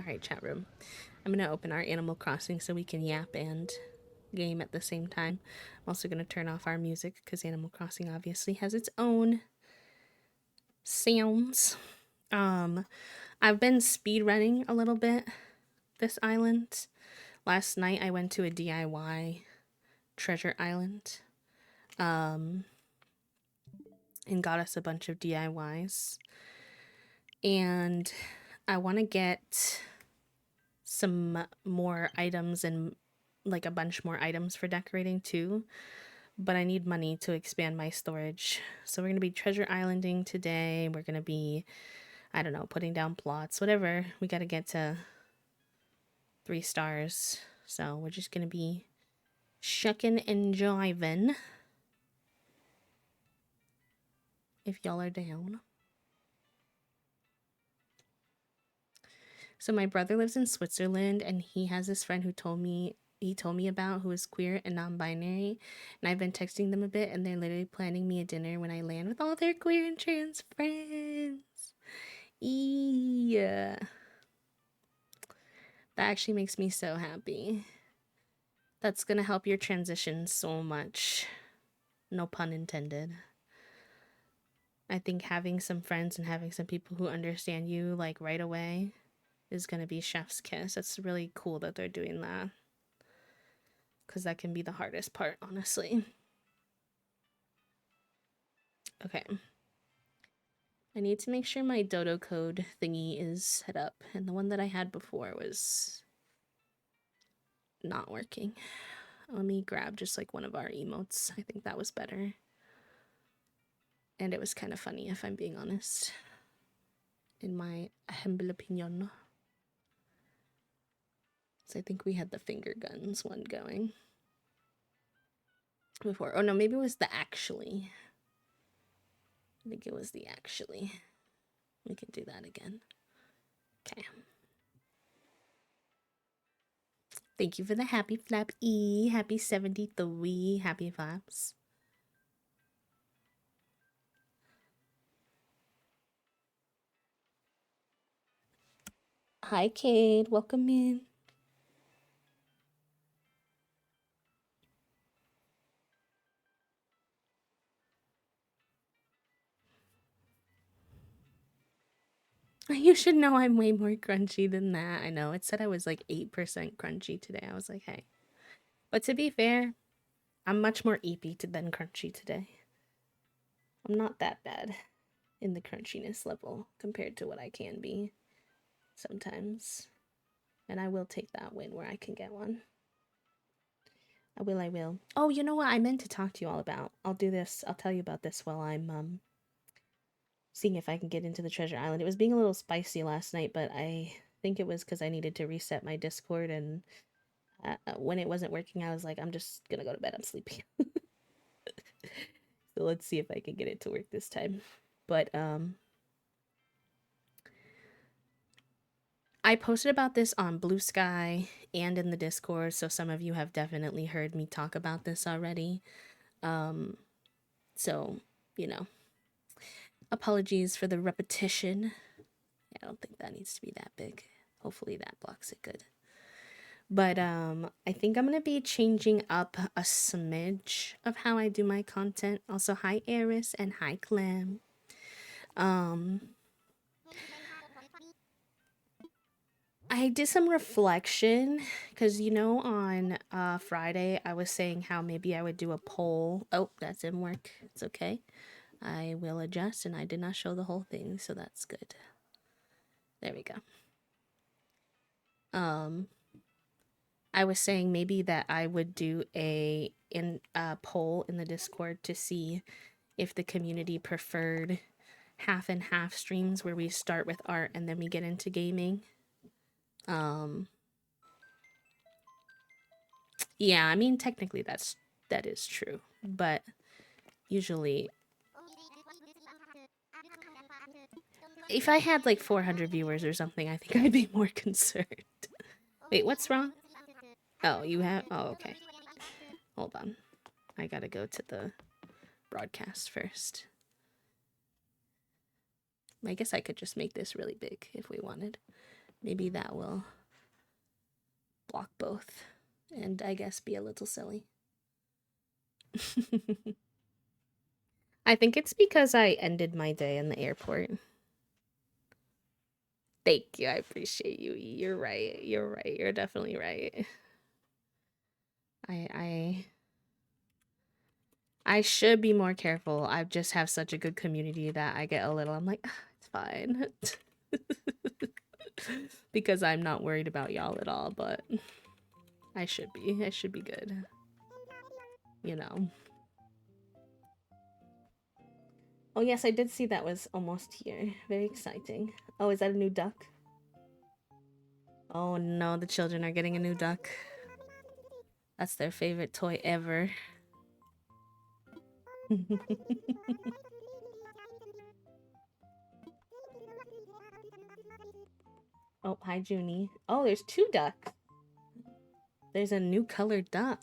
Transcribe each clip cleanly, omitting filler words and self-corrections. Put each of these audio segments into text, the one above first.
Alright, chat room. I'm gonna open our Animal Crossing so we can yap and game at the same time. I'm also gonna turn off our music because Animal Crossing obviously has its own sounds. I've been speed running a little bit this island. Last night I went to a DIY treasure island. And got us a bunch of DIYs. And I want to get some more items and like a bunch more items for decorating too. But I need money to expand my storage. So we're going to be treasure islanding today. We're going to be, I don't know, putting down plots, whatever. We got to get to 3 stars. So we're just going to be shucking and jiving. If y'all are down. So my brother lives in Switzerland and he has this friend who told me about who is queer and non-binary, and I've been texting them a bit and they're literally planning me a dinner when I land with all their queer and trans friends. Yeah. That actually makes me so happy. That's gonna help your transition so much. No pun intended. I think having some friends and having some people who understand you like right away is gonna be chef's kiss. It's really cool that they're doing that. Because that can be the hardest part, honestly. Okay. I need to make sure my dodo code thingy is set up. And the one that I had before was not working. Let me grab just like one of our emotes. I think that was better. And it was kind of funny, if I'm being honest. In my humble opinion. So I think we had the finger guns one going before. Oh no, maybe it was the actually. I think it was the actually. We can do that again. Okay. Thank you for the happy flap E. Happy 73. Happy flaps. Hi, Cade. Welcome in. You should know I'm way more crunchy than that. I know. It said I was like 8% crunchy today. I was like, hey. But to be fair, I'm much more eepy than crunchy today. I'm not that bad in the crunchiness level compared to what I can be sometimes. And I will take that win where I can get one. I will. Oh, you know what I meant to talk to you all about? I'll do this. I'll tell you about this while I'm seeing if I can get into the treasure island. It was being a little spicy last night, but I think it was because I needed to reset my Discord, and when it wasn't working, I was like, I'm just gonna go to bed. I'm sleepy. So let's see if I can get it to work this time. But I posted about this on Blue Sky and in the Discord, so some of you have definitely heard me talk about this already. So, you know, apologies for the repetition. I don't think that needs to be that big. Hopefully that blocks it good. But I think I'm gonna be changing up a smidge of how I do my content. Also, hi Eris and hi Clem. I did some reflection because you know on Friday I was saying how maybe I would do a poll. Oh, that didn't work. It's okay. I will adjust, and I did not show the whole thing, so that's good. There we go. I was saying maybe that I would do a poll in the Discord to see if the community preferred half and half streams where we start with art and then we get into gaming. Yeah, I mean technically that is true, but usually if I had like 400 viewers or something, I think I'd be more concerned. Wait, what's wrong? Oh, you have. Oh, okay. Hold on. I gotta go to the broadcast first. I guess I could just make this really big if we wanted. Maybe that will block both and I guess be a little silly. I think it's because I ended my day in the airport. Thank you. I appreciate you. You're right. You're right. You're definitely right. I I should be more careful. I just have such a good community that I get a little, I'm like, "Ah, it's fine." Because I'm not worried about y'all at all, but I should be. I should be good. You know. Oh yes, I did see that was almost here. Very exciting. Oh, is that a new duck? Oh no, the children are getting a new duck. That's their favorite toy ever. Oh, hi, Junie. Oh, there's two ducks. There's a new colored duck.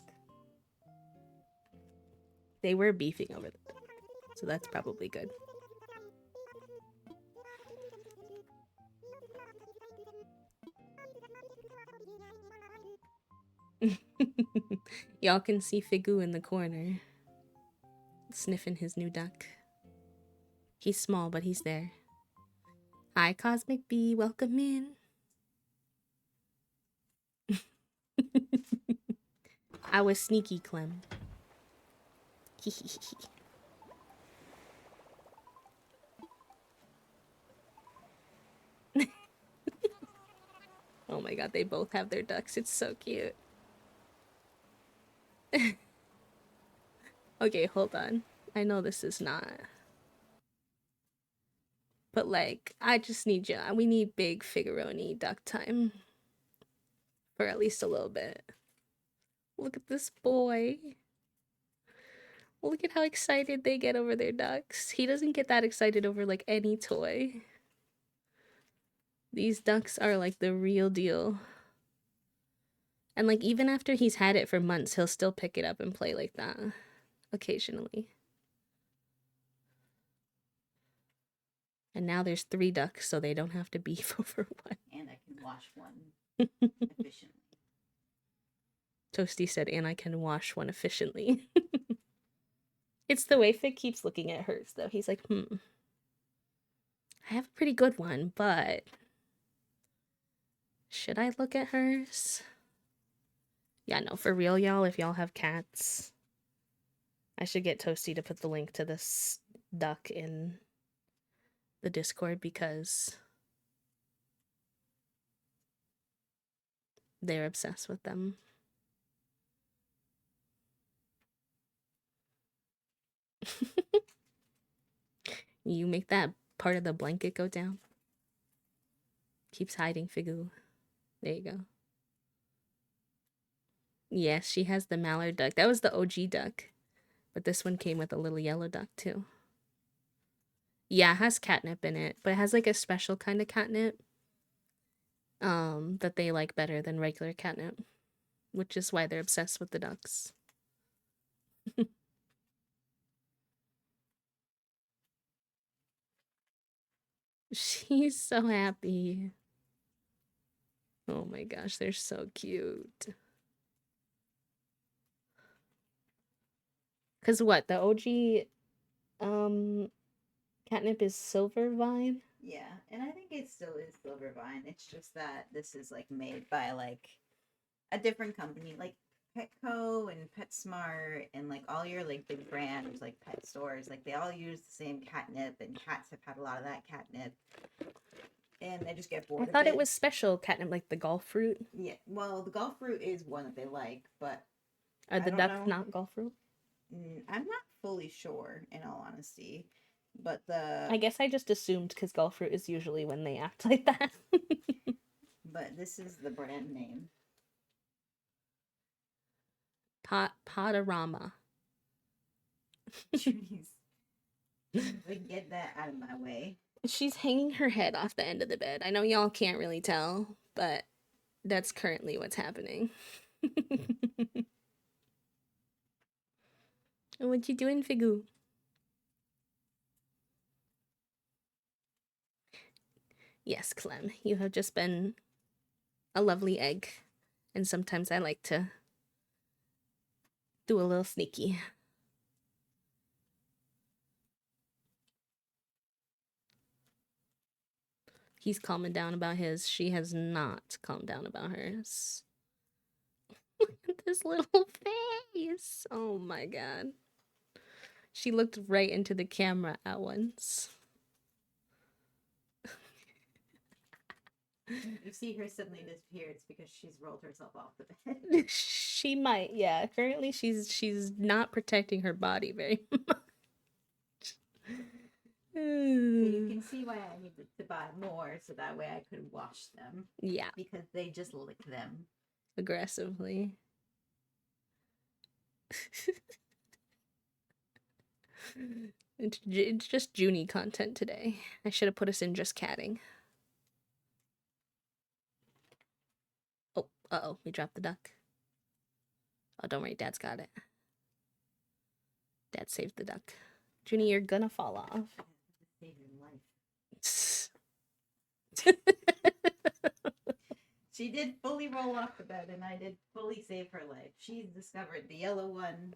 They were beefing over the duck, so that's probably good. Y'all can see Figu in the corner, sniffing his new duck. He's small, but he's there. Hi, Cosmic Bee. Welcome in. I was sneaky, Clem. Oh my god, they both have their ducks. It's so cute. Okay, hold on. I know this is not. But like, I just need you. We need big Figuroni duck time. For at least a little bit. Look at this boy. Look at how excited they get over their ducks. He doesn't get that excited over like any toy. These ducks are like the real deal. And like even after he's had it for months, he'll still pick it up and play like that occasionally. And now there's 3 ducks, so they don't have to beef over one. And I can wash one efficiently. Toasty said, and I can wash one efficiently. It's the way Fig keeps looking at hers, though. He's like, I have a pretty good one, but should I look at hers? Yeah, no, for real, y'all, if y'all have cats, I should get Toasty to put the link to this duck in the Discord because they're obsessed with them. You make that part of the blanket go down. Keeps hiding Figu. There you go. Yes, she has the mallard duck. That was the OG duck. But this one came with a little yellow duck too. Yeah, it has catnip in it, but it has like a special kind of catnip that they like better than regular catnip, which is why they're obsessed with the ducks. She's so happy. Oh my gosh, they're so cute. Cause what, the OG catnip is silver vine? Yeah, and I think it still is Silvervine. It's just that this is like made by like a different company, like Petco and PetSmart, and like all your like big brands, like pet stores. Like they all use the same catnip, and cats have had a lot of that catnip, and they just get bored I of thought it it. was special catnip, like the Gulf fruit. Yeah, well, the Gulf fruit is one that they like, but Are I the don't ducks know. not Gulf fruit? I'm not fully sure, in all honesty, but the I guess I just assumed because Gulf fruit is usually when they act like that. but this is the brand name. Potorama. Jeez. Like, get that out of my way. She's hanging her head off the end of the bed. I know y'all can't really tell, but that's currently what's happening. What you doing, Figu? Yes, Clem, you have just been a lovely egg. And sometimes I like to do a little sneaky. He's calming down about his. She has not calmed down about hers. Look at this little face. Oh my god. She looked right into the camera at once. You see her suddenly disappear, it's because she's rolled herself off the bed. She might, yeah. Currently she's not protecting her body very much. So you can see why I needed to buy more so that way I could wash them. Yeah. Because they just lick them aggressively. It's just Junie content today. I should have put us in just catting. Oh, uh-oh, we dropped the duck. Oh, don't worry, Dad's got it. Dad saved the duck. Junie, you're gonna fall off. Save your life. She did fully roll off the bed, and I did fully save her life. She's discovered the yellow one.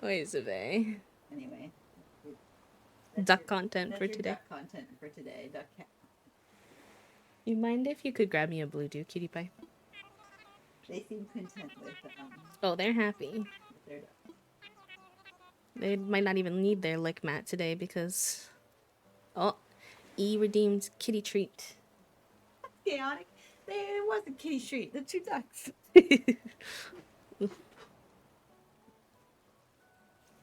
Oy vey. Anyway. Duck content for your today. Duck content for today. Duck cat. You mind if you could grab me a blue dew, cutie pie? They seem content with oh, they're happy. With their duck. They might not even need their lick mat today because... Oh, E redeemed kitty treat. Chaotic. It wasn't kitty treat. The 2 ducks.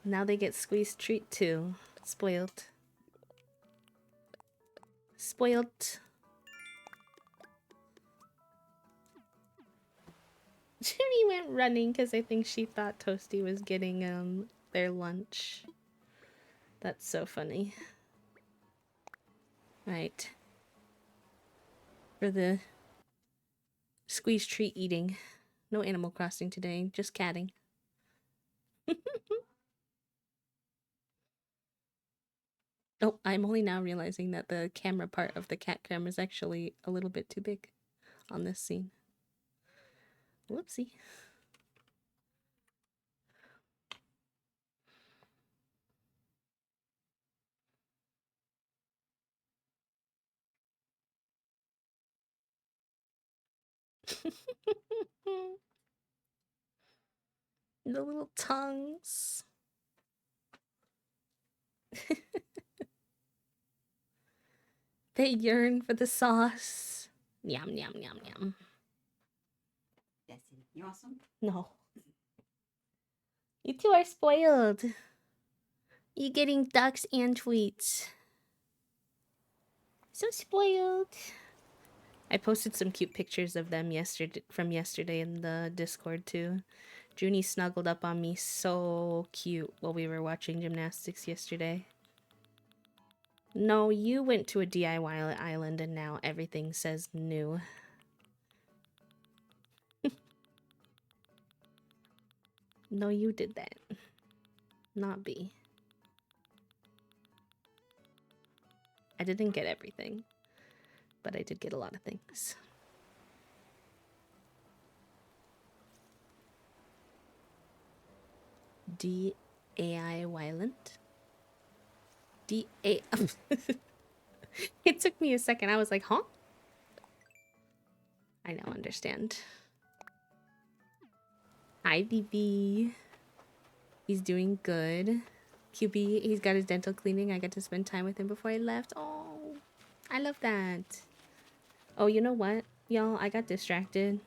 Now they get squeezed treat too. Spoiled. Spoiled. Junie went running because I think she thought Toasty was getting their lunch. That's so funny. Right. For the squeeze treat eating. No Animal Crossing today, just catting. Oh, I'm only now realizing that the camera part of the cat camera is actually a little bit too big on this scene. Whoopsie. The little tongues. They yearn for the sauce. Yum, yum, yum, yum. Yes, you want some? No. You two are spoiled. You getting ducks and tweets. So spoiled. I posted some cute pictures of them yesterday in the Discord too. Junie snuggled up on me so cute while we were watching gymnastics yesterday. No, you went to a DIY island and now everything says new. No, you did that. Not B. I didn't get everything, but I did get a lot of things. D-A-I Wyland? D-A... It took me a second. I was like, huh? I now understand. Hi, BB. He's doing good. QB, he's got his dental cleaning. I got to spend time with him before I left. Oh, I love that. Oh, you know what, y'all? I got distracted.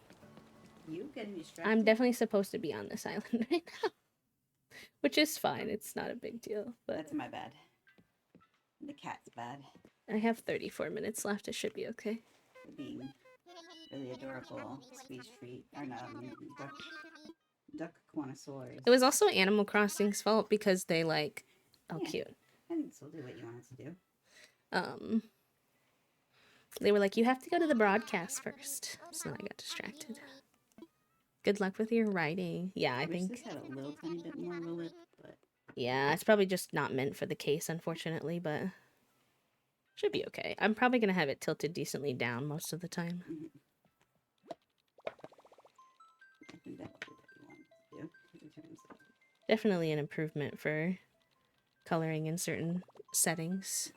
You getting distracted? I'm definitely supposed to be on this island right now. Which is fine. It's not a big deal. But that's my bad. The cat's bad. I have 34 minutes left. It should be okay. Being really adorable squeeze treat. Or no, duck connoisseurs. It was also Animal Crossing's fault because they like... Oh, yeah. Cute. I think this will do what you want it to do. They were like, you have to go to the broadcast first. So then I got distracted. Good luck with your writing. Yeah, I think this had a little tiny bit more of a lip, but... Yeah, it's probably just not meant for the case, unfortunately, but... Should be okay. I'm probably gonna have it tilted decently down most of the time. I think that would be what you want to do in terms of. Definitely an improvement for coloring in certain settings.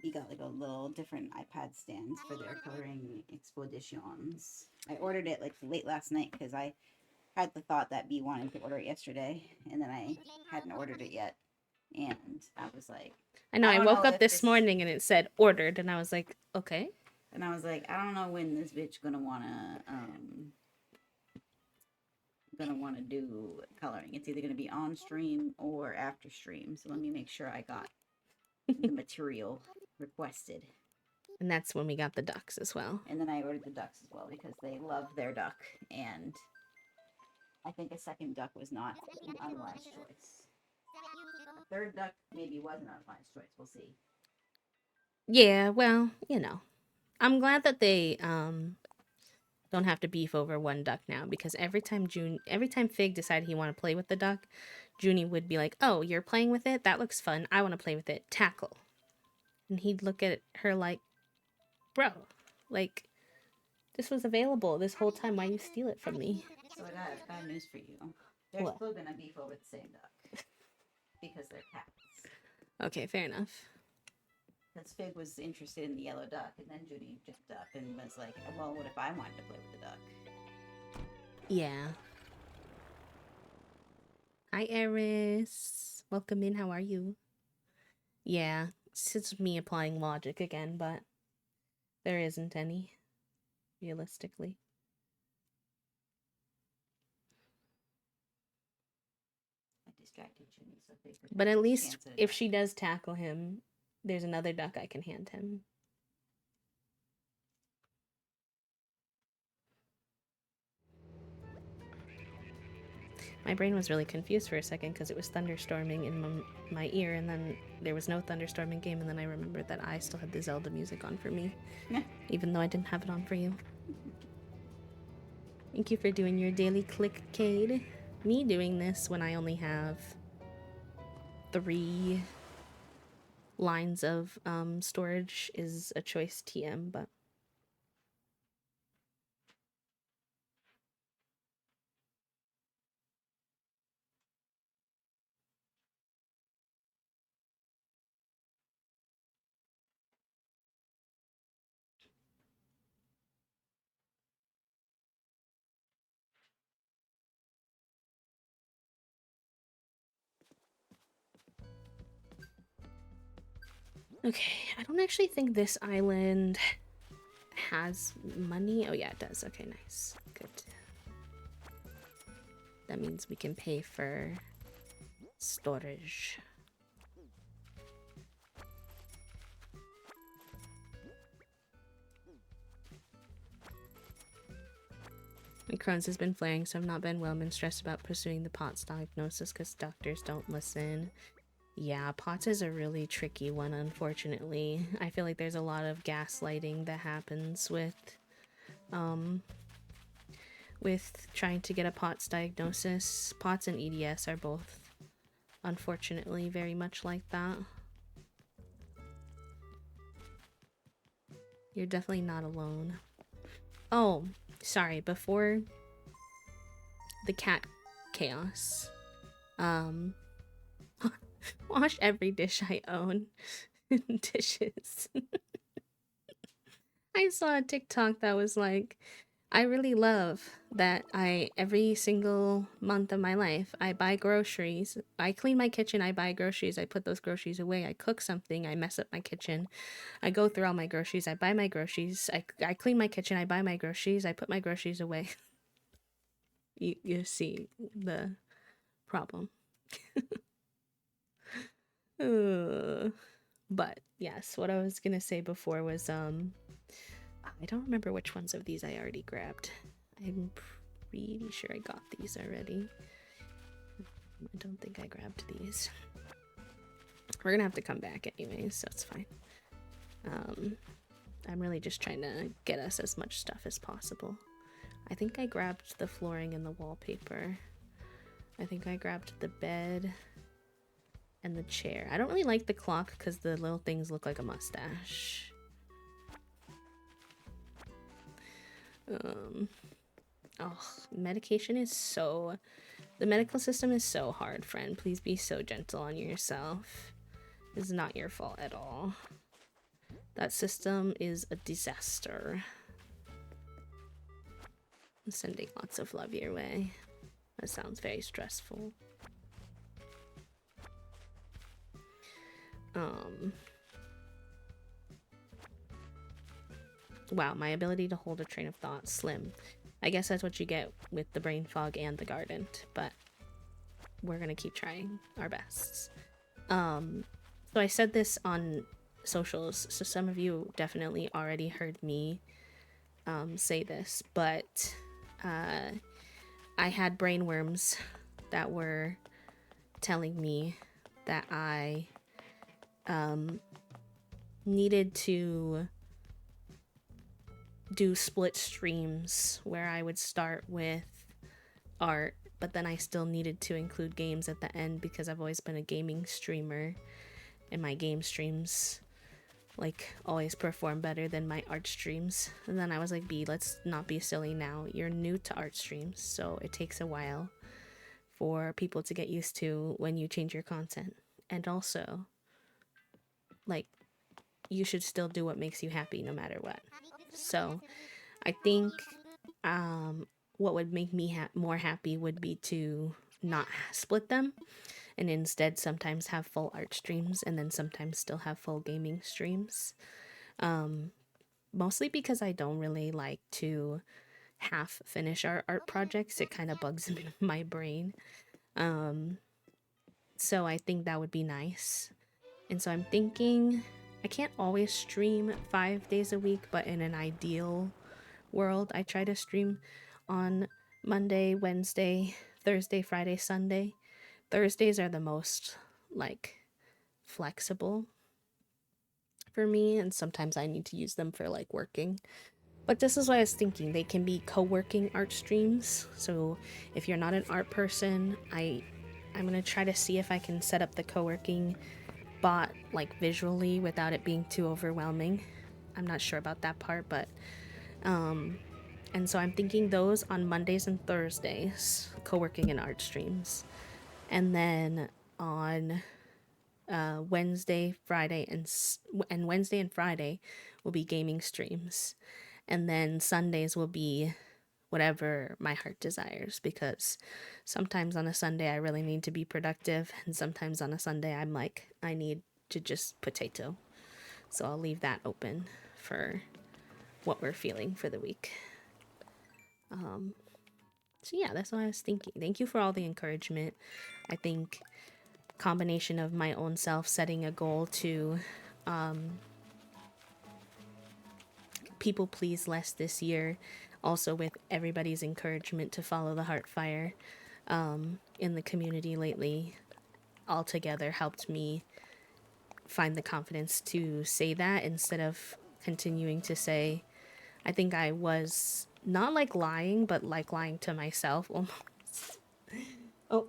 We got like a little different iPad stands for their coloring expeditions. I ordered it like late last night because I had the thought that B wanted to order it yesterday, and then I hadn't ordered it yet, and I was like, I know I I don't woke know up if this this, morning and it said ordered, and I was like, okay. and I was like, I don't know when this bitch gonna wanna do coloring. It's either gonna be on stream or after stream. So let me make sure I got the material requested. And that's when we got the ducks as well. And then I ordered the ducks as well because they love their duck, and I think a second duck was not an unwise choice. A third duck maybe was an unwise choice. We'll see. Yeah, well, you know. I'm glad that they don't have to beef over one duck now, because every time Fig decided he wanted to play with the duck, Junie would be like, "Oh, you're playing with it? That looks fun. I want to play with it. Tackle." And he'd look at her like, "Bro, like this was available this whole time. Why you steal it from me?" So I got news for you. They're What? still gonna beef over the same duck because they're cats. Okay, fair enough. Because Fig was interested in the yellow duck, and then Judy jumped up and was like, "Well, what if I wanted to play with the duck?" Yeah. Hi, Eris. Welcome in. How are you? Yeah, it's me applying logic again, but there isn't any, realistically. I distracted Judy, so Fig could But have at his least chance at a if duck. she does tackle him, there's another duck I can hand him. My brain was really confused for a second because it was thunderstorming in my ear, and then there was no thunderstorming game, and then I remembered that I still had the Zelda music on for me, even though I didn't have it on for you. Thank you for doing your daily clickcade. Me doing this when I only have 3 lines of storage is a choice TM, but okay. I don't actually think this island has money. Oh yeah, it does. Okay, nice. Good. That means we can pay for storage. My Crohn's has been flaring, so I've not been well. Been stressed about pursuing the POTS diagnosis because doctors don't listen. Yeah, POTS is a really tricky one, unfortunately. I feel like there's a lot of gaslighting that happens with trying to get a POTS diagnosis. POTS and EDS are both, unfortunately, very much like that. You're definitely not alone. Oh, sorry, before the cat chaos, wash every dish I own. Dishes. I saw a TikTok that was like, I really love that every single month of my life, I buy groceries. I clean my kitchen, I buy groceries, I put those groceries away, I cook something, I mess up my kitchen, I go through all my groceries, I buy my groceries, I clean my kitchen, I buy my groceries, I put my groceries away. You see the problem. But yes, what I was gonna say before was I don't remember which ones of these I already grabbed. I'm pretty sure I got these already. I don't think I grabbed these. We're gonna have to come back anyways, so it's fine. I'm really just trying to get us as much stuff as possible. I think I grabbed the flooring and the wallpaper. I think I grabbed the bed. and the chair. I don't really like the clock because the little things look like a mustache. Oh, medication is so... The medical system is so hard, friend. Please be so gentle on yourself. It's not your fault at all. That system is a disaster. I'm sending lots of love your way. That sounds very stressful. Wow, my ability to hold a train of thought, slim. I guess that's what you get with the brain fog and the garden, but we're gonna keep trying our best. So I said this on socials, so some of you definitely already heard me say this, but I had brainworms that were telling me that I needed to do split streams where I would start with art, but then I still needed to include games at the end because I've always been a gaming streamer, and my game streams like always perform better than my art streams. And then I was like, B, let's not be silly now. You're new to art streams, so it takes a while for people to get used to when you change your content. And also, like, you should still do what makes you happy no matter what. So I think what would make me more happy would be to not split them and instead sometimes have full art streams and then sometimes still have full gaming streams. Mostly because I don't really like to half finish our art projects. It kind of bugs my brain. So I think that would be nice. And so I'm thinking I can't always stream 5 days a week, but in an ideal world, I try to stream on Monday, Wednesday, Thursday, Friday, Sunday. Thursdays are the most like flexible for me, and sometimes I need to use them for like working. But this is what I was thinking. They can be co-working art streams. So if you're not an art person, I'm gonna try to see if I can set up the co-working bot like visually without it being too overwhelming. I'm not sure about that part, but and so I'm thinking those on Mondays and Thursdays, co-working and art streams. And then on Wednesday, Friday, and Wednesday and Friday will be gaming streams. And then Sundays will be whatever my heart desires, because sometimes on a Sunday I really need to be productive, and sometimes on a Sunday I'm like, I need to just potato. So I'll leave that open for what we're feeling for the week. So yeah, that's what I was thinking. Thank you for all the encouragement. I think combination of my own self setting a goal to people please less this year, also with everybody's encouragement to follow the heart fire in the community lately, all together helped me find the confidence to say that instead of continuing to say, I think I was not like lying, but like lying to myself almost. Oh,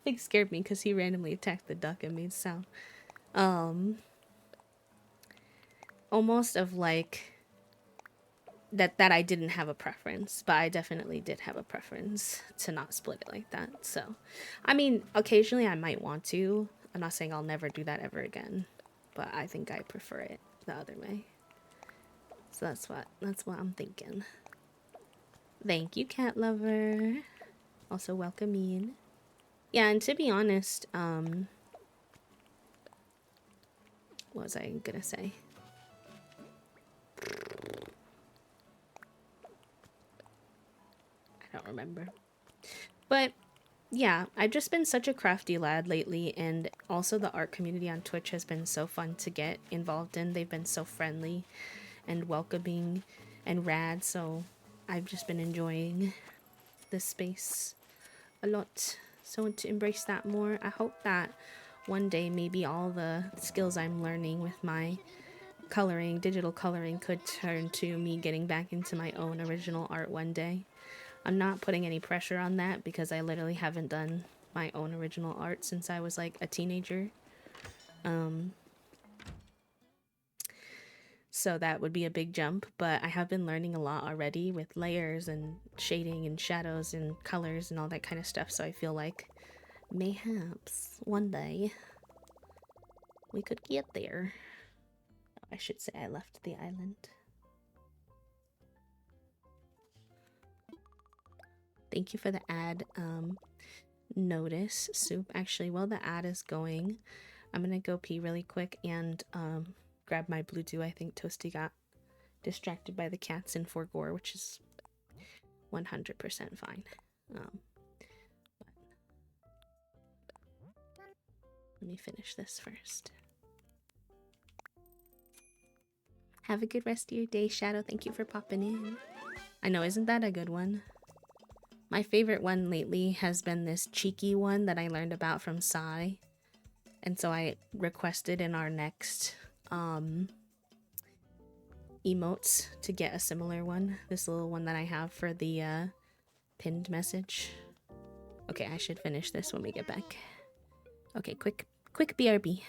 Fig scared me because he randomly attacked the duck and made sound. Almost of like that I didn't have a preference, but I definitely did have a preference to not split it like that. So, I mean, occasionally I might want to. I'm not saying I'll never do that ever again, but I think I prefer it the other way. So that's what I'm thinking. Thank you, cat lover. Also welcome in. Yeah, and to be honest, what was I gonna say? I don't remember. But yeah, I've just been such a crafty lad lately, and also the art community on Twitch has been so fun to get involved in. They've been so friendly and welcoming and rad, so I've just been enjoying this space a lot. So to embrace that more, I hope that one day maybe all the skills I'm learning with my coloring, digital coloring, could turn to me getting back into my own original art one day. I'm not putting any pressure on that because I literally haven't done my own original art since I was like a teenager. Um, so that would be a big jump, but I have been learning a lot already with layers and shading and shadows and colors and all that kind of stuff. So I feel like mayhaps one day we could get there. I should say I left the island. Thank you for the ad notice, Soup. Actually, while the ad is going, I'm gonna go pee really quick and grab my blue dew. I think Toasty got distracted by the cats in Forgore, which is 100% fine. Let me finish this first. Have a good rest of your day, Shadow. Thank you for popping in. I know, isn't that a good one? My favorite one lately has been this cheeky one that I learned about from Sai. And so I requested in our next emotes to get a similar one. This little one that I have for the pinned message. Okay, I should finish this when we get back. Okay, quick BRB.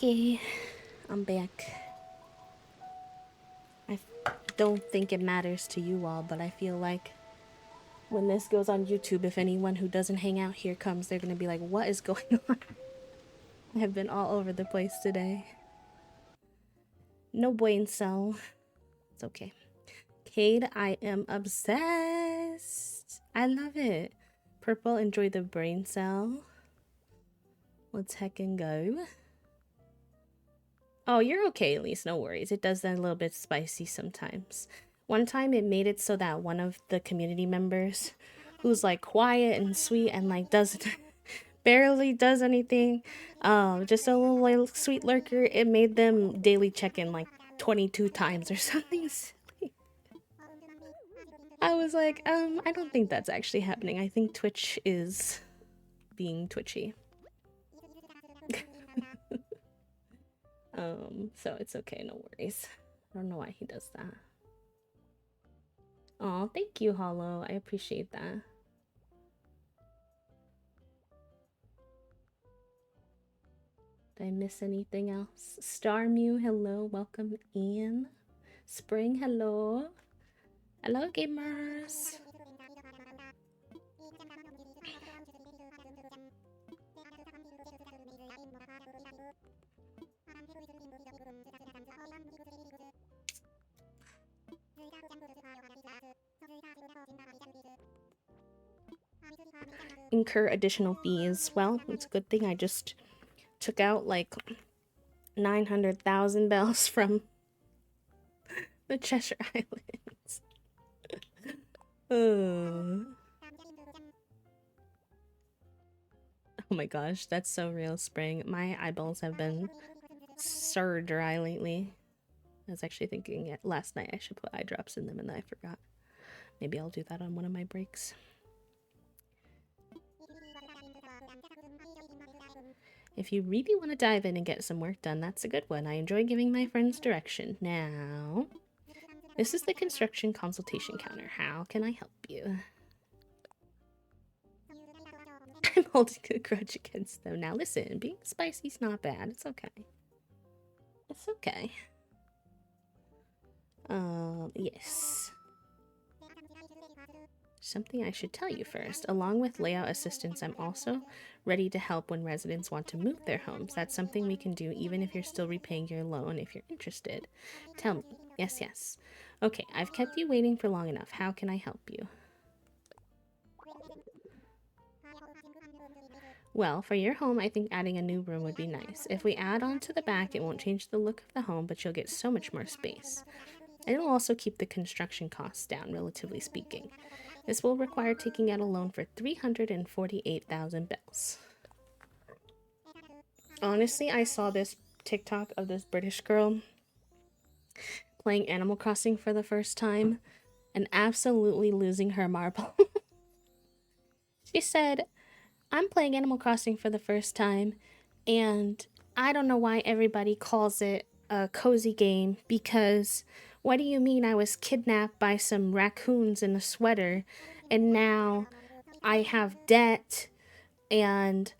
Okay, I'm back. I don't think it matters to you all, but I feel like when this goes on YouTube, if anyone who doesn't hang out here comes, they're gonna be like, what is going on? I have been all over the place today. No brain cell. It's okay. Cade, I am obsessed. I love it. Purple, enjoy the brain cell. Let's heckin' go. Oh, you're okay, at least. No worries. It does that a little bit spicy sometimes. One time it made it so that one of the community members, who's like quiet and sweet and like doesn't barely does anything, just a little sweet lurker, it made them daily check in like 22 times or something silly. I was like, I don't think that's actually happening. I think Twitch is being twitchy. So it's okay, no worries. I don't know why he does that. Oh, thank you, Hollow. I appreciate that. Did I miss anything else? Starmew, hello, welcome in. Spring, hello. Hello, gamers. Incur additional fees. Well, it's a good thing I just took out like 900,000 bells from the Cheshire Islands. Oh my gosh, that's so real, Spring. My eyeballs have been so dry lately. I was actually thinking last night I should put eye drops in them and then I forgot. Maybe I'll do that on one of my breaks. If you really want to dive in and get some work done, that's a good one. I enjoy giving my friends direction. Now, this is the construction consultation counter. How can I help you? I'm holding a grudge against them. Now listen, being spicy's not bad. It's okay. It's okay. Yes. Something I should tell you first. Along with layout assistance, I'm also ready to help when residents want to move their homes. That's something we can do even if you're still repaying your loan if you're interested. Tell me. Yes, yes. Okay, I've kept you waiting for long enough. How can I help you? Well, for your home, I think adding a new room would be nice. If we add on to the back, it won't change the look of the home, but you'll get so much more space. And it'll also keep the construction costs down, relatively speaking. This will require taking out a loan for 348,000 bells. Honestly, I saw this TikTok of this British girl playing Animal Crossing for the first time and absolutely losing her marble. She said, I'm playing Animal Crossing for the first time, and I don't know why everybody calls it a cozy game because what do you mean I was kidnapped by some raccoons in a sweater and now I have debt and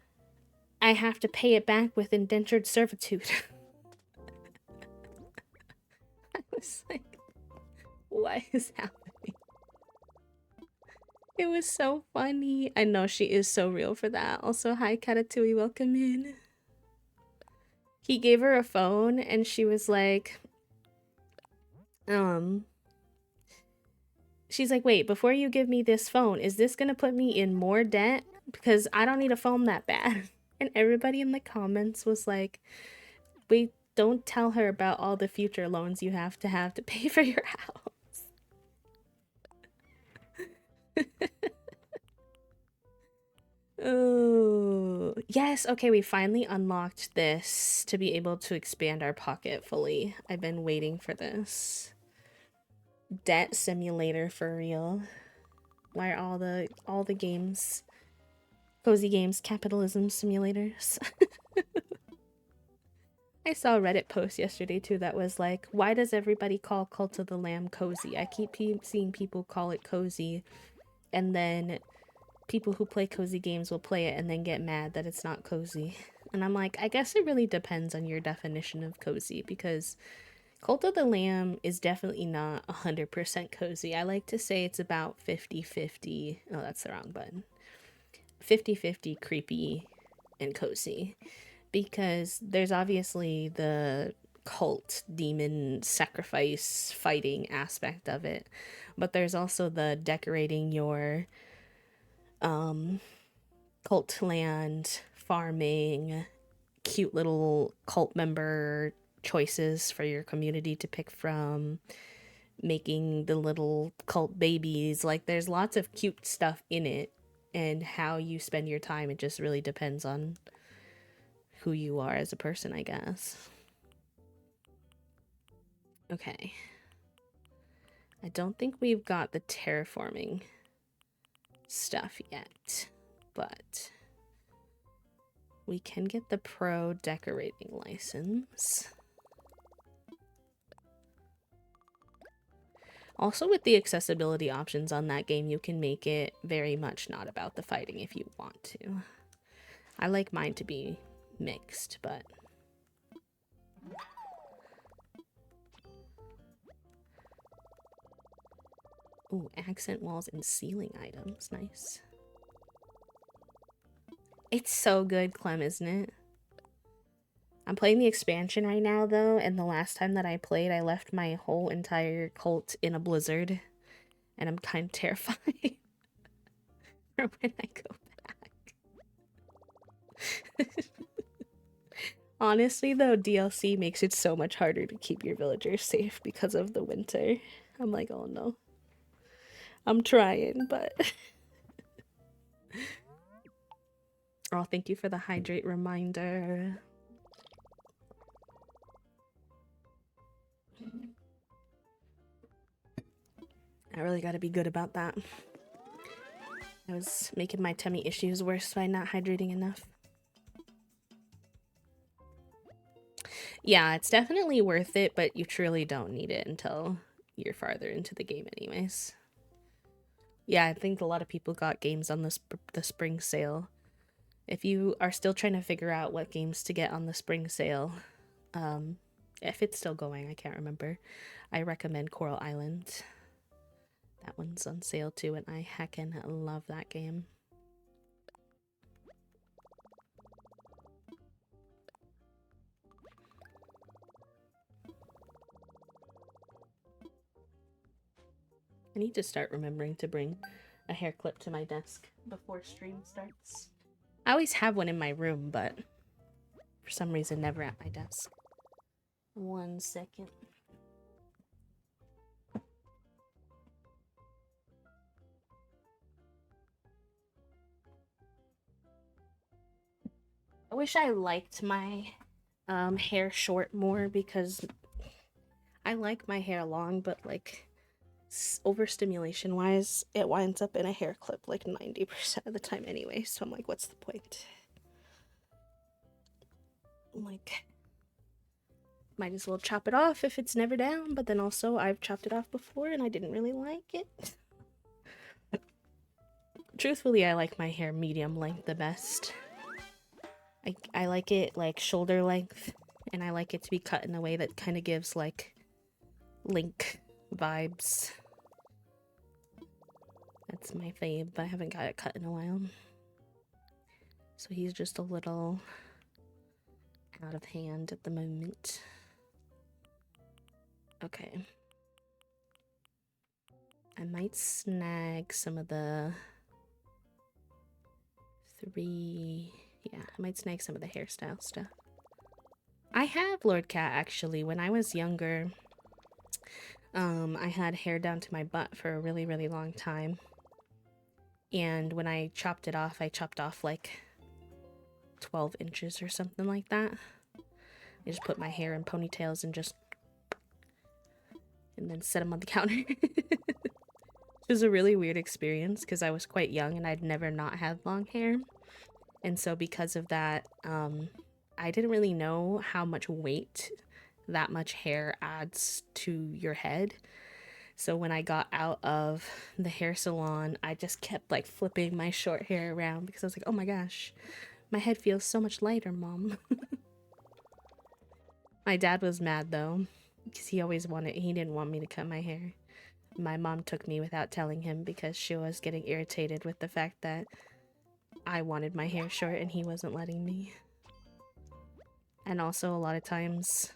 I have to pay it back with indentured servitude? I was like, what is happening? It was so funny. I know she is so real for that. Also, hi Katatui, welcome in. He gave her a phone and she was like, she's like, wait, before you give me this phone, is this gonna put me in more debt? Because I don't need a phone that bad. And everybody in the comments was like, wait, don't tell her about all the future loans you have to pay for your house. Oh, yes. Okay, we finally unlocked this to be able to expand our pocket fully. I've been waiting for this. Debt simulator for real. Why are all the games, cozy games, capitalism simulators? I saw a Reddit post yesterday too that was like, why does everybody call Cult of the Lamb cozy? I keep seeing people call it cozy, and then people who play cozy games will play it and then get mad that it's not cozy. And I'm like, I guess it really depends on your definition of cozy because Cult of the Lamb is definitely not 100% cozy. I like to say it's about 50-50. Oh, that's the wrong button. 50-50 creepy and cozy because there's obviously the cult demon sacrifice fighting aspect of it, but there's also the decorating your cult land, farming, cute little cult member choices for your community to pick from, making the little cult babies. Like, there's lots of cute stuff in it, and how you spend your time, it just really depends on who you are as a person, I guess. Okay. I don't think we've got the terraforming stuff yet, but we can get the pro decorating license. Also, with the accessibility options on that game, you can make it very much not about the fighting if you want to. I like mine to be mixed, but... Ooh, accent walls and ceiling items. Nice. It's so good, Clem, isn't it? I'm playing the expansion right now, though, and the last time that I played, I left my whole entire cult in a blizzard, and I'm kind of terrified for when I go back. Honestly, though, DLC makes it so much harder to keep your villagers safe because of the winter. I'm like, oh no. I'm trying, but... Oh, thank you for the hydrate reminder. I really gotta be good about that. I was making my tummy issues worse by not hydrating enough. Yeah, it's definitely worth it, but you truly don't need it until you're farther into the game anyways. Yeah, I think a lot of people got games on the spring sale. If you are still trying to figure out what games to get on the spring sale, if it's still going, I can't remember, I recommend Coral Island. That one's on sale too, and I heckin' love that game. I need to start remembering to bring a hair clip to my desk before stream starts. I always have one in my room, but for some reason never at my desk. 1 second. I wish I liked my hair short more because I like my hair long, but like overstimulation wise, it winds up in a hair clip like 90% of the time anyway. So I'm like, what's the point? I'm like, might as well chop it off if it's never down, but then also I've chopped it off before and I didn't really like it. Truthfully, I like my hair medium length the best. I like it like shoulder length, and I like it to be cut in a way that kind of gives like Link vibes. That's my fave, but I haven't got it cut in a while. So he's just a little out of hand at the moment. Okay. I might snag some of the I might snag some of the hairstyle stuff. I have Lord Cat actually. When I was younger, I had hair down to my butt for a really, really long time. And when I chopped it off, I chopped off like 12 inches or something like that. I just put my hair in ponytails and then set them on the counter. It was a really weird experience because I was quite young and I'd never not had long hair. And so because of that, I didn't really know how much weight that much hair adds to your head. So when I got out of the hair salon, I just kept like flipping my short hair around because I was like, oh my gosh, My head feels so much lighter, Mom. My dad was mad though, because he didn't want me to cut my hair. My mom took me without telling him because she was getting irritated with the fact that I wanted my hair short and he wasn't letting me. And also, a lot of times,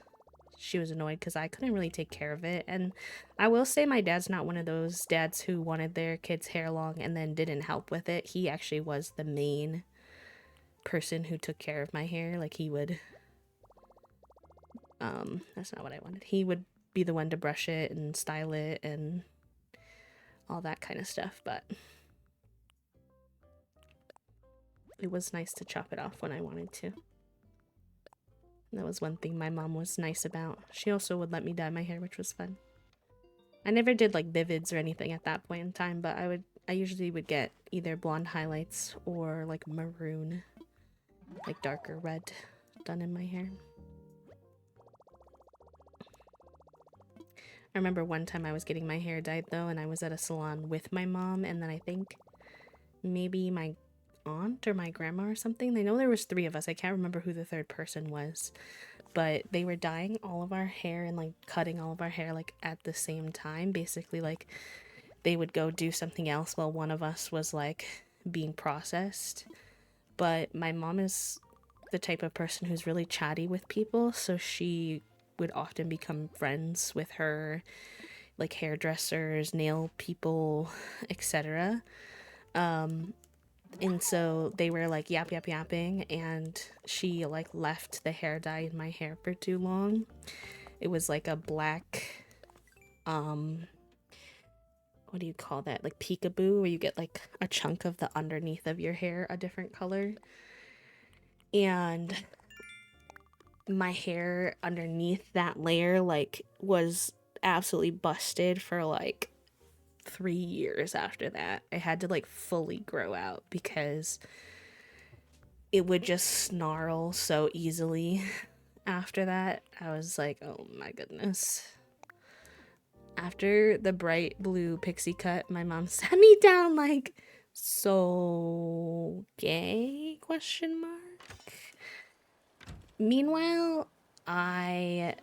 she was annoyed because I couldn't really take care of it. And I will say my dad's not one of those dads who wanted their kids' hair long and then didn't help with it. He actually was the main person who took care of my hair. Like, he would, that's not what I wanted. He would be the one to brush it and style it and all that kind of stuff. But it was nice to chop it off when I wanted to. That was one thing my mom was nice about. She also would let me dye my hair, which was fun. I never did like vivids or anything at that point in time, but I usually would get either blonde highlights or like maroon, like darker red done in my hair. I remember one time I was getting my hair dyed though, and I was at a salon with my mom, and then I think maybe my aunt or my grandma or something. I know there was 3 of us. I can't remember who the 3rd person was, but they were dyeing all of our hair and like cutting all of our hair like at the same time. Basically, like they would go do something else while one of us was like being processed. But my mom is the type of person who's really chatty with people, so she would often become friends with her like hairdressers, nail people, etc. And so they were like yapping, and she like left the hair dye in my hair for too long. It was like a black, what do you call that? Like peekaboo, where you get like a chunk of the underneath of your hair a different color. And my hair underneath that layer like was absolutely busted for like 3 years after that. I had to like fully grow out because it would just snarl so easily after that. I was like, oh my goodness. After the bright blue pixie cut, my mom sat me down like, so gay, question mark. Meanwhile, I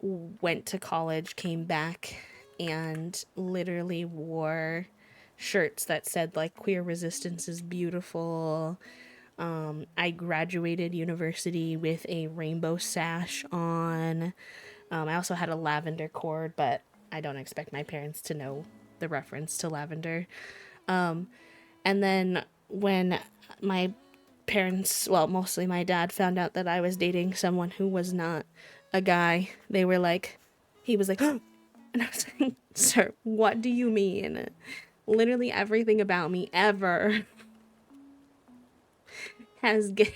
went to college, came back, and literally wore shirts that said like queer resistance is beautiful. I graduated university with a rainbow sash on. I also had a lavender cord, but I don't expect my parents to know the reference to lavender. And then when my parents, well, mostly my dad, found out that I was dating someone who was not a guy, they were like, he was like, and I was like, sir, what do you mean? Literally everything about me ever has given.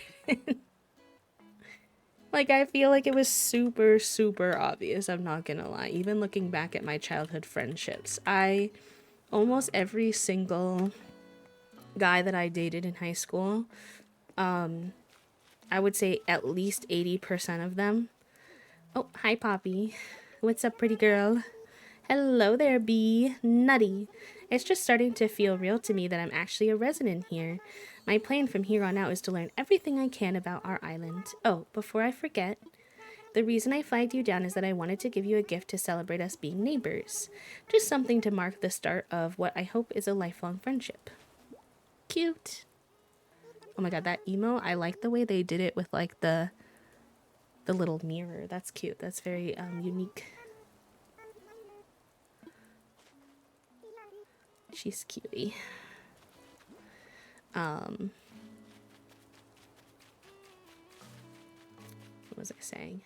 Like, I feel like it was super, super obvious, I'm not gonna lie. Even looking back at my childhood friendships, almost every single guy that I dated in high school, I would say at least 80% of them. Oh, hi, Poppy. What's up, pretty girl? Hello there, bee. Nutty. It's just starting to feel real to me that I'm actually a resident here. My plan from here on out is to learn everything I can about our island. Oh, before I forget, the reason I flagged you down is that I wanted to give you a gift to celebrate us being neighbors. Just something to mark the start of what I hope is a lifelong friendship. Cute. Oh my god, that emo, I like the way they did it with like the little mirror. That's cute. That's very unique. She's cutie. What was I saying?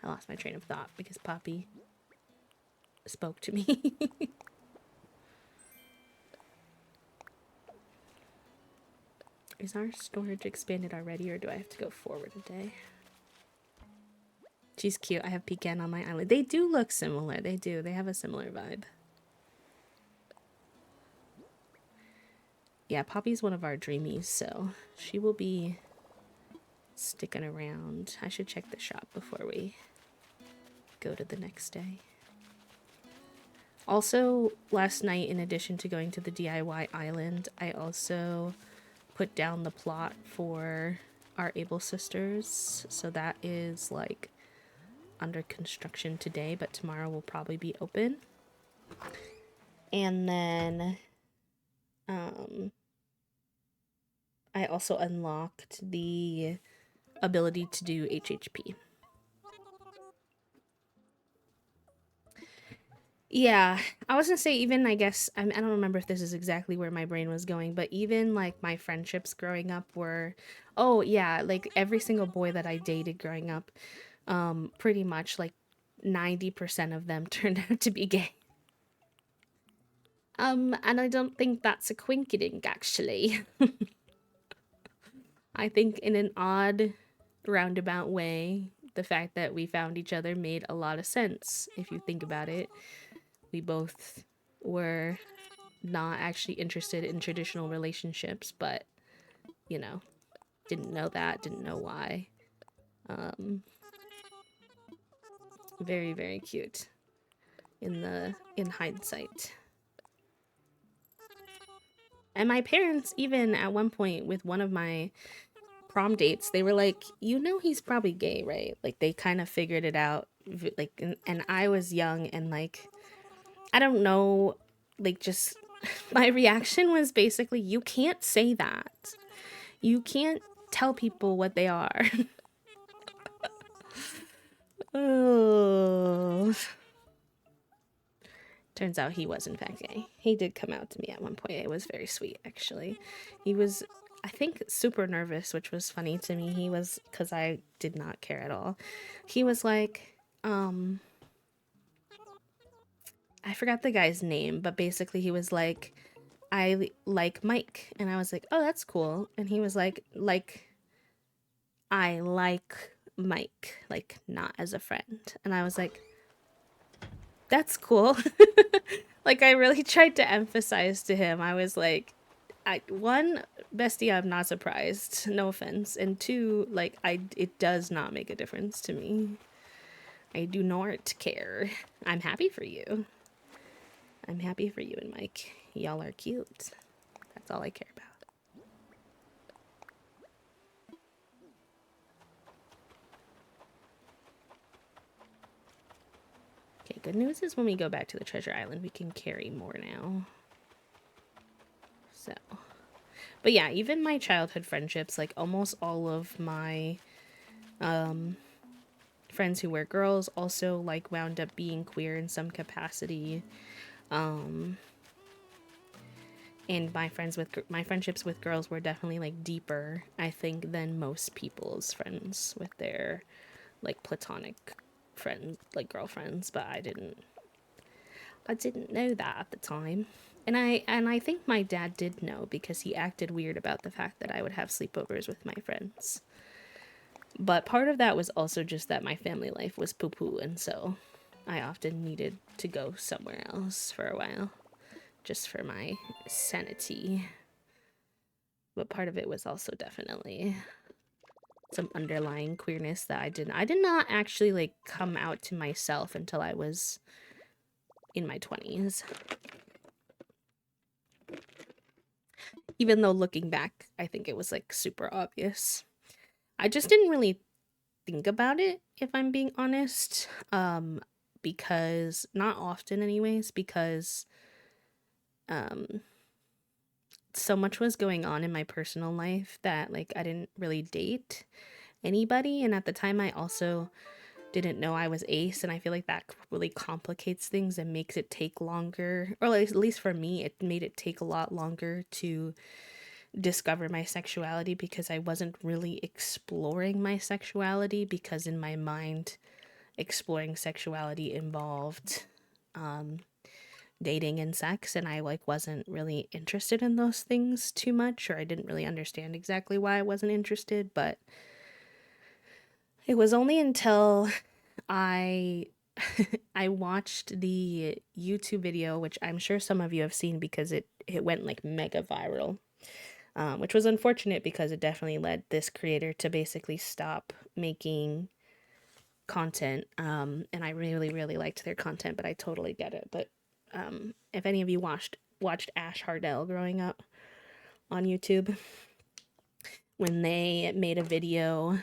I lost my train of thought because Poppy spoke to me. Is our storage expanded already, or do I have to go forward a day? She's cute. I have Pecan on my island. They do look similar. They do. They have a similar vibe. Yeah, Poppy's one of our dreamies, so she will be sticking around. I should check the shop before we go to the next day. Also, last night, in addition to going to the DIY island, I also put down the plot for our Able Sisters. So that is like under construction today, but tomorrow will probably be open. And then I also unlocked the ability to do HHP. Yeah, I was gonna say, even, I guess, I don't remember if this is exactly where my brain was going, but even like my friendships growing up were, oh yeah, like every single boy that I dated growing up, pretty much like 90% of them turned out to be gay. And I don't think that's a coinkydink, actually. I think in an odd, roundabout way, the fact that we found each other made a lot of sense, if you think about it. We both were not actually interested in traditional relationships, but, you know, didn't know that, didn't know why. Very, very cute in hindsight. And my parents, even at one point with one of my prom dates, they were like, you know, he's probably gay, right? Like, they kind of figured it out. Like, and I was young, and like, I don't know, like, just my reaction was basically, you can't say that. You can't tell people what they are. Oh. Turns out he was in fact gay. He did come out to me at one point. It was very sweet, actually. He was, I think, super nervous, which was funny to me. He was, because I did not care at all. He was like, I forgot the guy's name, but basically he was like, I like Mike. And I was like, oh, that's cool. And he was like, I like Mike, like, not as a friend. And I was like, that's cool. Like, I really tried to emphasize to him. I was like, one, bestie, I'm not surprised. No offense. And two, like, it does not make a difference to me. I do not care. I'm happy for you. I'm happy for you and Mike. Y'all are cute. That's all I care about. Okay, good news is when we go back to the treasure island, we can carry more now. So, but yeah, even my childhood friendships, like almost all of my friends who were girls also like wound up being queer in some capacity. And my friendships with girls were definitely like deeper, I think, than most people's friends with their like platonic friends, like girlfriends, but I didn't know that at the time. And I think my dad did know, because he acted weird about the fact that I would have sleepovers with my friends. But part of that was also just that my family life was poo poo, and so I often needed to go somewhere else for a while just for my sanity. But part of it was also definitely some underlying queerness that I did not actually like come out to myself until I was in my 20s. Even though looking back, I think it was like super obvious. I just didn't really think about it, if I'm being honest. Because not often anyways, because so much was going on in my personal life that like I didn't really date anybody, and at the time I also didn't know I was ace, and I feel like that really complicates things and makes it take longer, or at least for me it made it take a lot longer to discover my sexuality, because I wasn't really exploring my sexuality, because in my mind exploring sexuality involved dating and sex, and I like wasn't really interested in those things too much, or I didn't really understand exactly why I wasn't interested. But it was only until I I watched the YouTube video, which I'm sure some of you have seen because it went like mega viral, which was unfortunate because it definitely led this creator to basically stop making content, and I really really liked their content, but I totally get it. But if any of you watched Ash Hardell growing up on YouTube, when they made a video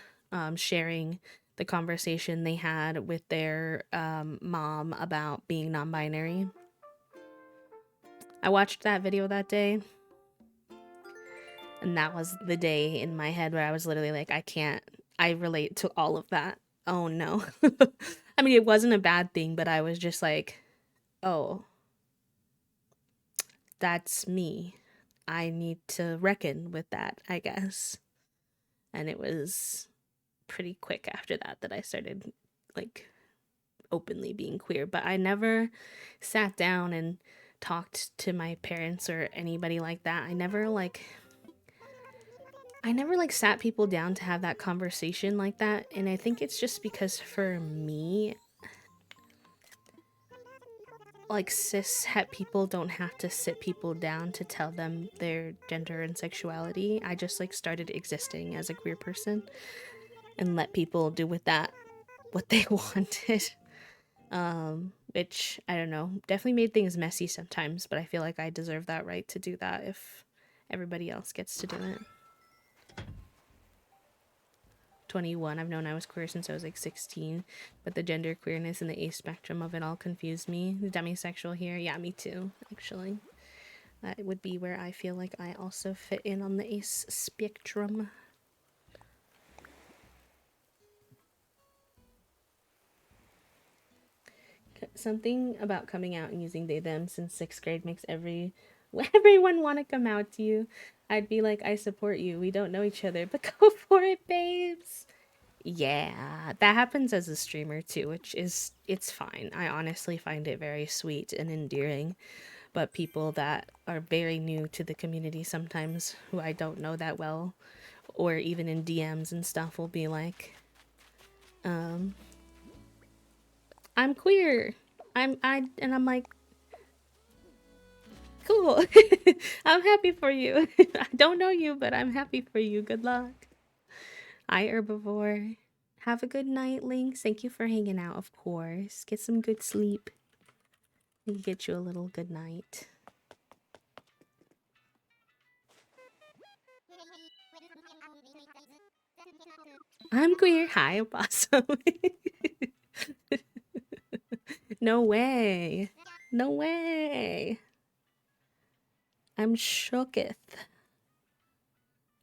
sharing the conversation they had with their mom about being non-binary, I watched that video that day, and that was the day in my head where I was literally like, I can't, I relate to all of that. Oh no. I mean, it wasn't a bad thing, but I was just like, oh, that's me. I need to reckon with that, I guess. And it was pretty quick after that that I started like openly being queer, but I never sat down and talked to my parents or anybody like that. I never sat people down to have that conversation like that, and I think it's just because for me, like cis het people don't have to sit people down to tell them their gender and sexuality. I just like started existing as a queer person and let people do with that what they wanted. Which I don't know, definitely made things messy sometimes, but I feel like I deserve that right to do that if everybody else gets to do it. 21. I've known I was queer since I was like 16, but the gender queerness and the ace spectrum of it all confused me. The demisexual here, yeah, me too, actually. That would be where I feel like I also fit in on the ace spectrum. Something about coming out and using they them since 6th grade makes everyone want to come out to you. I'd be like, I support you. We don't know each other, but go for it, babes. Yeah, that happens as a streamer too, which is it's fine. I honestly find it very sweet and endearing. But people that are very new to the community sometimes who I don't know that well or even in DMs and stuff will be like, um, I'm queer. I'm like, cool. I'm happy for you. I don't know you, but I'm happy for you. Good luck. Hi, Herbivore. Have a good night, Lynx. Thank you for hanging out, of course. Get some good sleep. We can get you a little good night. I'm queer. Hi, Opossum. No way. No way. I'm shooketh.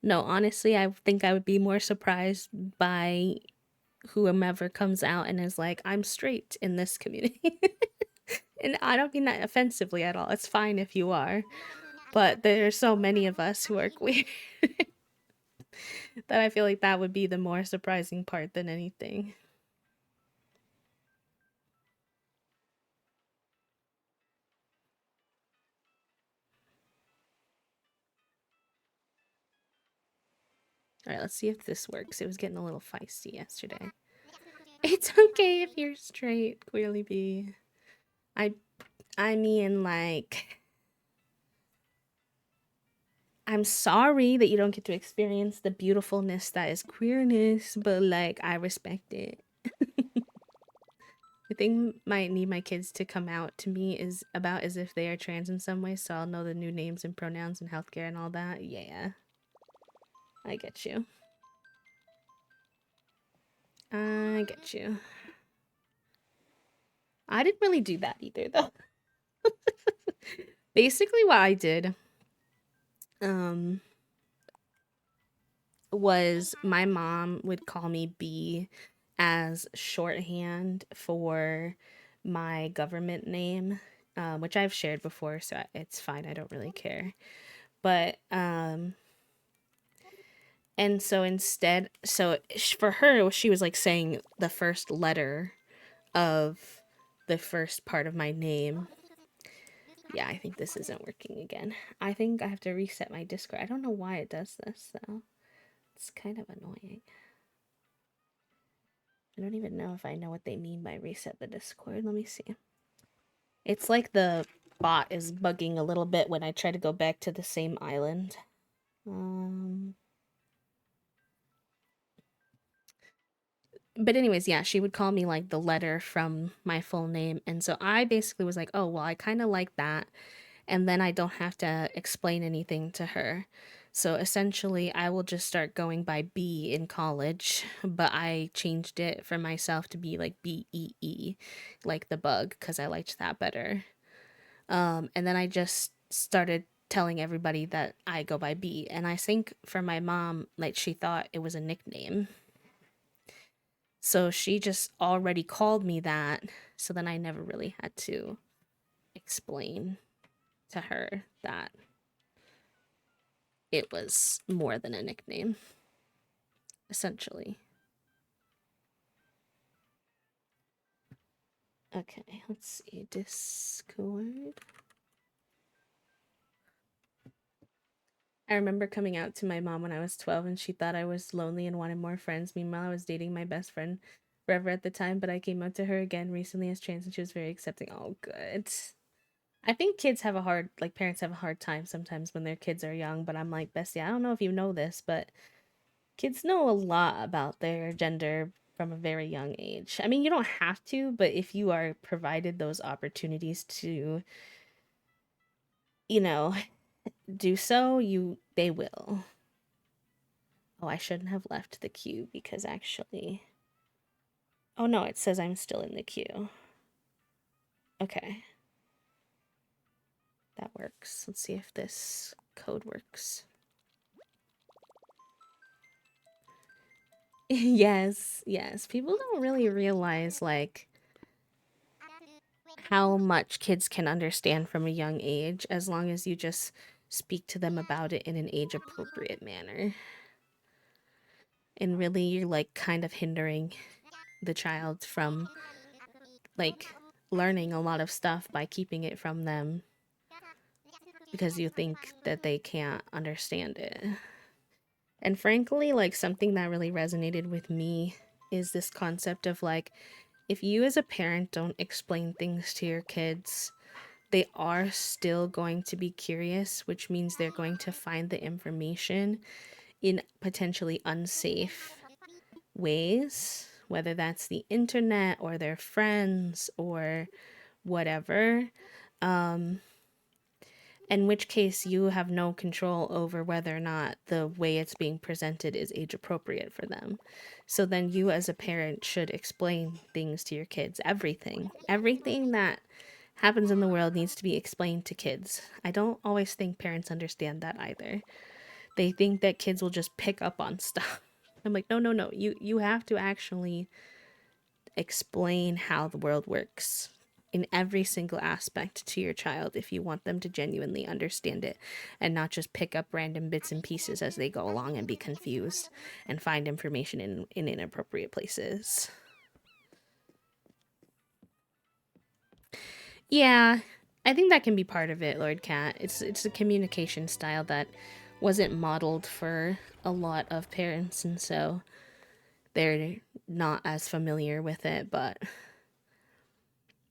No, honestly, I think I would be more surprised by whomever comes out and is like, I'm straight in this community. And I don't mean that offensively at all. It's fine if you are. But there are so many of us who are queer that I feel like that would be the more surprising part than anything. All right, let's see if this works. It was getting a little feisty yesterday. It's okay if you're straight, Queerly B. I mean, like, I'm sorry that you don't get to experience the beautifulness that is queerness, but like, I respect it. The thing might need my kids to come out to me is about as if they are trans in some way, so I'll know the new names and pronouns and healthcare and all that. Yeah, I get you. I get you. I didn't really do that either, though. Basically, what I did, um, was my mom would call me B as shorthand for my government name, which I've shared before, so it's fine. I don't really care. But and so instead, so for her, she was like saying the first letter of the first part of my name. Yeah, I think this isn't working again. I think I have to reset my Discord. I don't know why it does this though. It's kind of annoying. I don't even know if I know what they mean by reset the Discord. Let me see. It's like the bot is bugging a little bit when I try to go back to the same island. But anyways, yeah, she would call me like the letter from my full name. And so I basically was like, oh, well, I kind of like that. And then I don't have to explain anything to her. So essentially, I will just start going by B in college, but I changed it for myself to be like BEE, like the bug, because I liked that better. And then I just started telling everybody that I go by B. And I think for my mom, like she thought it was a nickname. So she just already called me that. So then I never really had to explain to her that it was more than a nickname, essentially. Okay, let's see. Discord. I remember coming out to my mom when I was 12 and she thought I was lonely and wanted more friends. Meanwhile, I was dating my best friend forever at the time, but I came out to her again recently as trans and she was very accepting. Oh, good. I think kids have a hard, like parents have a hard time sometimes when their kids are young, but I'm like, Bessie, I don't know if you know this, but kids know a lot about their gender from a very young age. I mean, you don't have to, but if you are provided those opportunities to, you know, do so, they will. Oh, I shouldn't have left the queue because actually, oh no, it says I'm still in the queue. Okay, that works. Let's see if this code works. Yes, yes. People don't really realize like how much kids can understand from a young age as long as you just speak to them about it in an age appropriate manner. And really, you're like kind of hindering the child from like learning a lot of stuff by keeping it from them because you think that they can't understand it. And frankly, like something that really resonated with me is this concept of like, if you as a parent don't explain things to your kids, they are still going to be curious, which means they're going to find the information in potentially unsafe ways, whether that's the internet or their friends or whatever. Um, in which case, you have no control over whether or not the way it's being presented is age appropriate for them. So then, you as a parent should explain things to your kids. Everything that happens in the world needs to be explained to kids. I don't always think parents understand that either. They think that kids will just pick up on stuff. I'm like, no, no, no. You have to actually explain how the world works in every single aspect to your child if you want them to genuinely understand it and not just pick up random bits and pieces as they go along and be confused and find information in inappropriate places. Yeah, I think that can be part of it, Lord Cat. It's a communication style that wasn't modeled for a lot of parents, and so they're not as familiar with it. But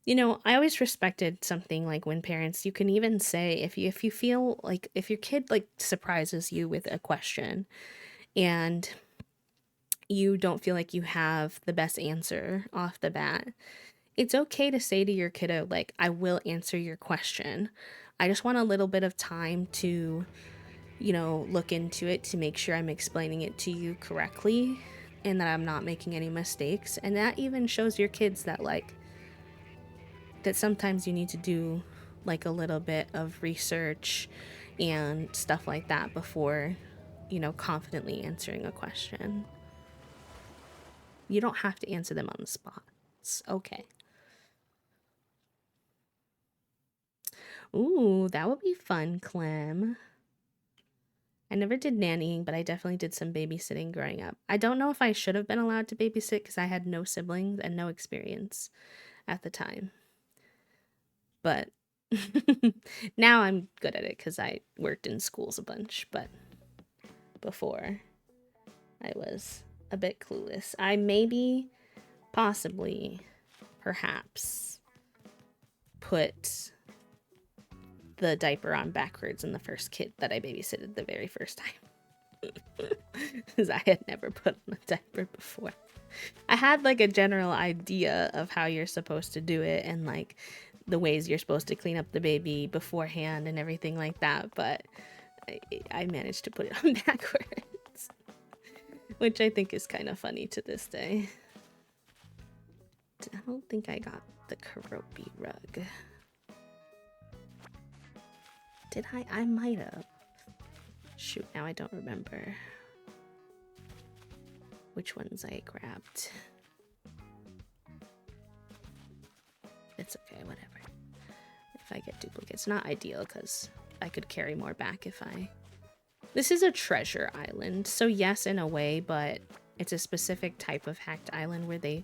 I always respected something like when parents, you can even say if you feel like if your kid like surprises you with a question and you don't feel like you have the best answer off the bat, it's okay to say to your kiddo, like, I will answer your question. I just want a little bit of time to, look into it to make sure I'm explaining it to you correctly and that I'm not making any mistakes. And that even shows your kids that, like, that sometimes you need to do, like, a little bit of research and stuff like that before, confidently answering a question. You don't have to answer them on the spot. It's okay. Ooh, that would be fun, Clem. I never did nannying, but I definitely did some babysitting growing up. I don't know if I should have been allowed to babysit because I had no siblings and no experience at the time. But now I'm good at it because I worked in schools a bunch. But before, I was a bit clueless. I maybe, possibly, perhaps put the diaper on backwards in the first kid that I babysitted the very first time. Because I had never put on a diaper before. I had like a general idea of how you're supposed to do it and like the ways you're supposed to clean up the baby beforehand and everything like that, but I managed to put it on backwards, which I think is kind of funny to this day. I don't think I got the Karopi rug. Did I? I might have. Shoot, now I don't remember which ones I grabbed. It's okay, whatever. If I get duplicates, not ideal because I could carry more back if I... This is a treasure island, so yes, in a way, but it's a specific type of hacked island where they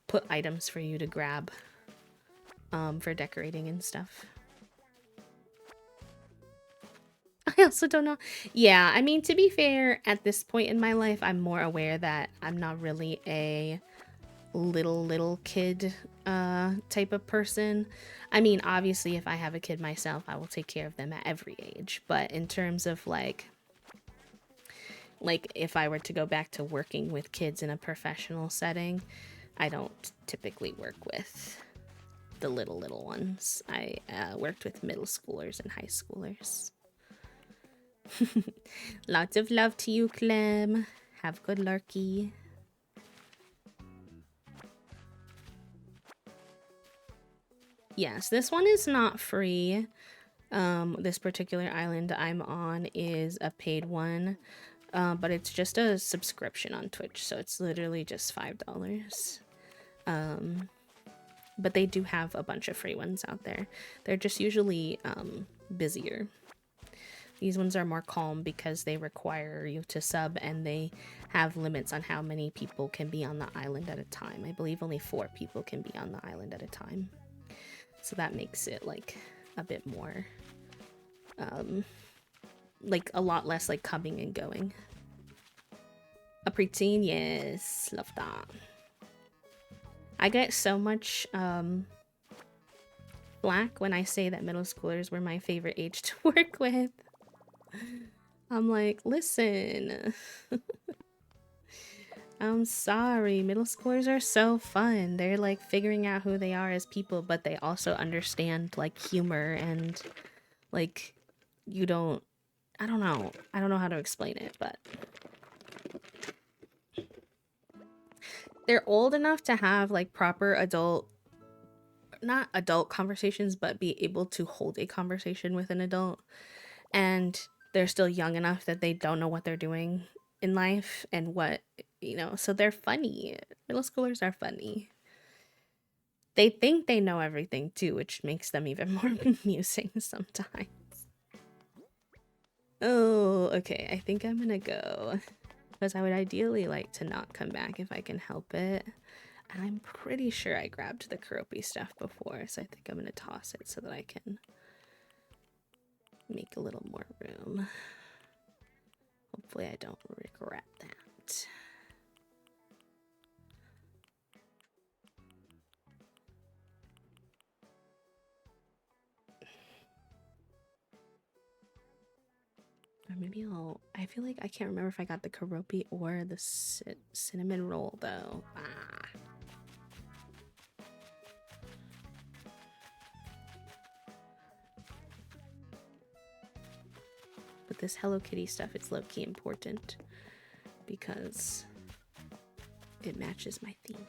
put items for you to grab for decorating and stuff. I also don't know. Yeah, I mean, to be fair, at this point in my life, I'm more aware that I'm not really a little kid type of person. I mean, obviously, if I have a kid myself, I will take care of them at every age. But in terms of like if I were to go back to working with kids in a professional setting, I don't typically work with the little ones. I worked with middle schoolers and high schoolers. Lots of love to you, Clem. Have good lurky. Yes, this one is not free. This particular island I'm on is a paid one, but it's just a subscription on Twitch, so it's literally just $5. But they do have a bunch of free ones out there. They're just usually busier. These ones are more calm because they require you to sub and they have limits on how many people can be on the island at a time. I believe only 4 people can be on the island at a time. So that makes it like a bit more, like a lot less like coming and going. A preteen, yes, love that. I get so much flack when I say that middle schoolers were my favorite age to work with. I'm like, listen, I'm sorry, middle schoolers are so fun. They're like figuring out who they are as people, but they also understand like humor and like I don't know how to explain it, but they're old enough to have like proper not adult conversations, but be able to hold a conversation with an adult. And they're still young enough that they don't know what they're doing in life and what, so they're funny. Middle schoolers are funny. They think they know everything too, which makes them even more amusing sometimes. Oh, okay. I think I'm gonna go because I would ideally like to not come back if I can help it. And I'm pretty sure I grabbed the Karopi stuff before, so I think I'm gonna toss it so that I can make a little more room. Hopefully I don't regret that. Or maybe I feel like I can't remember if I got the Karopi or the cinnamon roll though. Ah. But this Hello Kitty stuff, it's low-key important because it matches my theme.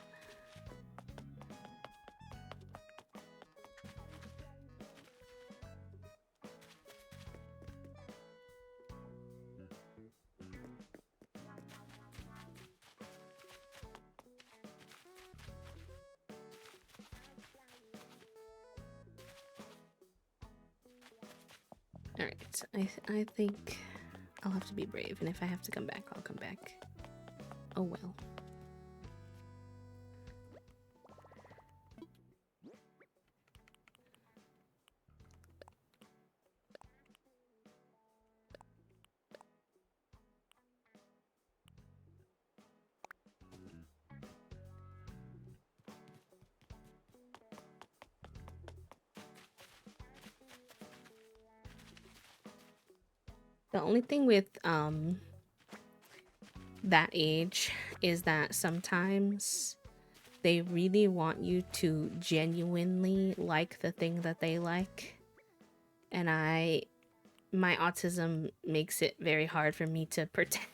Alright, I think I'll have to be brave, and if I have to come back, I'll come back. Oh well. The only thing with that age is that sometimes they really want you to genuinely like the thing that they like. And my autism makes it very hard for me to pretend.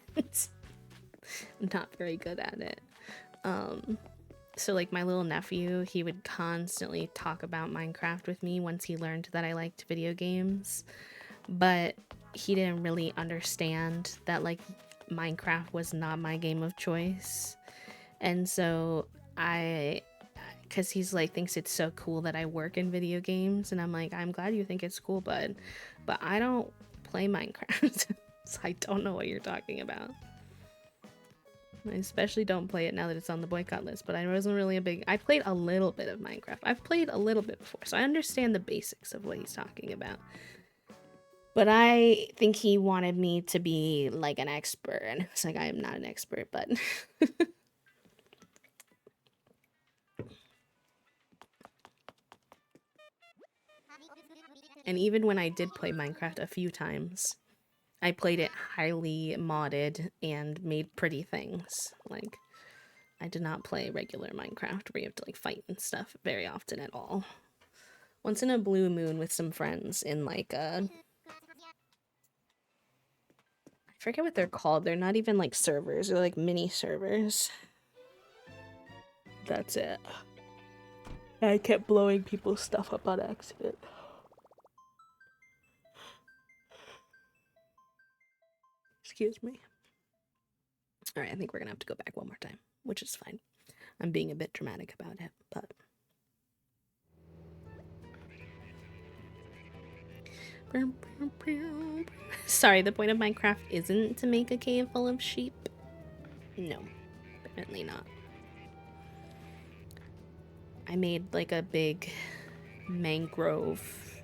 I'm not very good at it. So like my little nephew, he would constantly talk about Minecraft with me once he learned that I liked video games. But he didn't really understand that like Minecraft was not my game of choice. And so I because he's like thinks it's so cool that I work in video games, and I'm like, I'm glad you think it's cool, bud, but I don't play Minecraft. So I don't know what you're talking about. I especially don't play it now that it's on the boycott list, but I wasn't really a big. I played a little bit of Minecraft. I've played a little bit before, so I understand the basics of what he's talking about. But I think he wanted me to be like an expert, and it's like I am not an expert, but and even when I did play Minecraft a few times, I played it highly modded and made pretty things. Like, I did not play regular Minecraft where you have to like fight and stuff very often at all. Once in a blue moon with some friends in like I forget what they're called. They're not even like servers, they're like mini servers. That's it. I kept blowing people's stuff up on accident. Excuse me. Alright, I think we're gonna have to go back one more time, which is fine. I'm being a bit dramatic about it, but sorry, the point of Minecraft isn't to make a cave full of sheep. No, apparently not. I made like a big mangrove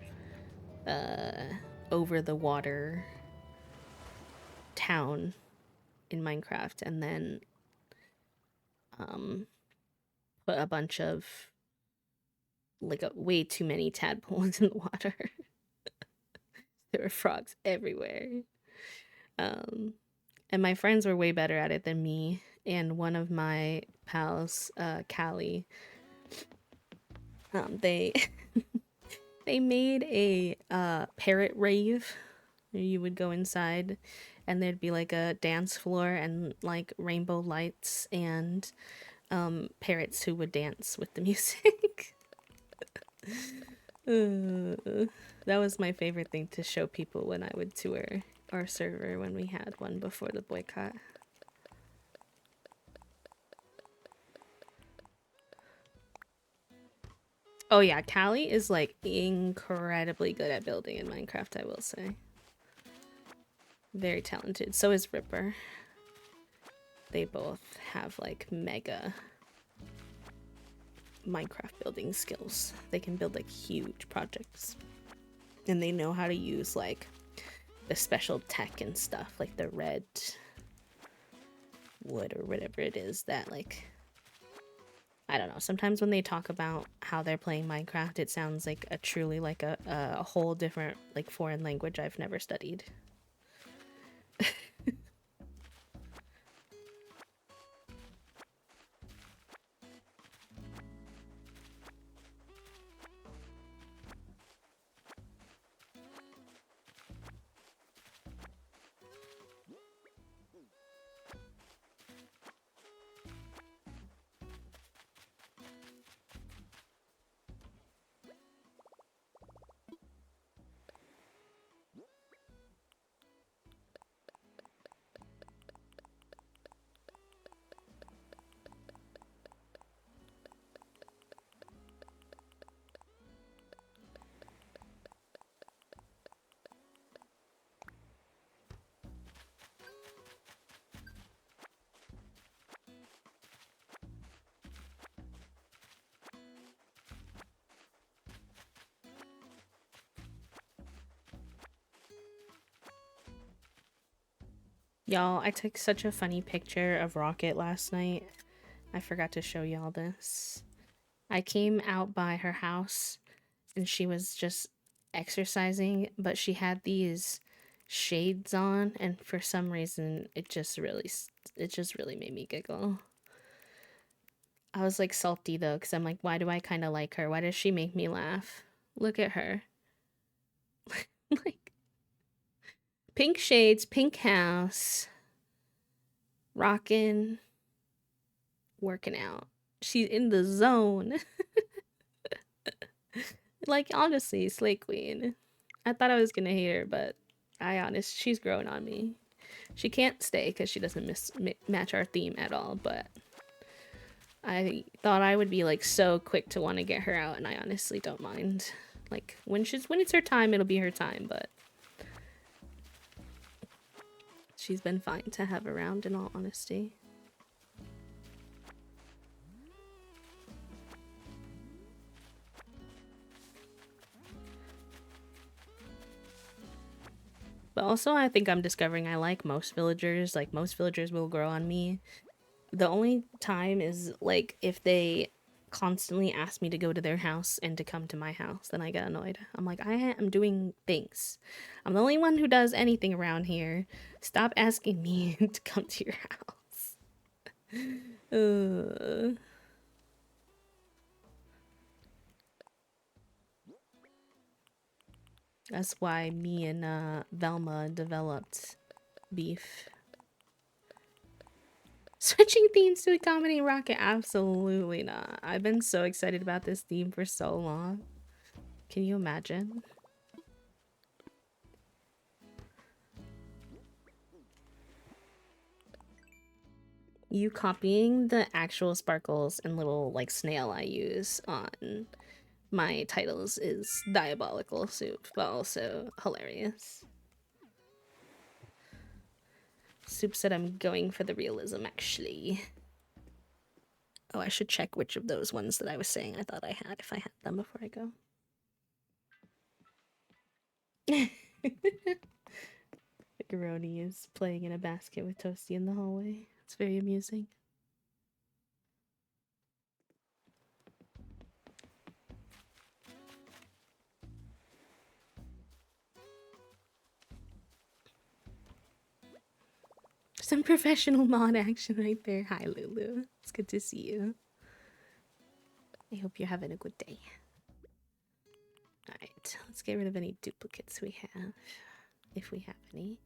over the water town in Minecraft, and then put a bunch of like way too many tadpoles in the water. There were frogs everywhere. And my friends were way better at it than me. And one of my pals, Callie, they they made a parrot rave. You would go inside, and there'd be like a dance floor and like rainbow lights and parrots who would dance with the music. That was my favorite thing to show people when I would tour our server when we had one before the boycott. Oh yeah, Callie is like incredibly good at building in Minecraft, I will say. Very talented. So is Ripper. They both have like mega Minecraft building skills. They can build like huge projects. And they know how to use like the special tech and stuff, like the red wood or whatever it is that like I don't know. Sometimes when they talk about how they're playing Minecraft, it sounds like a truly like a whole different like foreign language I've never studied. Y'all, I took such a funny picture of Rocket last night. I forgot to show y'all this. I came out by her house and she was just exercising, but she had these shades on, and for some reason it just really made me giggle. I was like salty though, because I'm like, why do I kind of like her? Why does she make me laugh? Look at her. Like, pink shades, pink house, rockin', working out. She's in the zone. Like, honestly, Slay Queen. I thought I was gonna hate her, but she's growing on me. She can't stay because she doesn't match our theme at all, but I thought I would be like so quick to want to get her out, and I honestly don't mind. Like, when it's her time, it'll be her time, but she's been fine to have around in all honesty. But also, I think I'm discovering I like most villagers. Like, most villagers will grow on me. The only time is, like, if they constantly ask me to go to their house and to come to my house, then I get annoyed. I'm like, I am doing things. I'm the only one who does anything around here. Stop asking me to come to your house. That's why me and Velma developed beef. Switching themes to a comedy rocket? Absolutely not. I've been so excited about this theme for so long. Can you imagine? You copying the actual sparkles and little like snail I use on my titles is diabolical soup, but also hilarious. Soup said I'm going for the realism actually. Oh, I should check which of those ones that I was saying I thought I had if I had them before I go. Macaroni is playing in a basket with Toasty in the hallway. It's very amusing. Some professional mod action right there. Hi, Lulu. It's good to see you. I hope you're having a good day. Alright, let's get rid of any duplicates we have, if we have any.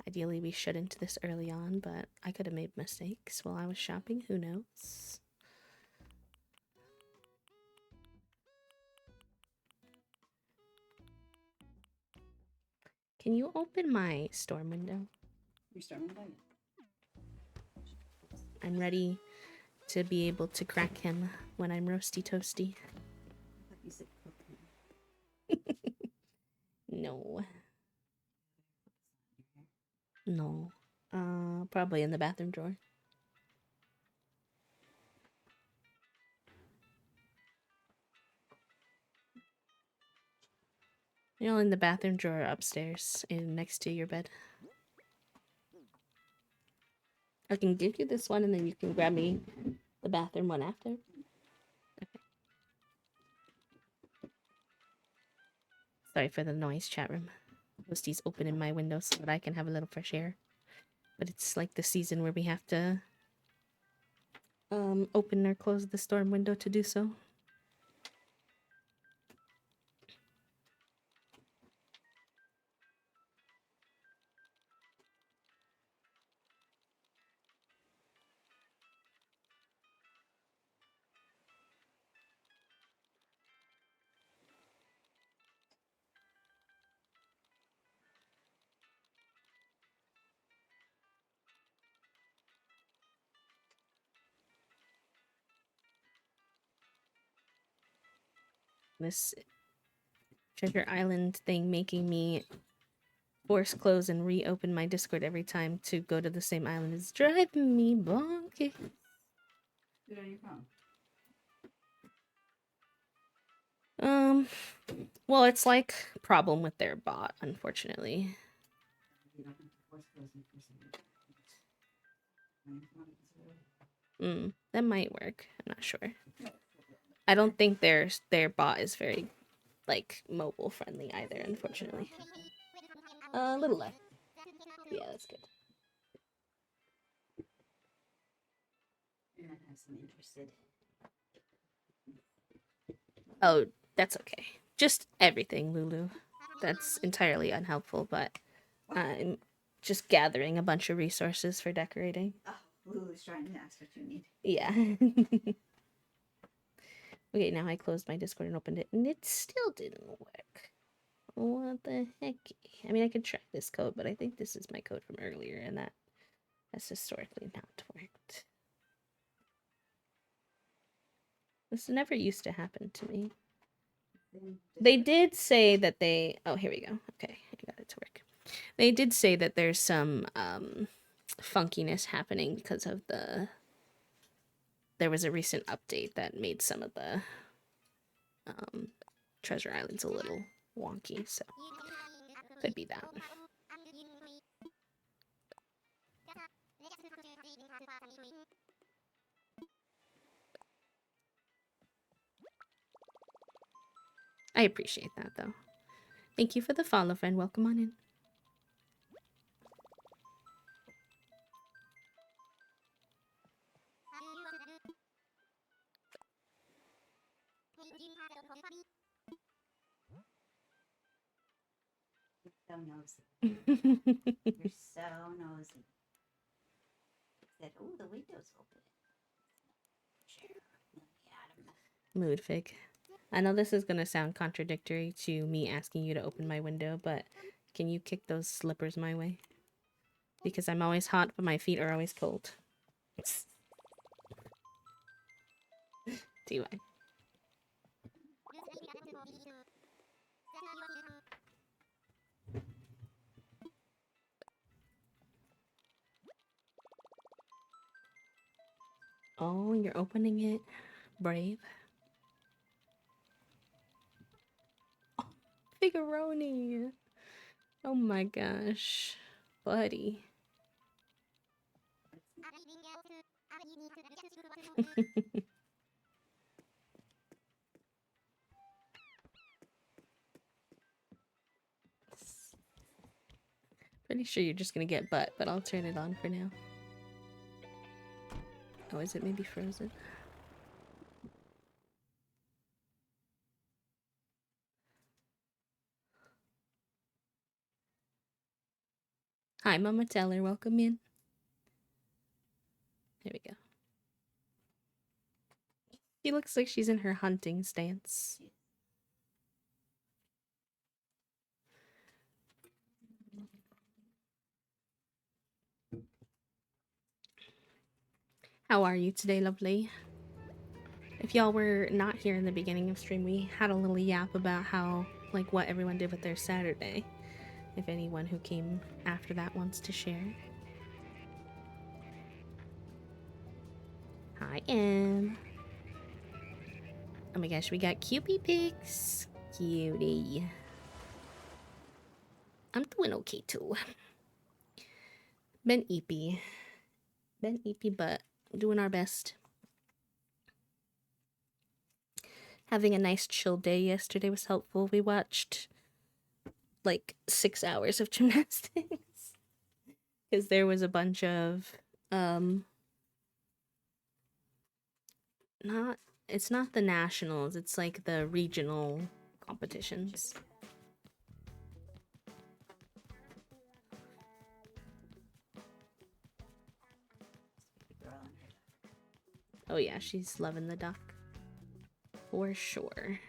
Ideally, we shouldn't this early on, but I could have made mistakes while I was shopping. Who knows? Can you open my storm window? Your storm window? I'm ready to be able to crack him when I'm roasty toasty. I thought you said cook him. No. No. Probably in the bathroom drawer. You know, in the bathroom drawer upstairs, in next to your bed. I can give you this one, and then you can grab me the bathroom one after. Okay. Sorry for the noise, chat room. Roasty's opening my window so that I can have a little fresh air. But it's like the season where we have to open or close the storm window to do so. This Treasure Island thing making me force close and reopen my Discord every time to go to the same island is driving me bonkers. Where are you from? Well, it's like problem with their bot, unfortunately. You don't have to force close and force That might work. I'm not sure. I don't think their bot is very like mobile friendly either, unfortunately. A little left. Yeah, that's good. And I have some interested. Oh, that's okay. Just everything, Lulu. That's entirely unhelpful, but I'm just gathering a bunch of resources for decorating. Oh, Lulu's trying to ask what you need. Yeah. Okay, now I closed my Discord and opened it, and it still didn't work. What the heck? I mean, I could track this code, but I think this is my code from earlier, and that has historically not worked. This never used to happen to me. They did say that they... Oh, here we go. Okay, I got it to work. They did say that there's some funkiness happening because of the... There was a recent update that made some of the treasure islands a little wonky, so could be that. I appreciate that, though. Thank you for the follow, friend. Welcome on in. So nosy. You're so nosy. Said, oh, the window's open. Mood fig. I know this is going to sound contradictory to me asking you to open my window, but can you kick those slippers my way? Because I'm always hot, but my feet are always cold. Do I? Oh, you're opening it. Brave. Oh, Figaroni. Oh my gosh. Buddy. Pretty sure you're just gonna get butt, but I'll turn it on for now. Oh, is it maybe frozen? Hi, Mama Teller. Welcome in. There we go. She looks like she's in her hunting stance. How are you today, lovely? If y'all were not here in the beginning of stream, we had a little yap about how, like, what everyone did with their Saturday. If anyone who came after that wants to share. Hi, Em. Oh my gosh, we got Cupie pics. Cutie. I'm doing okay too. Been eepy. Been eepy, but doing our best. Having a nice chill day yesterday was helpful. We watched like 6 hours of gymnastics. Because there was a bunch of not it's not the nationals, it's like the regional competitions. Oh yeah, she's loving the duck. For sure.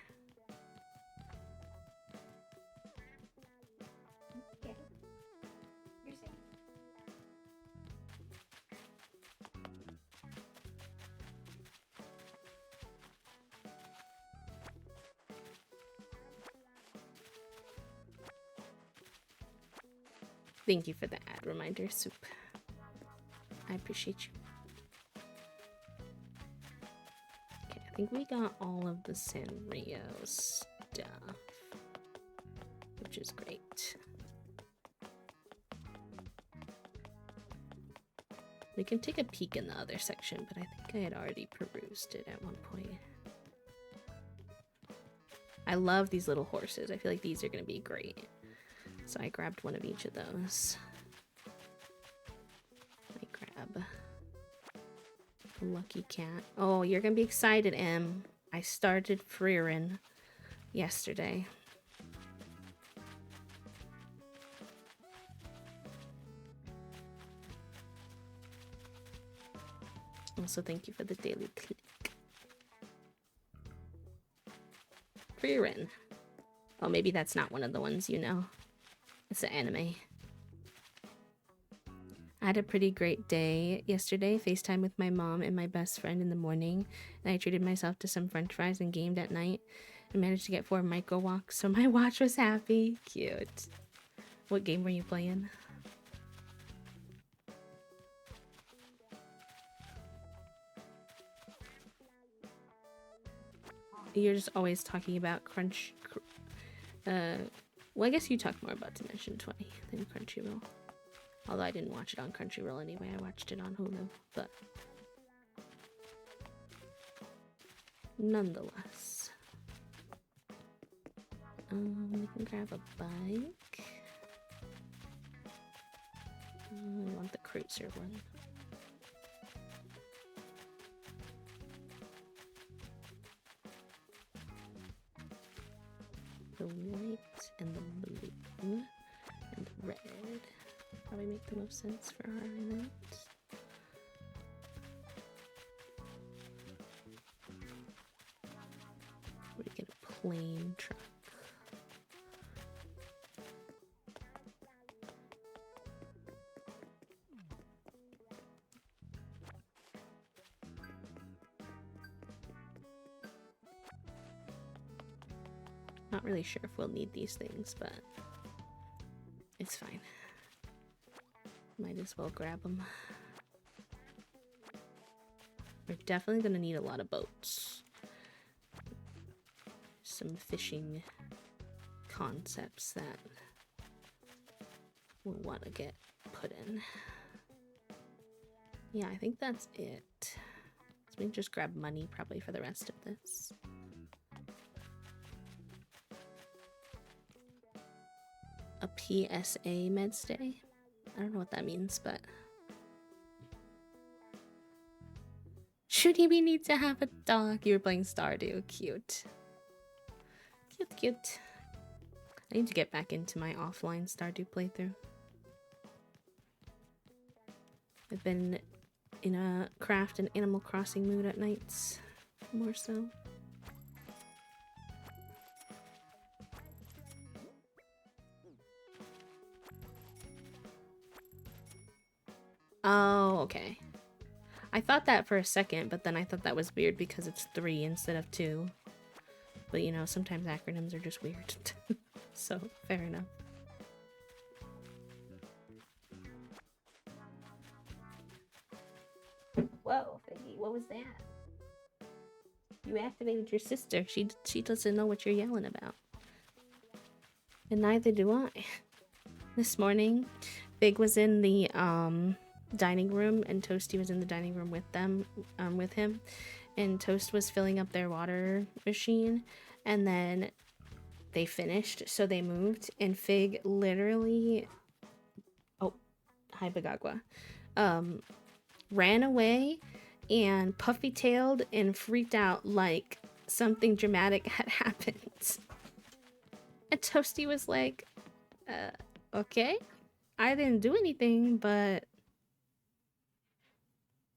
Thank you for the ad reminder, Soup. I appreciate you. Okay, I think we got all of the Sanrio stuff, which is great. We can take a peek in the other section, but I think I had already perused it at one point. I love these little horses. I feel like these are going to be great So I grabbed one of each of those. I grab Lucky Cat. Oh, you're gonna be excited, Em. I started Freerin yesterday. Also, thank you for the daily click. Freerin. Oh, maybe that's not one of the ones you know. It's an anime. I had a pretty great day yesterday. FaceTime with my mom and my best friend in the morning. And I treated myself to some french fries and gamed at night. I managed to get 4 micro walks, so my watch was happy. Cute. What game were you playing? You're just always talking about well, I guess you talk more about Dimension 20 than Crunchyroll. Although I didn't watch it on Crunchyroll anyway, I watched it on Hulu, but nonetheless. We can grab a bike. I want the cruiser one. The white and the blue and the red probably make the most sense for our island. We get a plain truck. Not really sure if we'll need these things, but it's fine. Might as well grab them. We're definitely gonna need a lot of boats. Some fishing concepts that we'll want to get put in. Yeah, I think that's it. So we can just grab money probably for the rest of this. A PSA med stay? I don't know what that means, but should we need to have a dog? You were playing Stardew. Cute. Cute, cute. I need to get back into my offline Stardew playthrough. I've been in a craft and Animal Crossing mood at nights, more so. Oh, okay. I thought that for a second, but then I thought that was weird because it's 3 instead of 2. But you know, sometimes acronyms are just weird. So, fair enough. Whoa, Figgy, what was that? You activated your sister. She doesn't know what you're yelling about. And neither do I. This morning, Fig was in the dining room and Toasty was in the dining room with them, with him. And Toast was filling up their water machine, and then they finished, so they moved, and Fig literally, oh, hi Bagagua, ran away and puffy-tailed and freaked out like something dramatic had happened. And Toasty was like, okay, I didn't do anything, but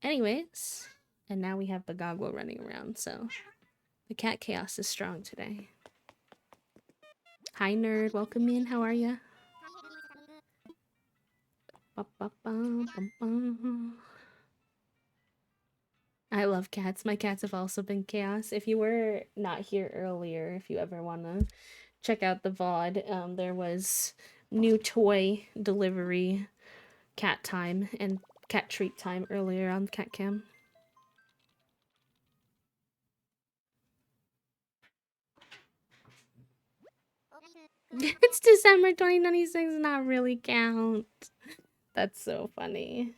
anyways. And now we have Bagagua running around, so the cat chaos is strong today. Hi, nerd. Welcome in. How are ya? I love cats. My cats have also been chaos. If you were not here earlier, if you ever want to check out the VOD, there was new toy delivery cat time and cat treat time earlier on Cat Cam. It's December 2026, not really count. That's so funny.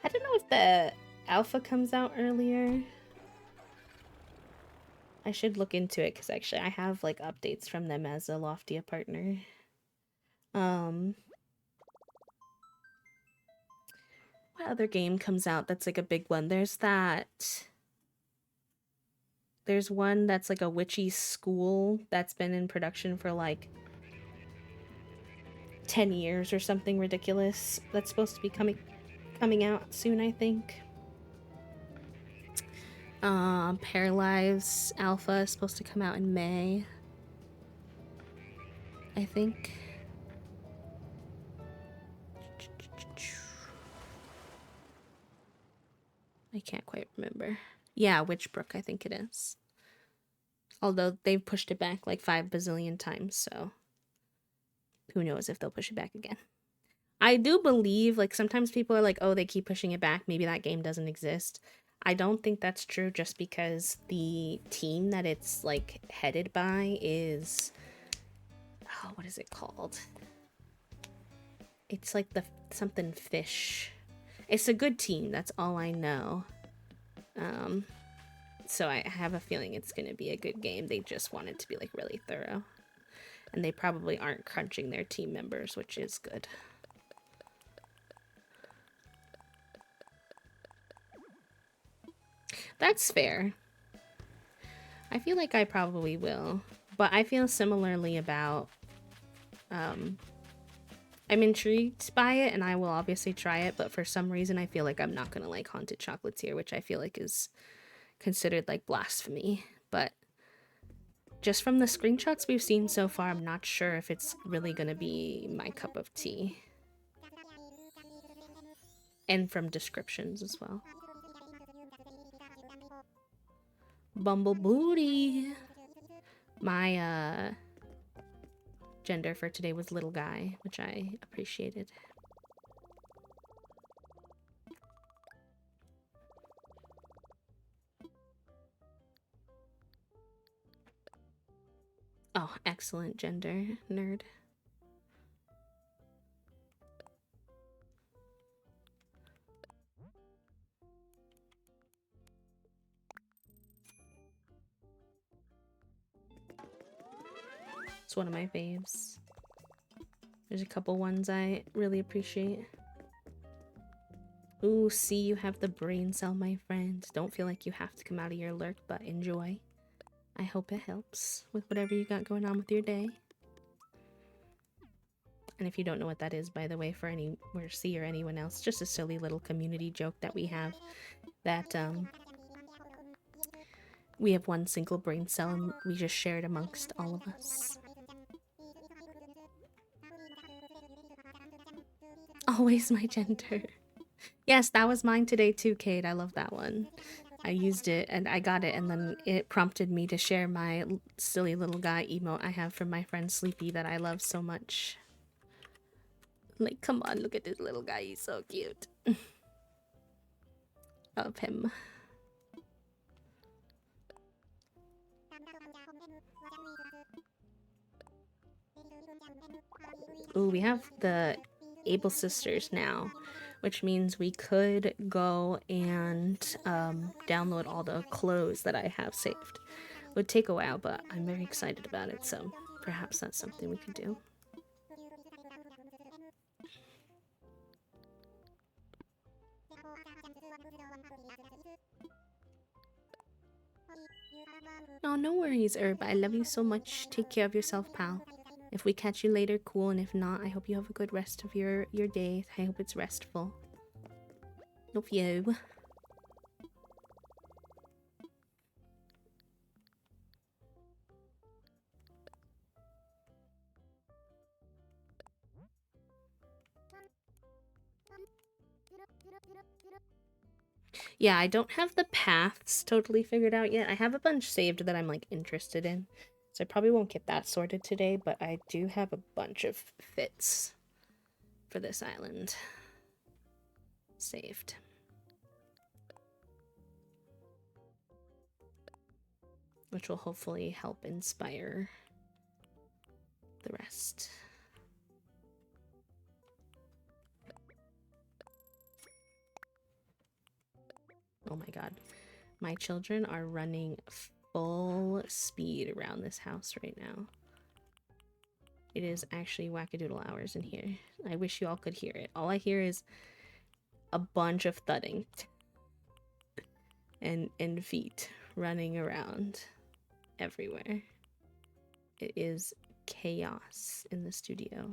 I don't know if the alpha comes out earlier. I should look into it because actually I have like updates from them as a Loftia partner. Um, what other game comes out that's like a big one? There's one that's like a witchy school that's been in production for like 10 years or something ridiculous. That's supposed to be coming out soon, I think. Paralyze Alpha is supposed to come out in May, I think. I can't quite remember. Yeah, Witchbrook, I think it is. Although they've pushed it back like 5 bazillion times, so who knows if they'll push it back again. I do believe, like, sometimes people are like, oh, they keep pushing it back. Maybe that game doesn't exist. I don't think that's true just because the team that it's, like, headed by is. Oh, what is it called? It's like the something fish. It's a good team. That's all I know. So I have a feeling it's going to be a good game. They just want it to be, like, really thorough. And they probably aren't crunching their team members, which is good. That's fair. I feel like I probably will. But I feel similarly about... I'm intrigued by it, and I will obviously try it, but for some reason I feel like I'm not going to like Haunted Chocolatier, which I feel like is considered like blasphemy. But just from the screenshots we've seen so far, I'm not sure if it's really going to be my cup of tea. And from descriptions as well. Bumble Booty. My gender for today was little guy, which I appreciated. Oh, excellent gender, nerd. It's one of my faves. There's a couple ones I really appreciate. Ooh, see, you have the brain cell, my friend. Don't feel like you have to come out of your lurk, but enjoy. I hope it helps with whatever you got going on with your day. And if you don't know what that is, by the way, for any Mercy or anyone else, just a silly little community joke that we have that we have one single brain cell and we just share it amongst all of us. Always my gender. Yes, that was mine today too, Kate. I love that one. I used it and I got it, and then it prompted me to share my silly little guy emote I have from my friend Sleepy that I love so much. Like, come on, look at this little guy. He's so cute. Love him. Ooh, we have the Able Sisters now, which means we could go and download all the clothes that I have saved. It would take a while, but I'm very excited about it, so perhaps that's something we could do. Oh, no worries, Herb. I love you so much. Take care of yourself, pal. If we catch you later, cool, and if not, I hope you have a good rest of your day. I hope it's restful. Love you. Yeah, I don't have the paths totally figured out yet. I have a bunch saved that I'm like interested in. So I probably won't get that sorted today, but I do have a bunch of fits for this island saved. Which will hopefully help inspire the rest. Oh my god. My children are running full speed around this house right now. It is actually wackadoodle hours in here. I wish you all could hear it. All I hear is a bunch of thudding and feet running around everywhere. It is chaos in the studio.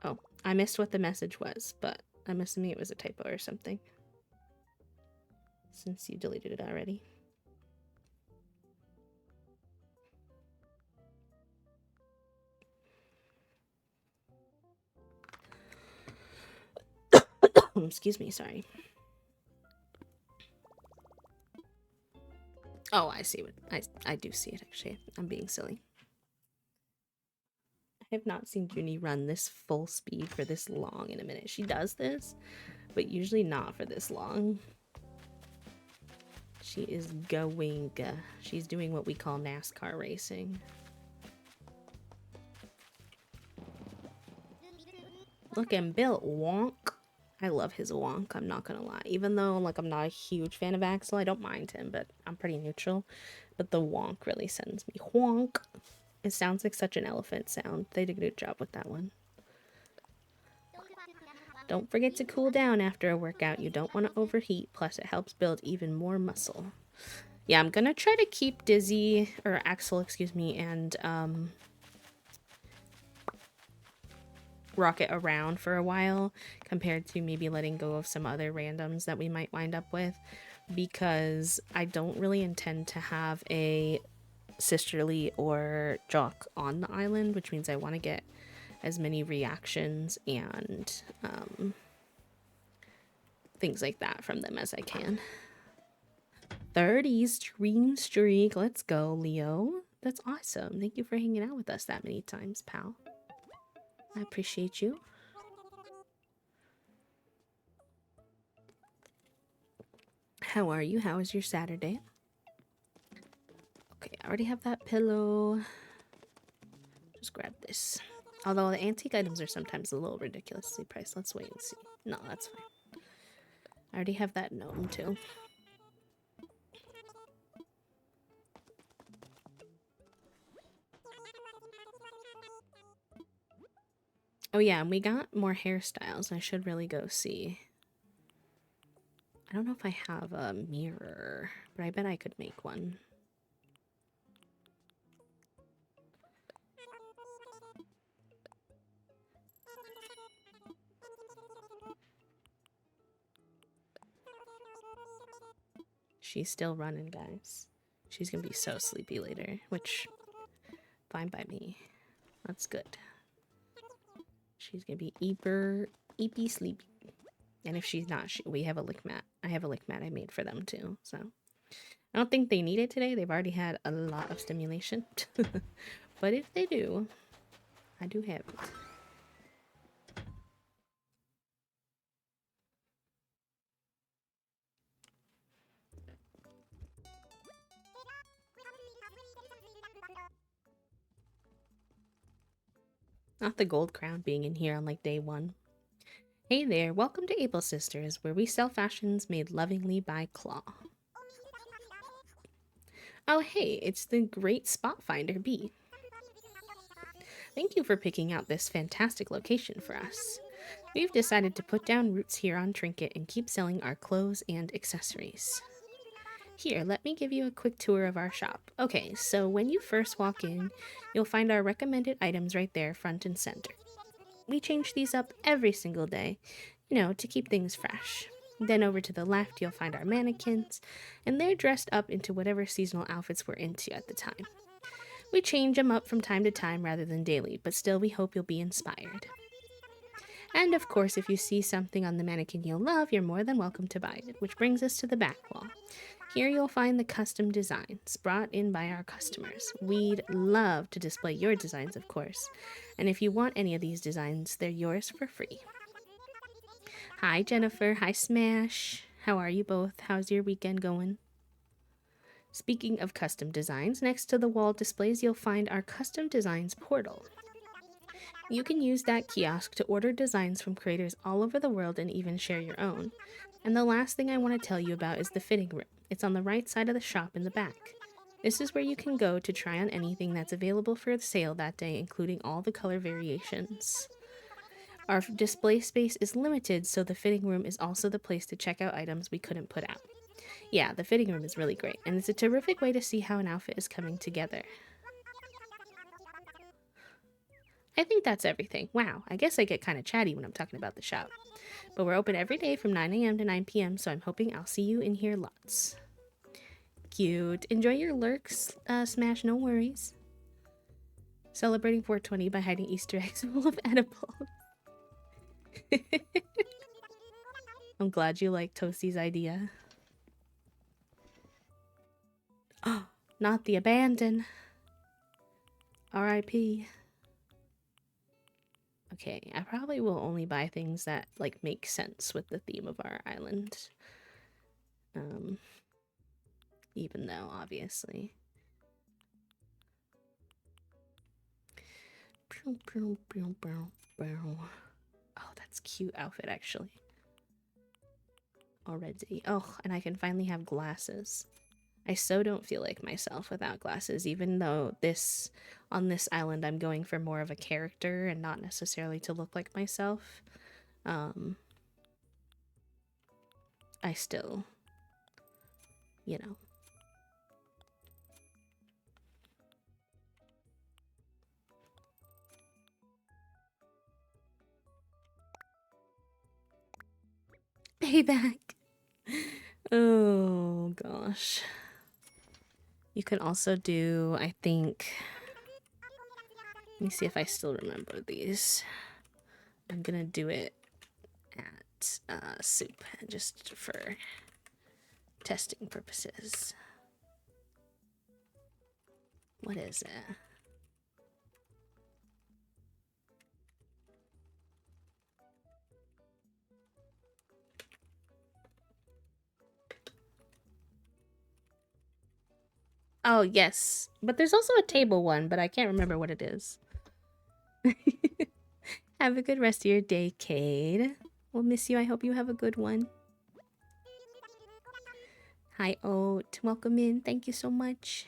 Oh, I missed what the message was, but I'm assuming it was a typo or something. Since you deleted it already. Excuse me, sorry. Oh, I see what I do see it actually. I'm being silly. I have not seen Junie run this full speed for this long in a minute. She does this, but usually not for this long. She is going. She's doing what we call NASCAR racing. Look, and Bill Wonk. I love his wonk, I'm not gonna lie. Even though, like, I'm not a huge fan of Axel, I don't mind him, but I'm pretty neutral. But the wonk really sends me wonk. It sounds like such an elephant sound. They did a good job with that one. Don't forget to cool down after a workout. You don't want to overheat, plus it helps build even more muscle. Yeah, I'm gonna try to keep Dizzy, or Axel, excuse me, and, Rocket around for a while compared to maybe letting go of some other randoms that we might wind up with, because I don't really intend to have a Sisterly or Jock on the island, which means I want to get as many reactions and things like that from them as I can. 30 stream streak. Let's go, Leo. That's awesome. Thank you for hanging out with us that many times, pal. I appreciate you. How are you? How was your Saturday? Okay, I already have that pillow. Just grab this. Although the antique items are sometimes a little ridiculously priced. Let's wait and see. No, that's fine. I already have that gnome too. Oh yeah, and we got more hairstyles. I should really go see. I don't know if I have a mirror, but I bet I could make one. She's still running, guys. She's gonna be so sleepy later, which, fine by me. That's good. She's gonna be eepy sleepy. And if she's not, we have a lick mat. I have a lick mat I made for them too, so. I don't think they need it today. They've already had a lot of stimulation. But if they do, I do have it. Not the gold crown being in here on like day one. Hey there, welcome to Able Sisters, where we sell fashions made lovingly by Claw. Oh hey, it's the great spot finder Bee. Thank you for picking out this fantastic location for us. We've decided to put down roots here on Trinket and keep selling our clothes and accessories. Here, let me give you a quick tour of our shop. Okay, so when you first walk in, you'll find our recommended items right there, front and center. We change these up every single day, to keep things fresh. Then over to the left, you'll find our mannequins, and they're dressed up into whatever seasonal outfits we're into at the time. We change them up from time to time rather than daily, but still we hope you'll be inspired. And of course, if you see something on the mannequin you'll love, you're more than welcome to buy it, which brings us to the back wall. Here you'll find the custom designs brought in by our customers. We'd love to display your designs, of course. And if you want any of these designs, they're yours for free. Hi, Jennifer. Hi, Smash. How are you both? How's your weekend going? Speaking of custom designs, next to the wall displays, you'll find our custom designs portal. You can use that kiosk to order designs from creators all over the world and even share your own. And the last thing I want to tell you about is the fitting room. It's on the right side of the shop in the back. This is where you can go to try on anything that's available for sale that day, including all the color variations. Our display space is limited, so the fitting room is also the place to check out items we couldn't put out. Yeah, the fitting room is really great, and it's a terrific way to see how an outfit is coming together. I think that's everything. Wow, I guess I get kind of chatty when I'm talking about the shop. But we're open every day from 9 a.m. to 9 p.m., so I'm hoping I'll see you in here lots. Cute. Enjoy your lurks, Smash, no worries. Celebrating 420 by hiding Easter eggs full of edibles. I'm glad you like Toasty's idea. Oh, not the abandon. R.I.P. Okay, I probably will only buy things that like make sense with the theme of our island. Even though obviously. Oh, that's cute outfit actually. Already. Oh, and I can finally have glasses. I so don't feel like myself without glasses, even though on this island I'm going for more of a character and not necessarily to look like myself. I still, you know. Payback. Oh gosh. You can also do, I think, let me see if I still remember these. I'm gonna do it at soup just for testing purposes. What is it? Oh, yes. But there's also a table one, but I can't remember what it is. Have a good rest of your day, Cade. We'll miss you. I hope you have a good one. Hi, Oat. Welcome in. Thank you so much.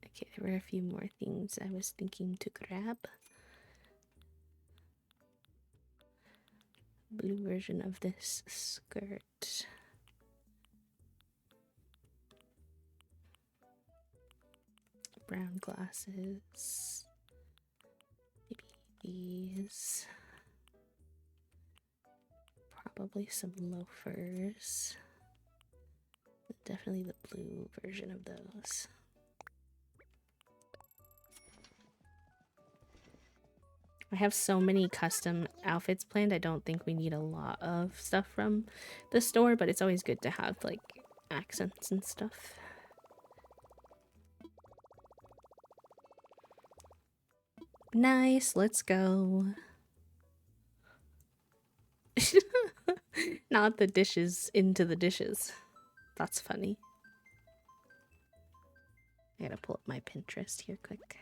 Okay, there were a few more things I was thinking to grab. Blue version of this skirt. Brown glasses. Maybe these. Probably some loafers. Definitely the blue version of those. I have so many custom outfits planned. I don't think we need a lot of stuff from the store, but it's always good to have like accents and stuff. Nice, let's go. Not the dishes into the dishes. That's funny. I gotta pull up my Pinterest here quick.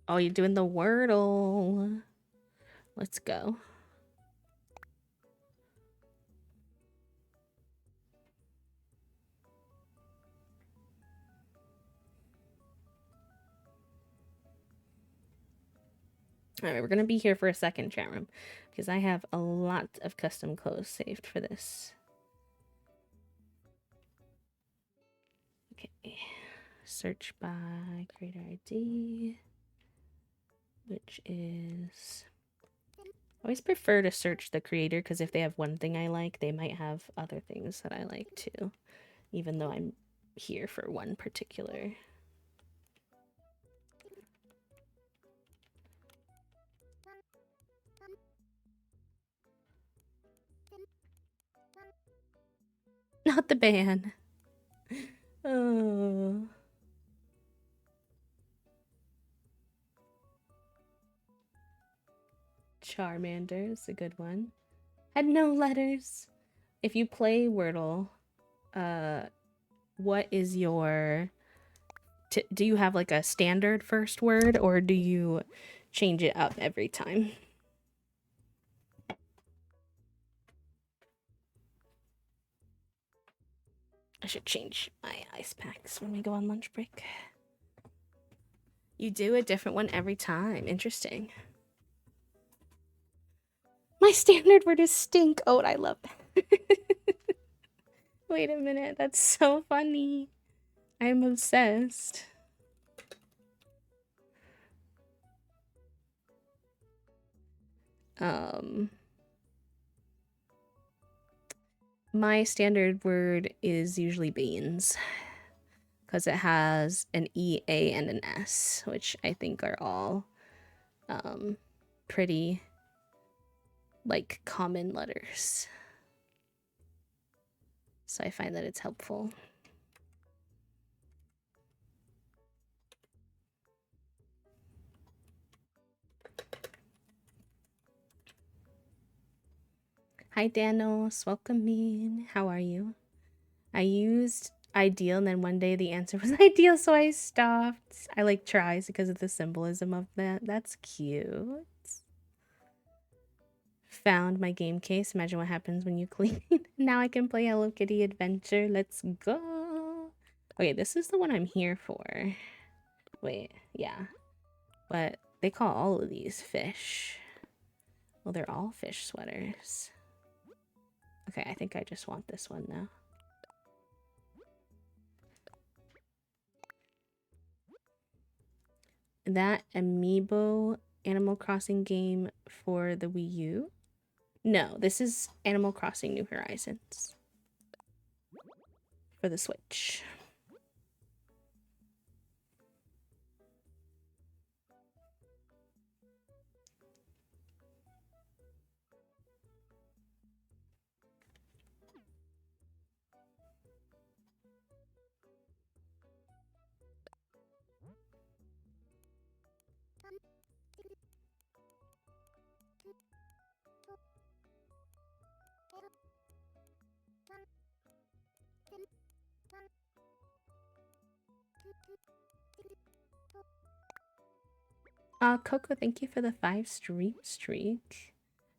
Oh, you're doing the Wordle. Let's go. Alright, we're gonna be here for a second, chat room, because I have a lot of custom clothes saved for this. Okay. Search by creator ID, which is... I always prefer to search the creator, because if they have one thing I like, they might have other things that I like too, even though I'm here for one particular. Not the ban. Oh. Charmander is a good one. Had no letters. If you play Wordle, uh, what is your... do you have like a standard first word or do you change it up every time? I should change my ice packs when we go on lunch break. You do a different one every time. Interesting. My standard word is stink. Oh, I love that. Wait a minute. That's so funny. I'm obsessed. Um, my standard word is usually beans because it has an E, A, and an S, which I think are all pretty like common letters. So I find that it's helpful. Hi Danos, welcome in. How are you? I used ideal and then one day the answer was ideal, so I stopped. I like tries because of the symbolism of that. That's cute. Found my game case. Imagine what happens when you clean. Now I can play Hello Kitty Adventure. Let's go. Okay, this is the one I'm here for. Wait, yeah. But they call all of these fish. Well, they're all fish sweaters. Okay, I think I just want this one now. That Amiibo Animal Crossing game for the Wii U? No, this is Animal Crossing New Horizons for the Switch. Coco, thank you for the 5 stream streak.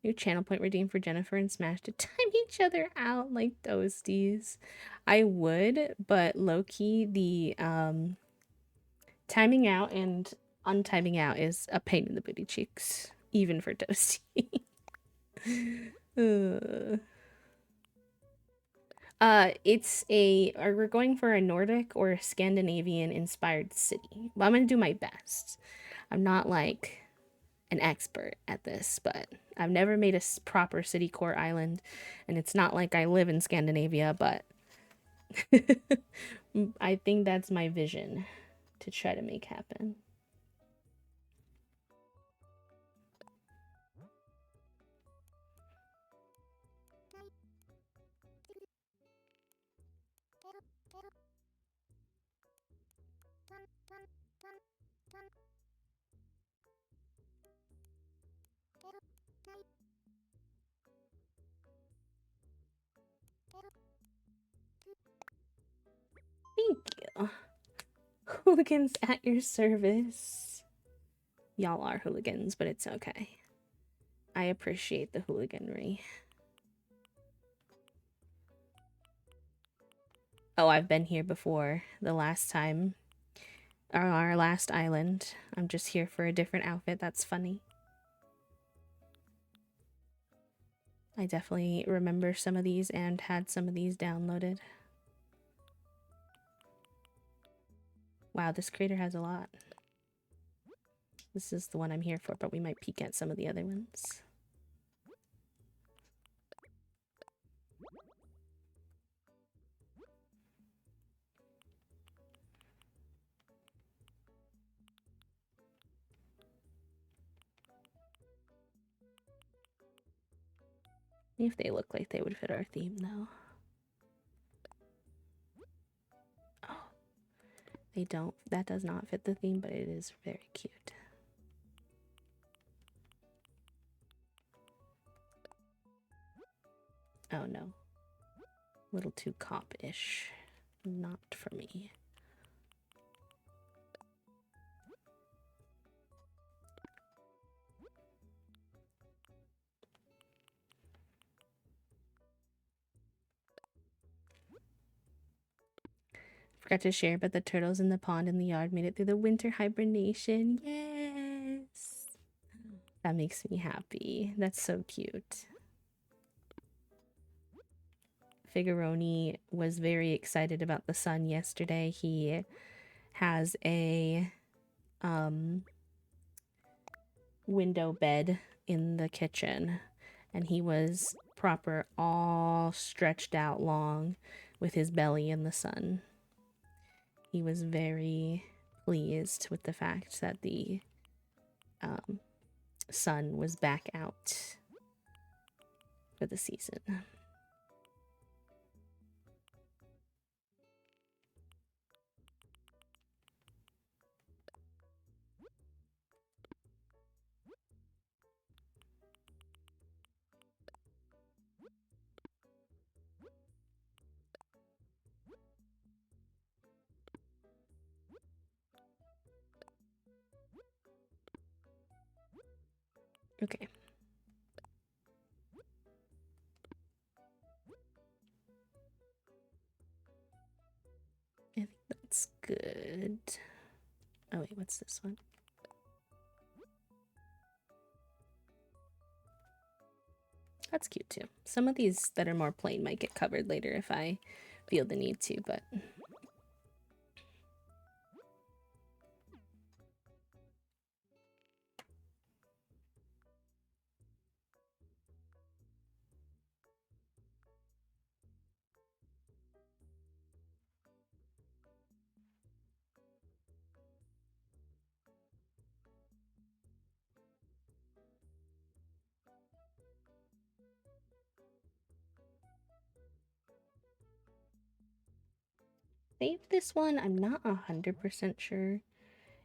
New channel point redeemed for Jennifer and Smash to time each other out like toasties. I would, but low-key, the timing out and untiming out is a pain in the booty cheeks, even for toasty. We're going for a Nordic or a Scandinavian inspired city. Well, I'm gonna do my best. I'm not like an expert at this, but I've never made a proper city core island, and it's not like I live in Scandinavia, but I think that's my vision to try to make happen. Thank you. Hooligans at your service. Y'all are hooligans, but it's okay. I appreciate the hooliganry. Oh, I've been here before. The last time, our last island. I'm just here for a different outfit. That's funny. I definitely remember some of these and had some of these downloaded. Wow, this creator has a lot. This is the one I'm here for, but we might peek at some of the other ones. See if they look like they would fit our theme, though. They don't, that does not fit the theme, but it is very cute. Oh no. A little too cop-ish. Not for me. Forgot to share, but the turtles in the pond in the yard made it through the winter hibernation. Yes! That makes me happy. That's so cute. Figaroni was very excited about the sun yesterday. He has a window bed in the kitchen, and he was proper all stretched out long with his belly in the sun. He was very pleased with the fact that the sun was back out for the season. Okay. I think that's good. Oh wait, what's this one? That's cute too. Some of these that are more plain might get covered later if I feel the need to, but save this one. I'm not 100% sure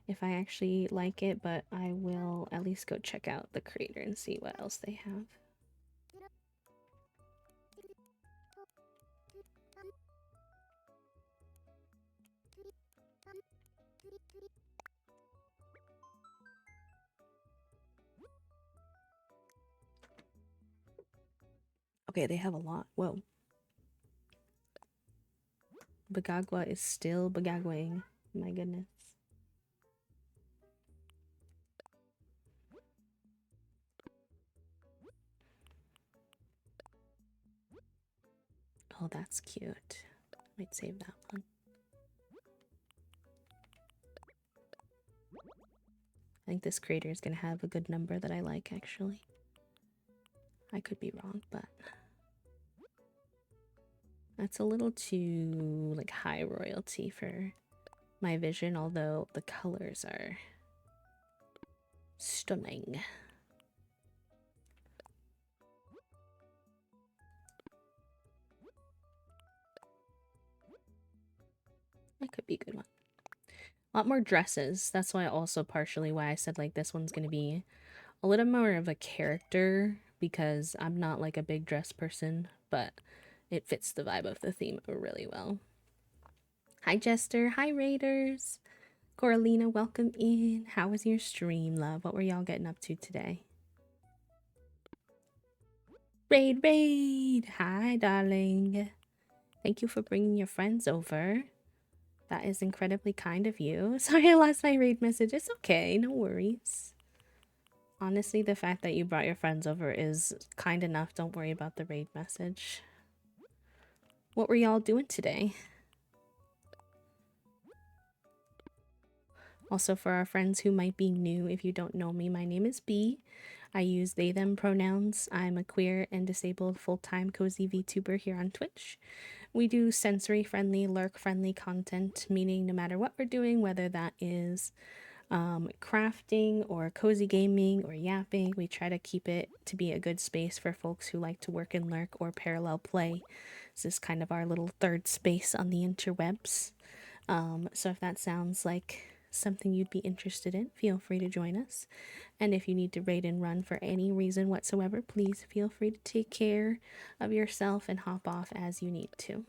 if I actually like it, but I will at least go check out the creator and see what else they have. Okay, they have a lot. Whoa. Bagagua is still bagaguing. My goodness. Oh, that's cute. Might save that one. I think this creator is going to have a good number that I like, actually. I could be wrong, but that's a little too, like, high royalty for my vision, although the colors are stunning. That could be a good one. A lot more dresses. That's why also partially why I said like this one's gonna be a little more of a character, because I'm not like a big dress person, but it fits the vibe of the theme really well. Hi Jester, hi Raiders. Coralina, welcome in. How was your stream, love? What were y'all getting up to today? Raid! Hi, darling. Thank you for bringing your friends over. That is incredibly kind of you. Sorry I lost my raid message. It's okay, no worries. Honestly, the fact that you brought your friends over is kind enough. Don't worry about the raid message. What were y'all doing today? Also, for our friends who might be new, if you don't know me, my name is B. I use they, them pronouns. I'm a queer and disabled full-time cozy VTuber here on Twitch. We do sensory-friendly, lurk-friendly content, meaning no matter what we're doing, whether that is crafting or cozy gaming or yapping, we try to keep it to be a good space for folks who like to work and lurk or parallel play. This is kind of our little third space on the interwebs. So if that sounds like something you'd be interested in, feel free to join us. And if you need to raid and run for any reason whatsoever, please feel free to take care of yourself and hop off as you need to.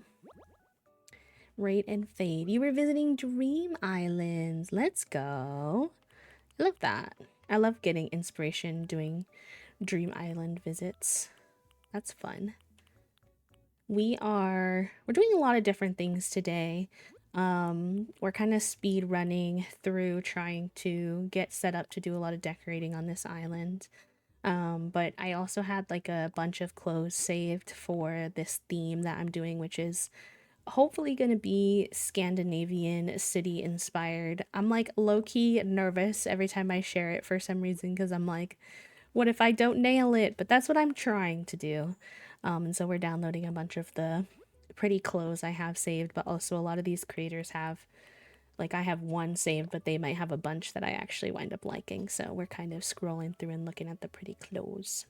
Raid and fade. You were visiting Dream Islands. Let's go. I love that. I love getting inspiration doing Dream Island visits. That's fun. We're doing a lot of different things today. We're kind of speed running through trying to get set up to do a lot of decorating on this island. But I also had like a bunch of clothes saved for this theme that I'm doing, which is hopefully going to be Scandinavian city inspired. I'm like low key nervous every time I share it for some reason because I'm like, what if I don't nail it? But that's what I'm trying to do. And so we're downloading a bunch of the pretty clothes I have saved, but also a lot of these creators have, like, I have one saved, but they might have a bunch that I actually wind up liking. So we're kind of scrolling through and looking at the pretty clothes.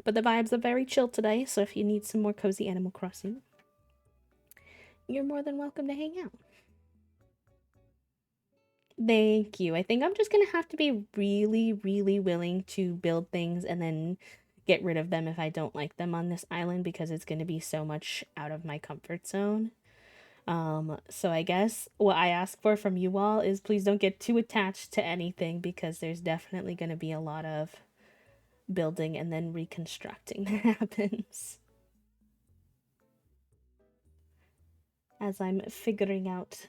But the vibes are very chill today, so if you need some more cozy Animal Crossing, you're more than welcome to hang out. Thank you. I think I'm just gonna have to be really, really willing to build things and then get rid of them if I don't like them on this island because it's gonna be so much out of my comfort zone. So I guess what I ask for from you all is please don't get too attached to anything because there's definitely gonna be a lot of building and then reconstructing that happens as I'm figuring out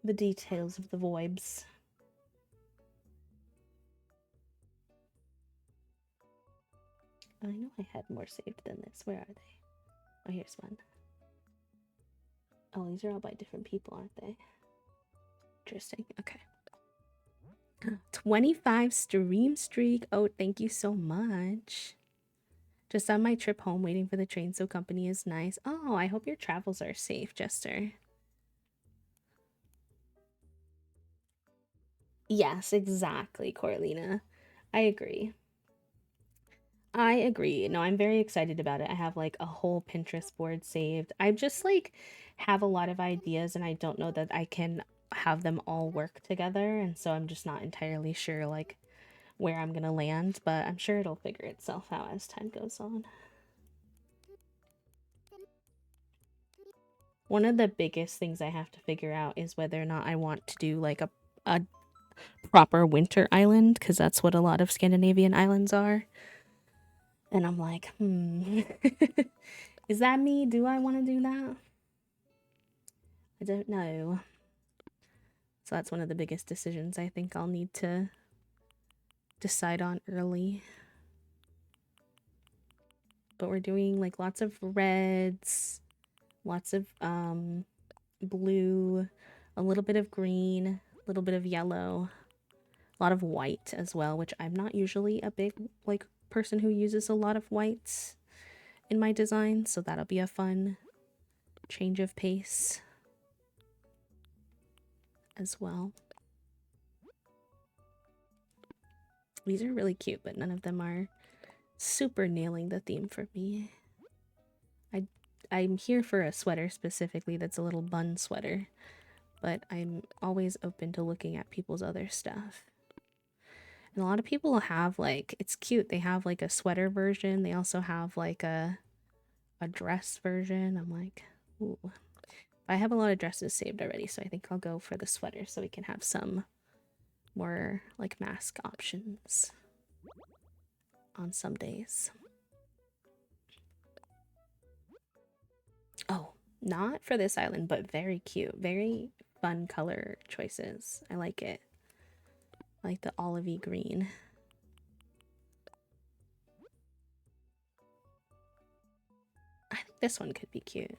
the details of the vibes. I know I had more saved than this. Where are they? Oh, here's one. Oh, these are all by different people, aren't they? Interesting. Okay. 25 stream streak. Oh, thank you so much. Just on my trip home waiting for the train, so company is nice. Oh, I hope your travels are safe, Jester. Yes, exactly, Corlina. I agree. I agree. No, I'm very excited about it. I have like a whole Pinterest board saved. I just like have a lot of ideas and I don't know that I can have them all work together. And so I'm just not entirely sure like where I'm gonna land, but I'm sure it'll figure itself out as time goes on. One of the biggest things I have to figure out is whether or not I want to do like a proper winter island, because that's what a lot of Scandinavian islands are. And I'm like, is that me? Do I want to do that? I don't know. So that's one of the biggest decisions I think I'll need to decide on early. But we're doing like lots of reds, lots of blue, a little bit of green, a little bit of yellow, a lot of white as well, which I'm not usually a big like person who uses a lot of whites in my design, so that'll be a fun change of pace as well. These are really cute, but none of them are super nailing the theme for me. I'm here for a sweater specifically that's a little bun sweater, but I'm always open to looking at people's other stuff. And a lot of people have like, it's cute, they have like a sweater version, they also have like a dress version. I'm like, ooh. I have a lot of dresses saved already, so I think I'll go for the sweater so we can have some more like mask options on some days. Oh, not for this island, but very cute. Very fun color choices. I like it. I like the olivey green. I think this one could be cute.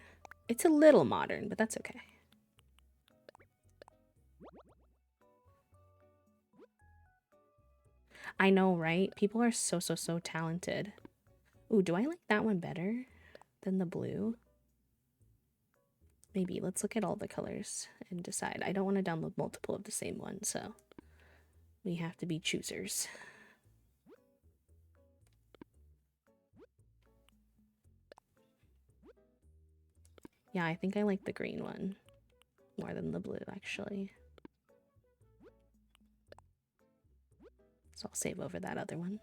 It's a little modern, but that's okay. I know, right? People are so talented. Ooh, do I like that one better than the blue? Maybe. Let's look at all the colors and decide. I don't want to download multiple of the same one, so we have to be choosers. Yeah, I think I like the green one more than the blue, actually. So I'll save over that other one.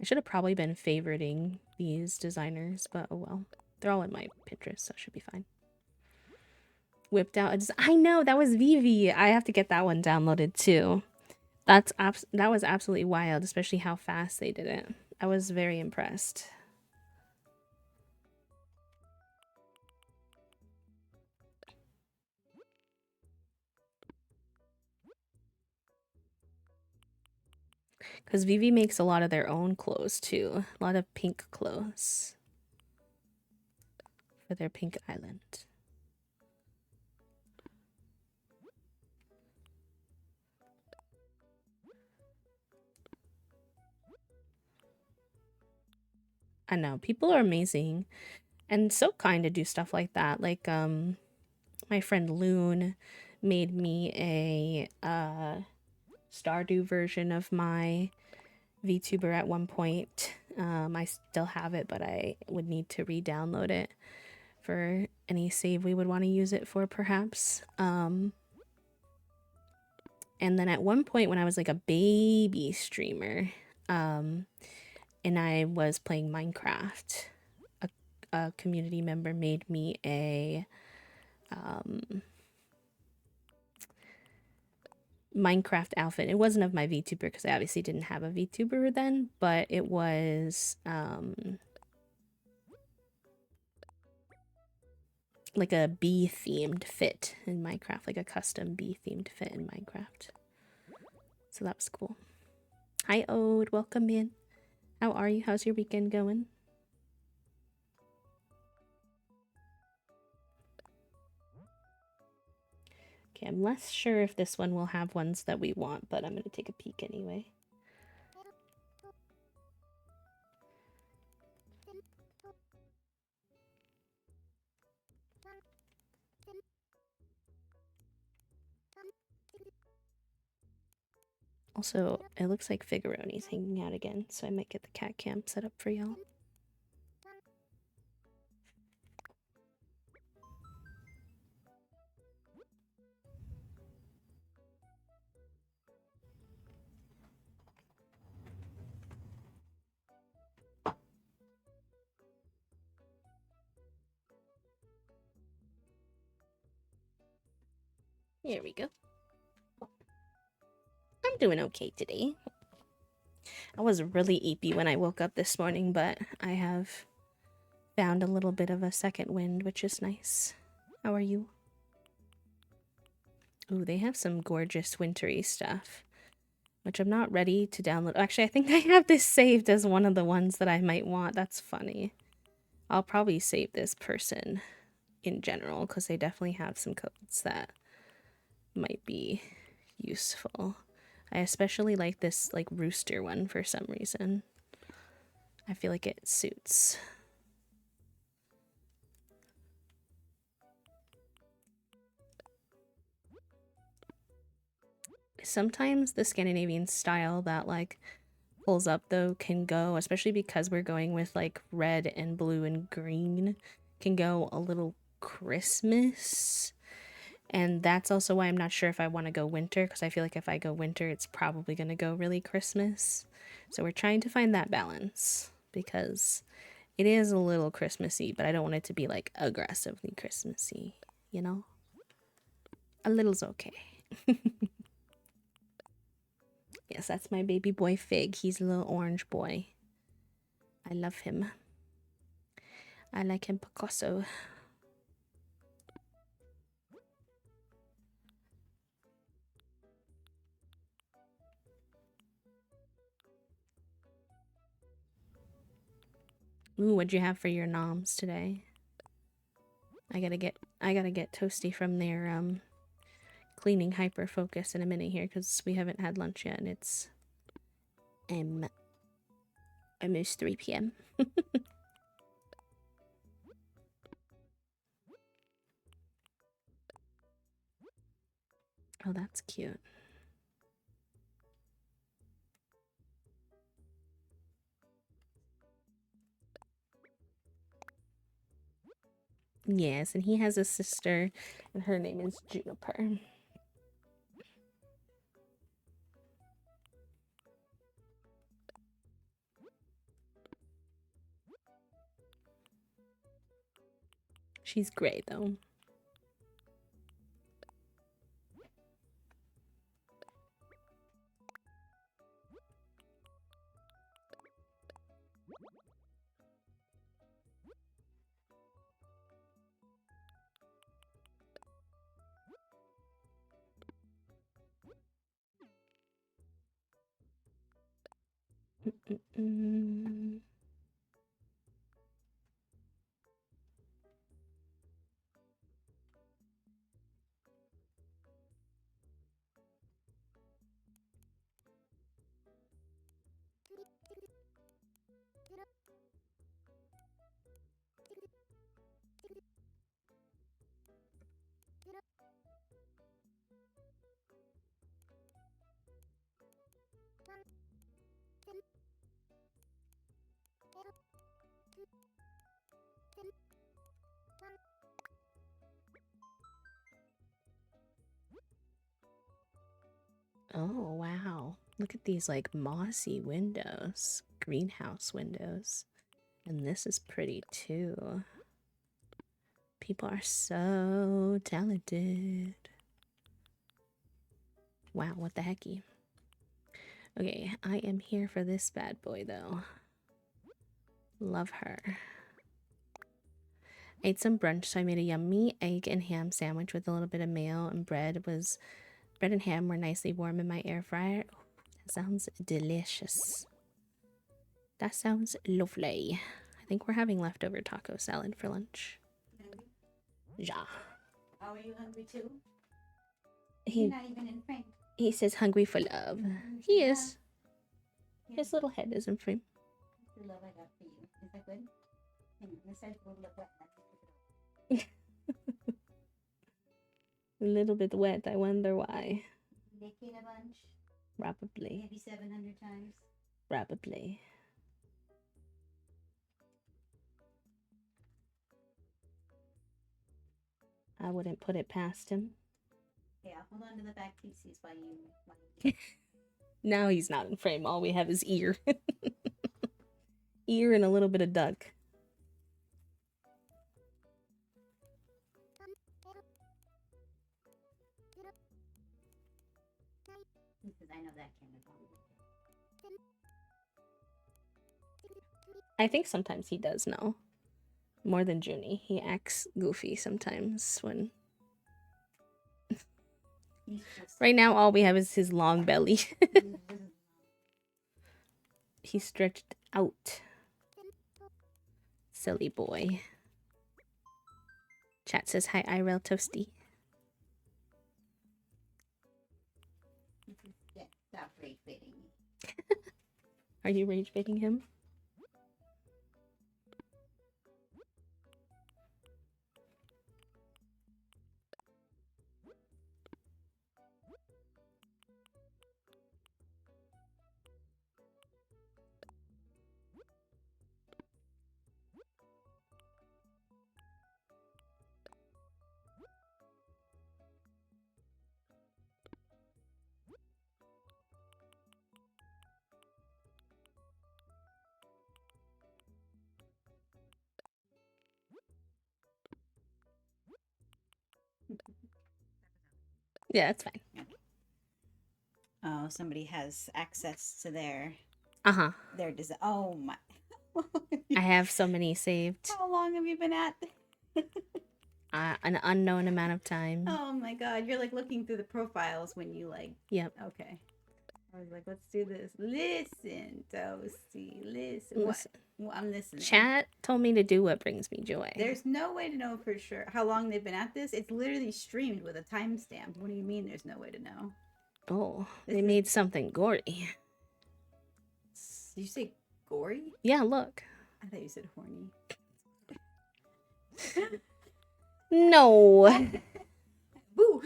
I should have probably been favoriting these designers, but oh well. They're all in my Pinterest, so it should be fine. Whipped out I know, that was Vivi. I have to get that one downloaded too. That was absolutely wild, especially how fast they did it. I was very impressed. Because Vivi makes a lot of their own clothes too. A lot of pink clothes for their pink island. I know, people are amazing and so kind to do stuff like that. Like, my friend Loon made me a Stardew version of my VTuber at one point. I still have it, but I would need to re-download it for any save we would want to use it for, perhaps. And then at one point when I was like a baby streamer, and I was playing Minecraft, a community member made me a Minecraft outfit. It wasn't of my VTuber because I obviously didn't have a VTuber then, but it was like a bee themed fit in Minecraft, like a custom bee themed fit in Minecraft. So that was cool. Hi Ode, welcome in. How are you? How's your weekend going? Okay, I'm less sure if this one will have ones that we want, but I'm going to take a peek anyway. Also, it looks like Figaroni's hanging out again, so I might get the cat camp set up for y'all. Here we go. I'm doing okay today. I was really eepy when I woke up this morning, but I have found a little bit of a second wind, which is nice. How are you? Ooh, they have some gorgeous wintry stuff, which I'm not ready to download. Actually, I think I have this saved as one of the ones that I might want. That's funny. I'll probably save this person in general because they definitely have some codes that might be useful. I especially like this like rooster one for some reason. I feel like it suits. Sometimes the Scandinavian style that like pulls up though can go, especially because we're going with like red and blue and green, can go a little Christmas. And that's also why I'm not sure if I want to go winter, because I feel like if I go winter, it's probably going to go really Christmas. So we're trying to find that balance because it is a little Christmassy, but I don't want it to be like aggressively Christmassy, you know? A little's okay. Yes, that's my baby boy Fig. He's a little orange boy. I love him. I like him Picasso. Ooh, what'd you have for your noms today? I gotta get Toasty from their cleaning hyper focus in a minute here because we haven't had lunch yet and it's almost 3 p.m. Oh, that's cute. Yes, and he has a sister, and her name is Juniper. She's gray though. Mm. Oh, wow. Look at these like mossy windows, greenhouse windows. And this is pretty too. People are so talented. Wow, what the hecky? Okay, I am here for this bad boy though. Love her. Ate some brunch, so I made a yummy egg and ham sandwich with a little bit of mayo and bread. Bread and ham were nicely warm in my air fryer. Oh, that sounds delicious. That sounds lovely. I think we're having leftover taco salad for lunch. Hungry? Ja. Oh, are you hungry too? He You're not even in frame. he says hungry for love. He is. His little head is in frame. The love I got for you. Is that good? Hang on, this side's a little bit wet. A little bit wet. I wonder why. Licking a bunch. Probably. Maybe 700 times. Probably. I wouldn't put it past him. Yeah, hold on to the back pieces while you. Now he's not in frame. All we have is ear. Ear and a little bit of duck. Because I know that camera's on. I think sometimes he does know. More than Junie. He acts goofy sometimes when... Right now, all we have is his long belly. He's stretched out. Silly boy. Chat says hi, IRL Toasty. Yeah, stop rage baiting me. Are you rage baiting him? Yeah, that's fine. Oh, somebody has access to their design. Oh my! I have so many saved. How long have you been at? An unknown amount of time. Oh my god, you're like looking through the profiles when you like. Yep. Okay. I was like, let's do this. Listen, Toasty. Listen. Listen. What? Well, I'm listening. Chat told me to do what brings me joy. There's no way to know for sure how long they've been at this. It's literally streamed with a timestamp. What do you mean there's no way to know? Oh, they made something gory. Did you say gory? Yeah, look. I thought you said horny. No. Boo.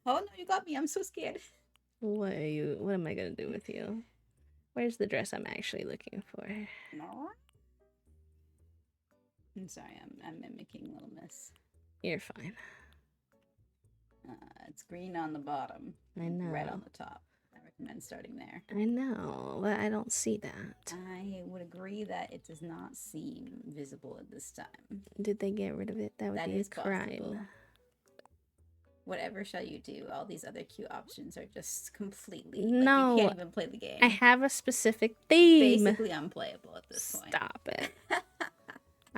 Oh no, you got me. I'm so scared. What am I gonna do with you? Where's the dress I'm actually looking for? No. I'm sorry, I'm mimicking Little Miss. You're fine. It's green on the bottom. I know. Red on the top. I recommend starting there. I know, but I don't see that. I would agree that it does not seem visible at this time. Did they get rid of it? That would be a crime. Possible. Whatever shall you do? All these other cute options are just completely no. Like, you can't even play the game. I have a specific theme. Basically unplayable at this point. Stop it.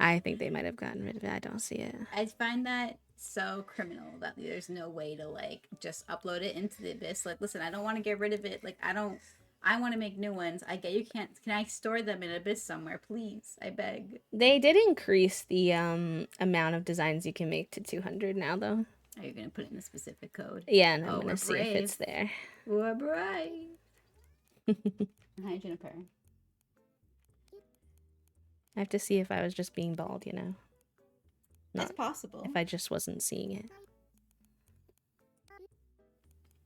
I think they might have gotten rid of it. I don't see it. I find that so criminal that there's no way to like just upload it into the abyss. Like, listen, I don't want to get rid of it. Like, I want to make new ones. I get you can't. Can I store them in abyss somewhere, please? I beg. They did increase the amount of designs you can make to 200 now, though. Are you gonna put it in a specific code? Yeah, and I'm gonna see if it's there. We're brave. Hi, Juniper. I have to see if I was just being bald, you know. That's possible. If I just wasn't seeing it.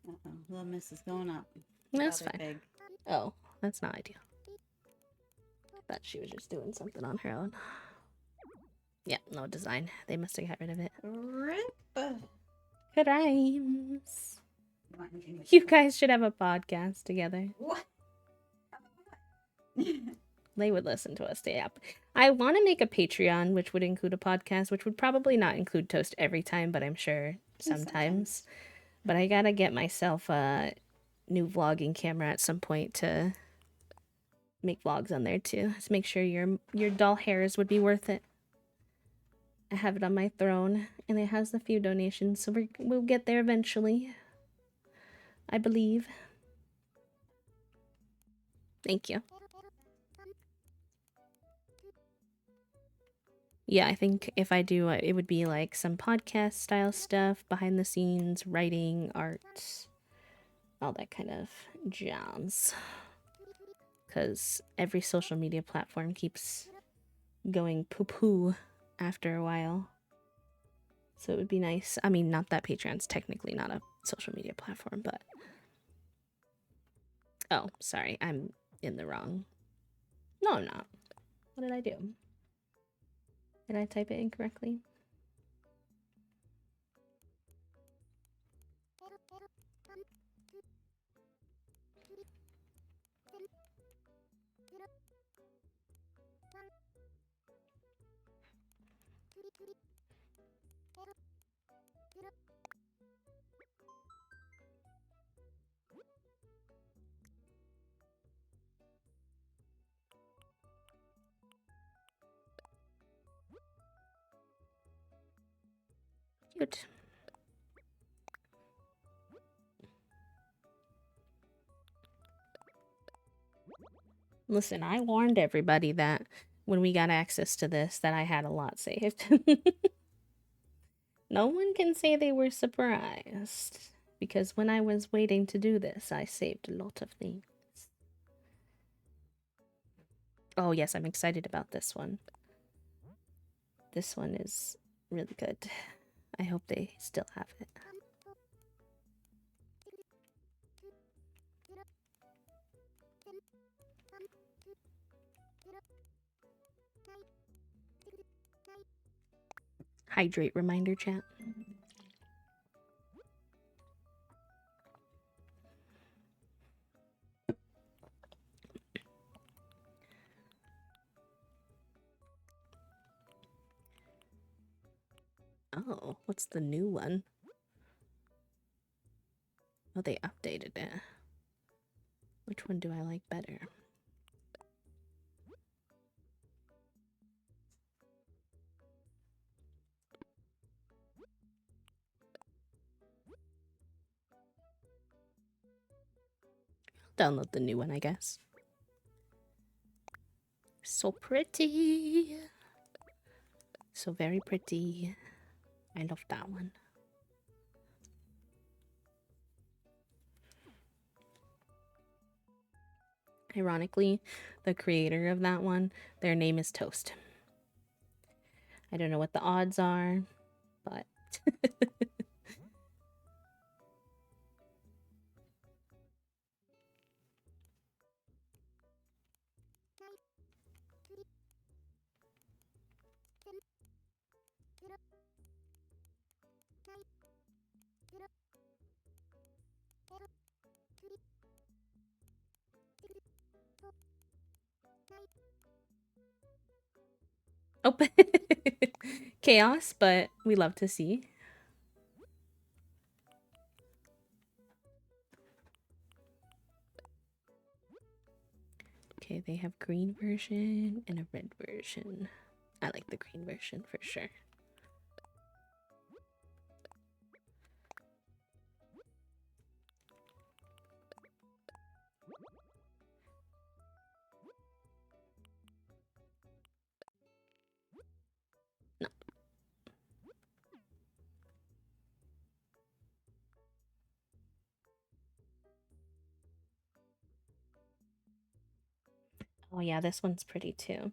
Uh-oh, Little Miss is going up. That's fine. Big. Oh, that's not ideal. I thought she was just doing something on her own. Yeah, no design. They must have got rid of it. Rip. Crimes. You guys should have a podcast together. What? They would listen to us stay up. I want to make a Patreon, which would include a podcast, which would probably not include Toast every time, but I'm sure sometimes. But I gotta get myself a new vlogging camera at some point to make vlogs on there too. To make sure your doll hairs would be worth it. I have it on my throne, and it has a few donations, so we'll get there eventually. I believe. Thank you. Yeah, I think if I do, it would be like some podcast style stuff, behind the scenes, writing, art, all that kind of jazz. Because every social media platform keeps going poo-poo after a while. So it would be nice. I mean, not that Patreon's technically not a social media platform, but... Oh, sorry, I'm in the wrong... No, I'm not. What did I do? Did I type it incorrectly? Cute. Listen, I warned everybody that when we got access to this that I had a lot saved. No one can say they were surprised, because when I was waiting to do this, I saved a lot of things. Oh yes, I'm excited about this one. This one is really good. I hope they still have it. Hydrate reminder chat. Oh, what's the new one? Oh, they updated it. Which one do I like better? Download the new one, I guess. So pretty. So very pretty. I love that one. Ironically, the creator of that one, their name is Toast. I don't know what the odds are, but... Oh, chaos, but we love to see. Okay, they have green version and a red version. I like the green version for sure. No. Oh yeah, this one's pretty too.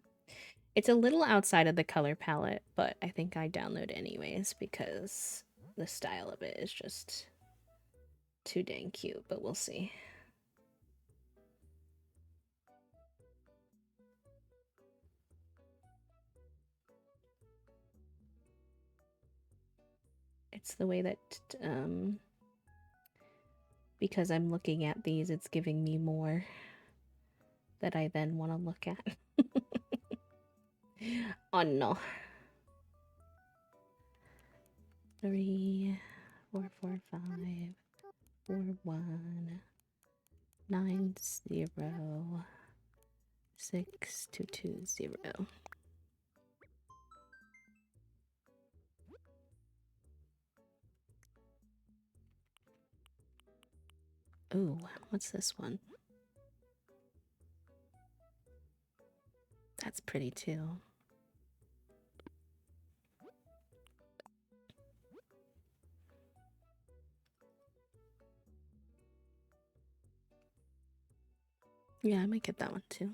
It's a little outside of the color palette, but I think I download anyways because the style of it is just too dang cute, but we'll see. It's the way that, because I'm looking at these, it's giving me more that I then want to look at. Oh no. 3, 4, 4, 5, 4, 1, 9, 0, 6, 2, 2, 0. Ooh, what's this one? That's pretty too. Yeah, I might get that one too.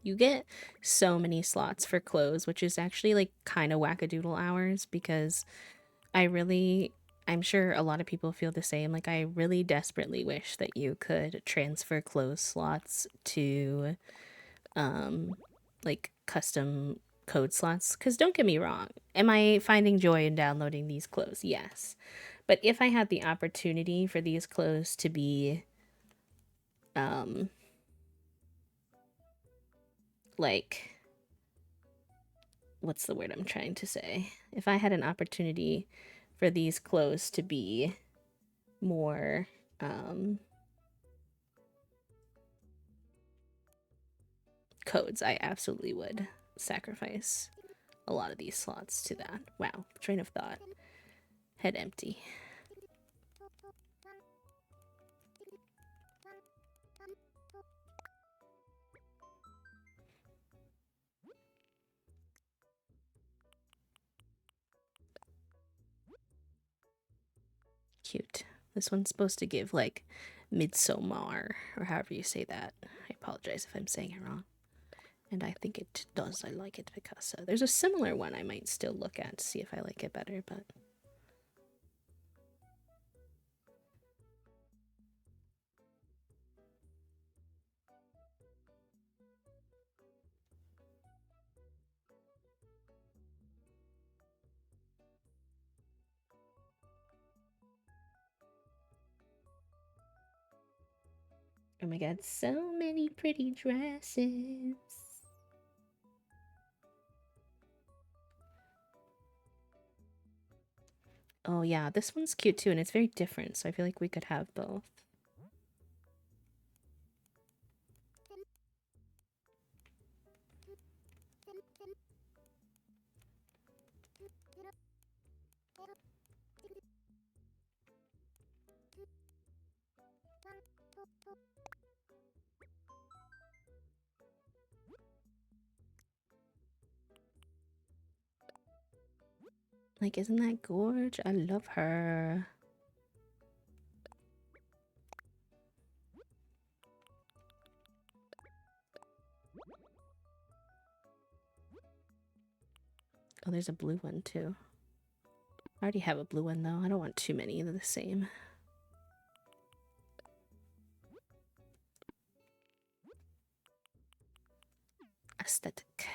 You get so many slots for clothes, which is actually like kind of wackadoodle hours because I'm sure a lot of people feel the same. Like, I really desperately wish that you could transfer clothes slots to, like custom code slots. Because don't get me wrong, am I finding joy in downloading these clothes? Yes. But if I had the opportunity for these clothes to be, um, like, what's the word I'm trying to say? If I had an opportunity for these clothes to be more, codes, I absolutely would sacrifice a lot of these slots to that. Wow, train of thought. Head empty. Cute. This one's supposed to give like Midsommar, or however you say that. I apologize if I'm saying it wrong. And I think it does. I like it because there's a similar one I might still look at to see if I like it better, but oh my god, so many pretty dresses. Oh yeah, this one's cute too, and it's very different, so I feel like we could have both. Like, isn't that gorge? I love her. Oh, there's a blue one too. I already have a blue one though. I don't want too many of the same. Aesthetic.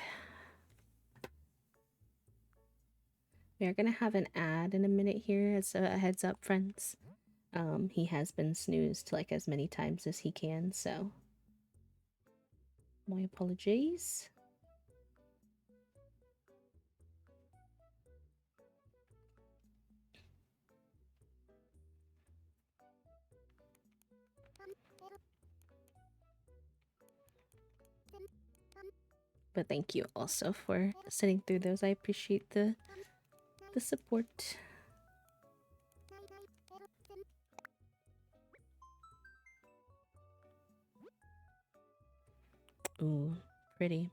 We are gonna have an ad in a minute here as a heads up, friends. He has been snoozed like as many times as he can, so My apologies. But thank you also for sitting through those. I appreciate the support. Ooh, pretty.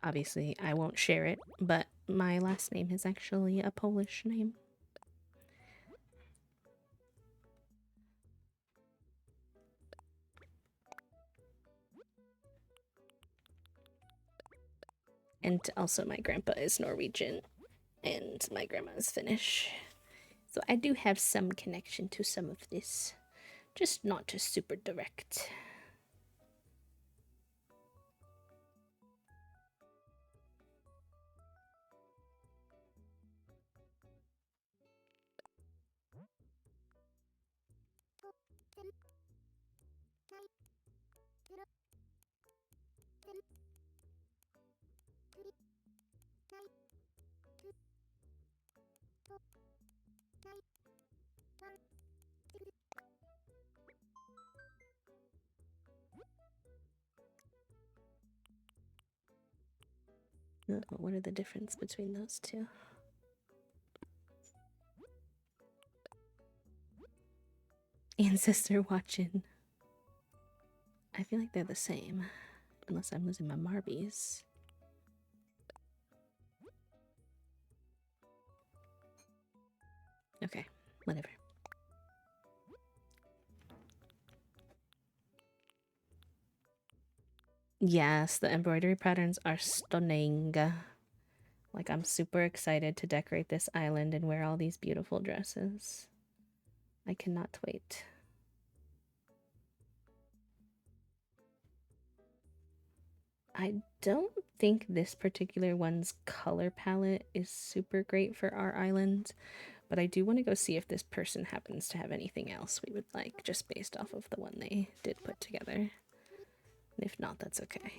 Obviously, I won't share it, but my last name is actually a Polish name. And also, my grandpa is Norwegian and my grandma is Finnish. So I do have some connection to some of this, just not just super direct. What are the difference between those two? Ancestor watching. I feel like they're the same, unless I'm losing my Marbies. Okay, whatever. Yes, the embroidery patterns are stunning. Like, I'm super excited to decorate this island and wear all these beautiful dresses. I cannot wait. I don't think this particular one's color palette is super great for our island, but I do want to go see if this person happens to have anything else we would like, just based off of the one they did put together. And if not, that's okay.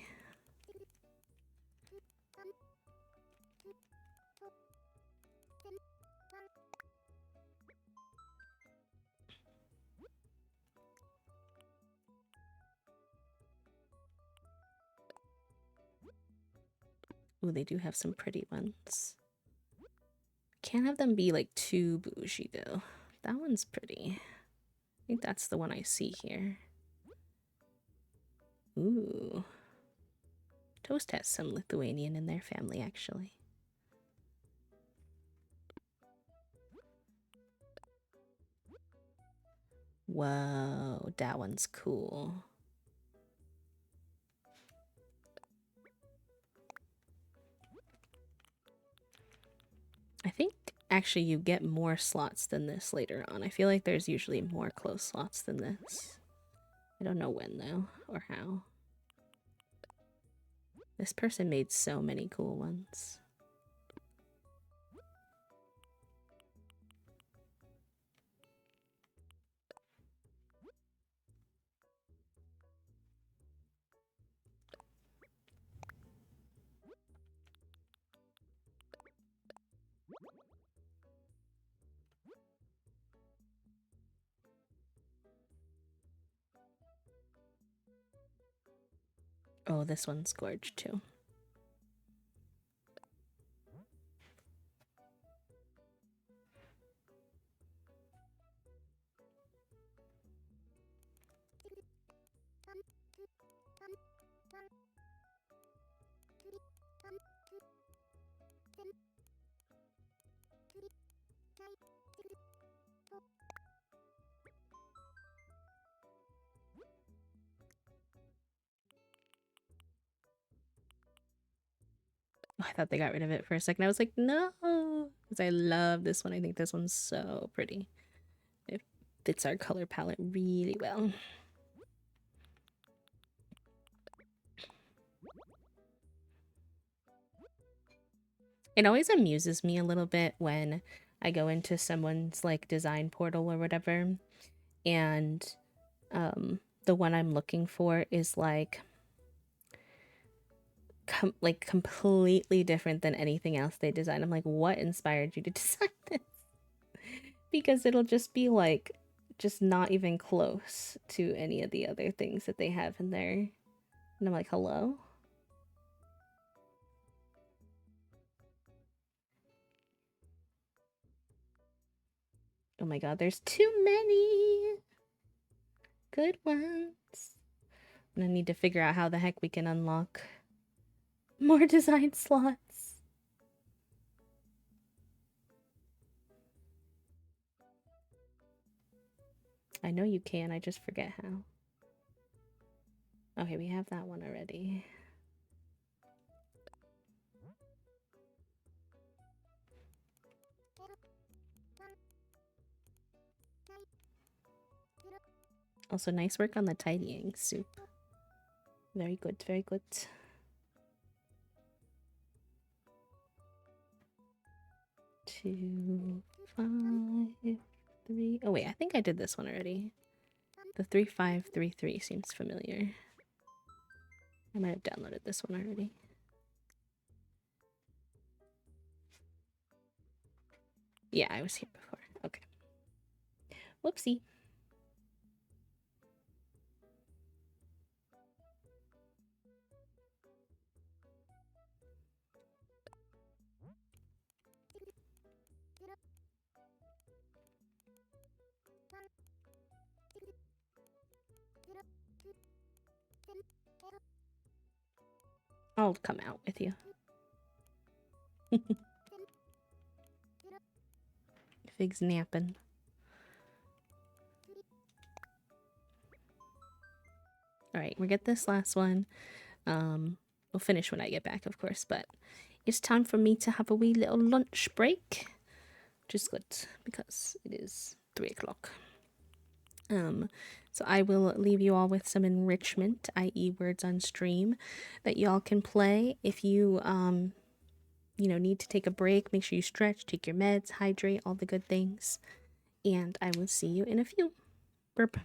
Ooh, they do have some pretty ones. Can't have them be like too bougie though. That one's pretty. I think that's the one I see here. Ooh. Toast has some Lithuanian in their family, actually. Whoa, that one's cool. I think actually you get more slots than this later on. I feel like there's usually more close slots than this. I don't know when though, or how. This person made so many cool ones. Oh, this one's gorgeous too. Oh, I thought they got rid of it for a second. I was like, no, because I love this one. I think this one's so pretty. It fits our color palette really well. It always amuses me a little bit when I go into someone's like design portal or whatever, and the one I'm looking for is like like completely different than anything else they design. I'm like, what inspired you to design this? Because it'll just be like just not even close to any of the other things that they have in there. And I'm like, hello? Oh my god, there's too many good ones. And I need to figure out how the heck we can unlock more design slots. I know you can, I just forget how. Okay, we have that one already. Also, nice work on the tidying, Soup. Very good, very good. 2, 5, 3. Oh wait, I think I did this one already. The 3533 seems familiar. I might have downloaded this one already. Yeah, I was here before. Okay. Whoopsie. I'll come out with you. Fig's napping. Alright, we'll get this last one. We'll finish when I get back, of course, but it's time for me to have a wee little lunch break. Which is good, because it is 3 o'clock. So I will leave you all with some enrichment, i.e. words on stream, that y'all can play. If you, need to take a break, make sure you stretch, take your meds, hydrate, all the good things. And I will see you in a few. Burp.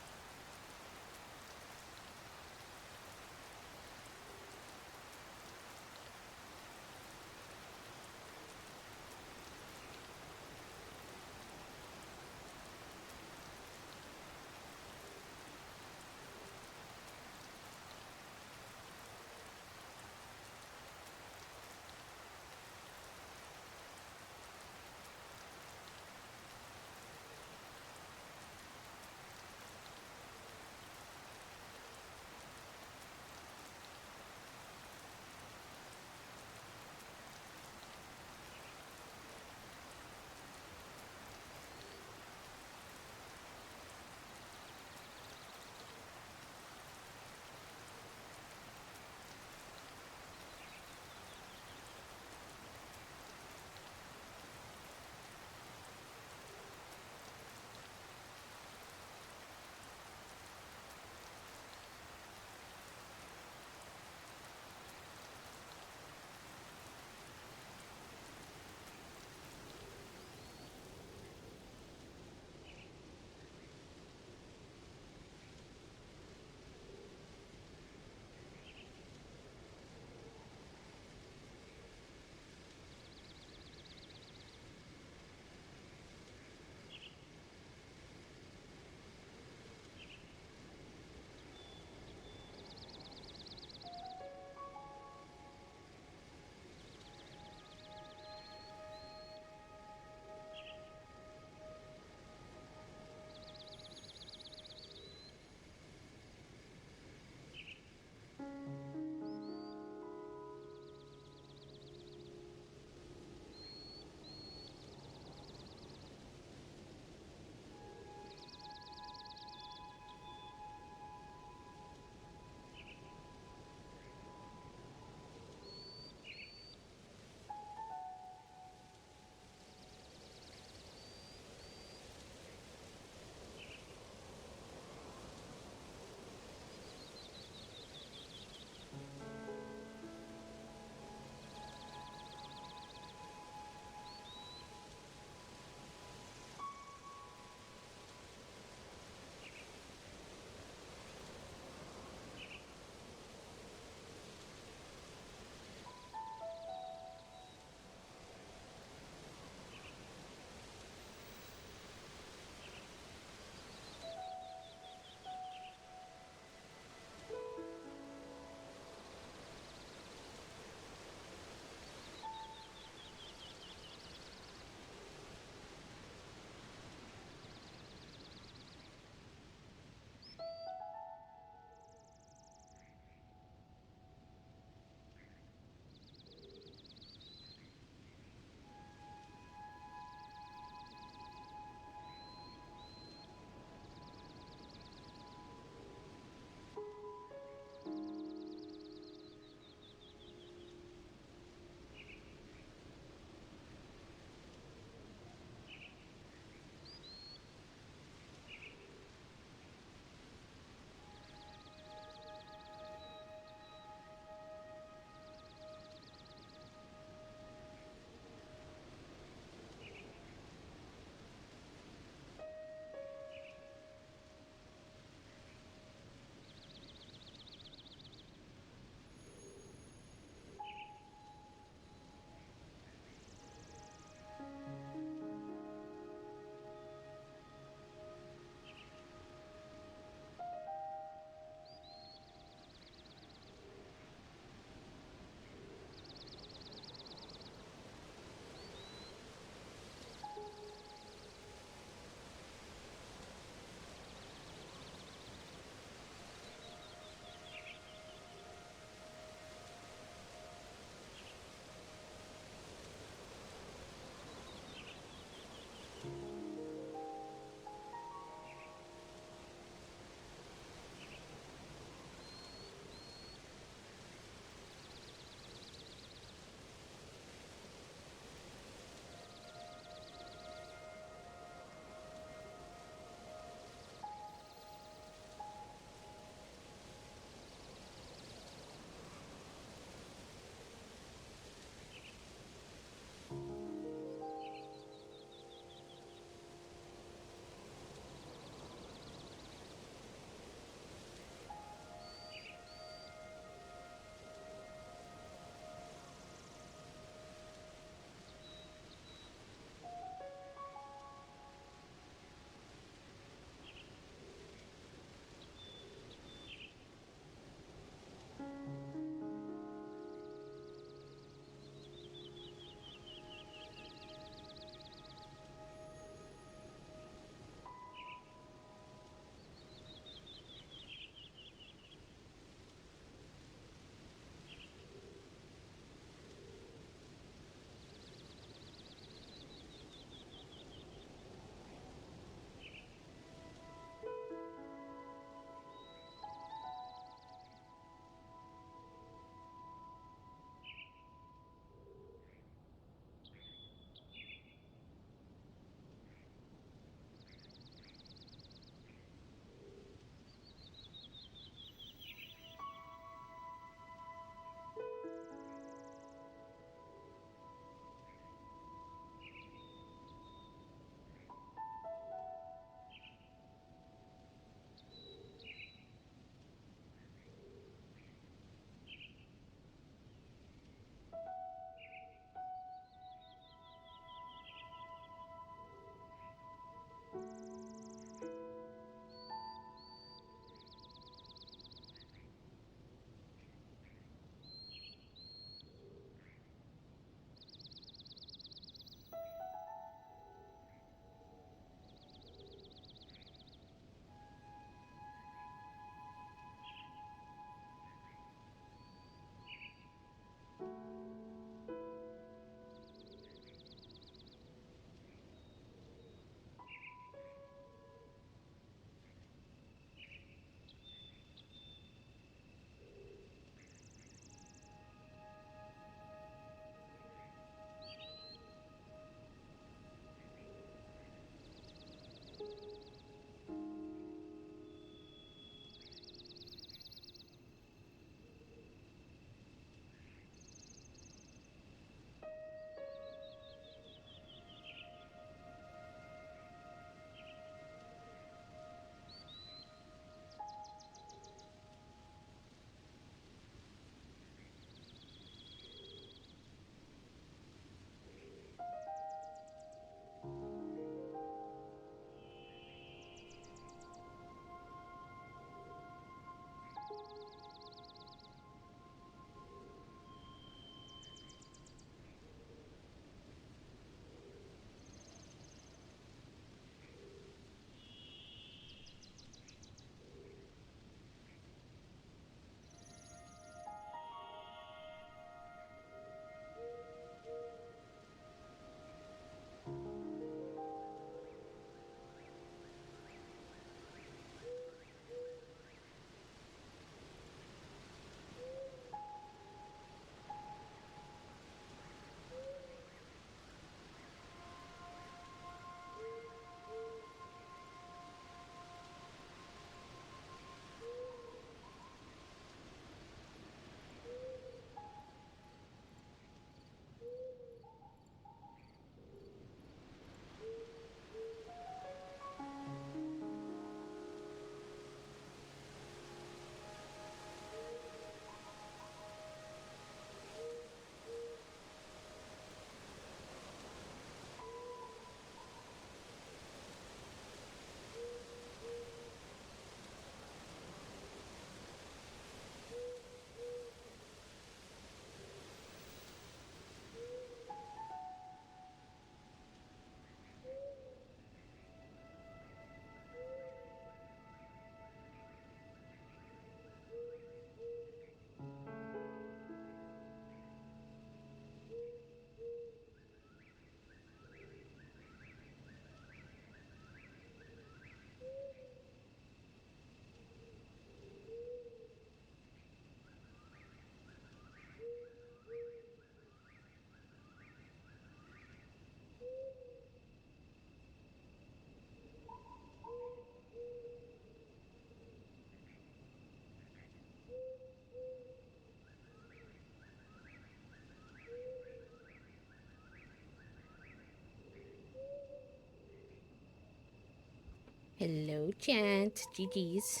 Hello, chat. GG's.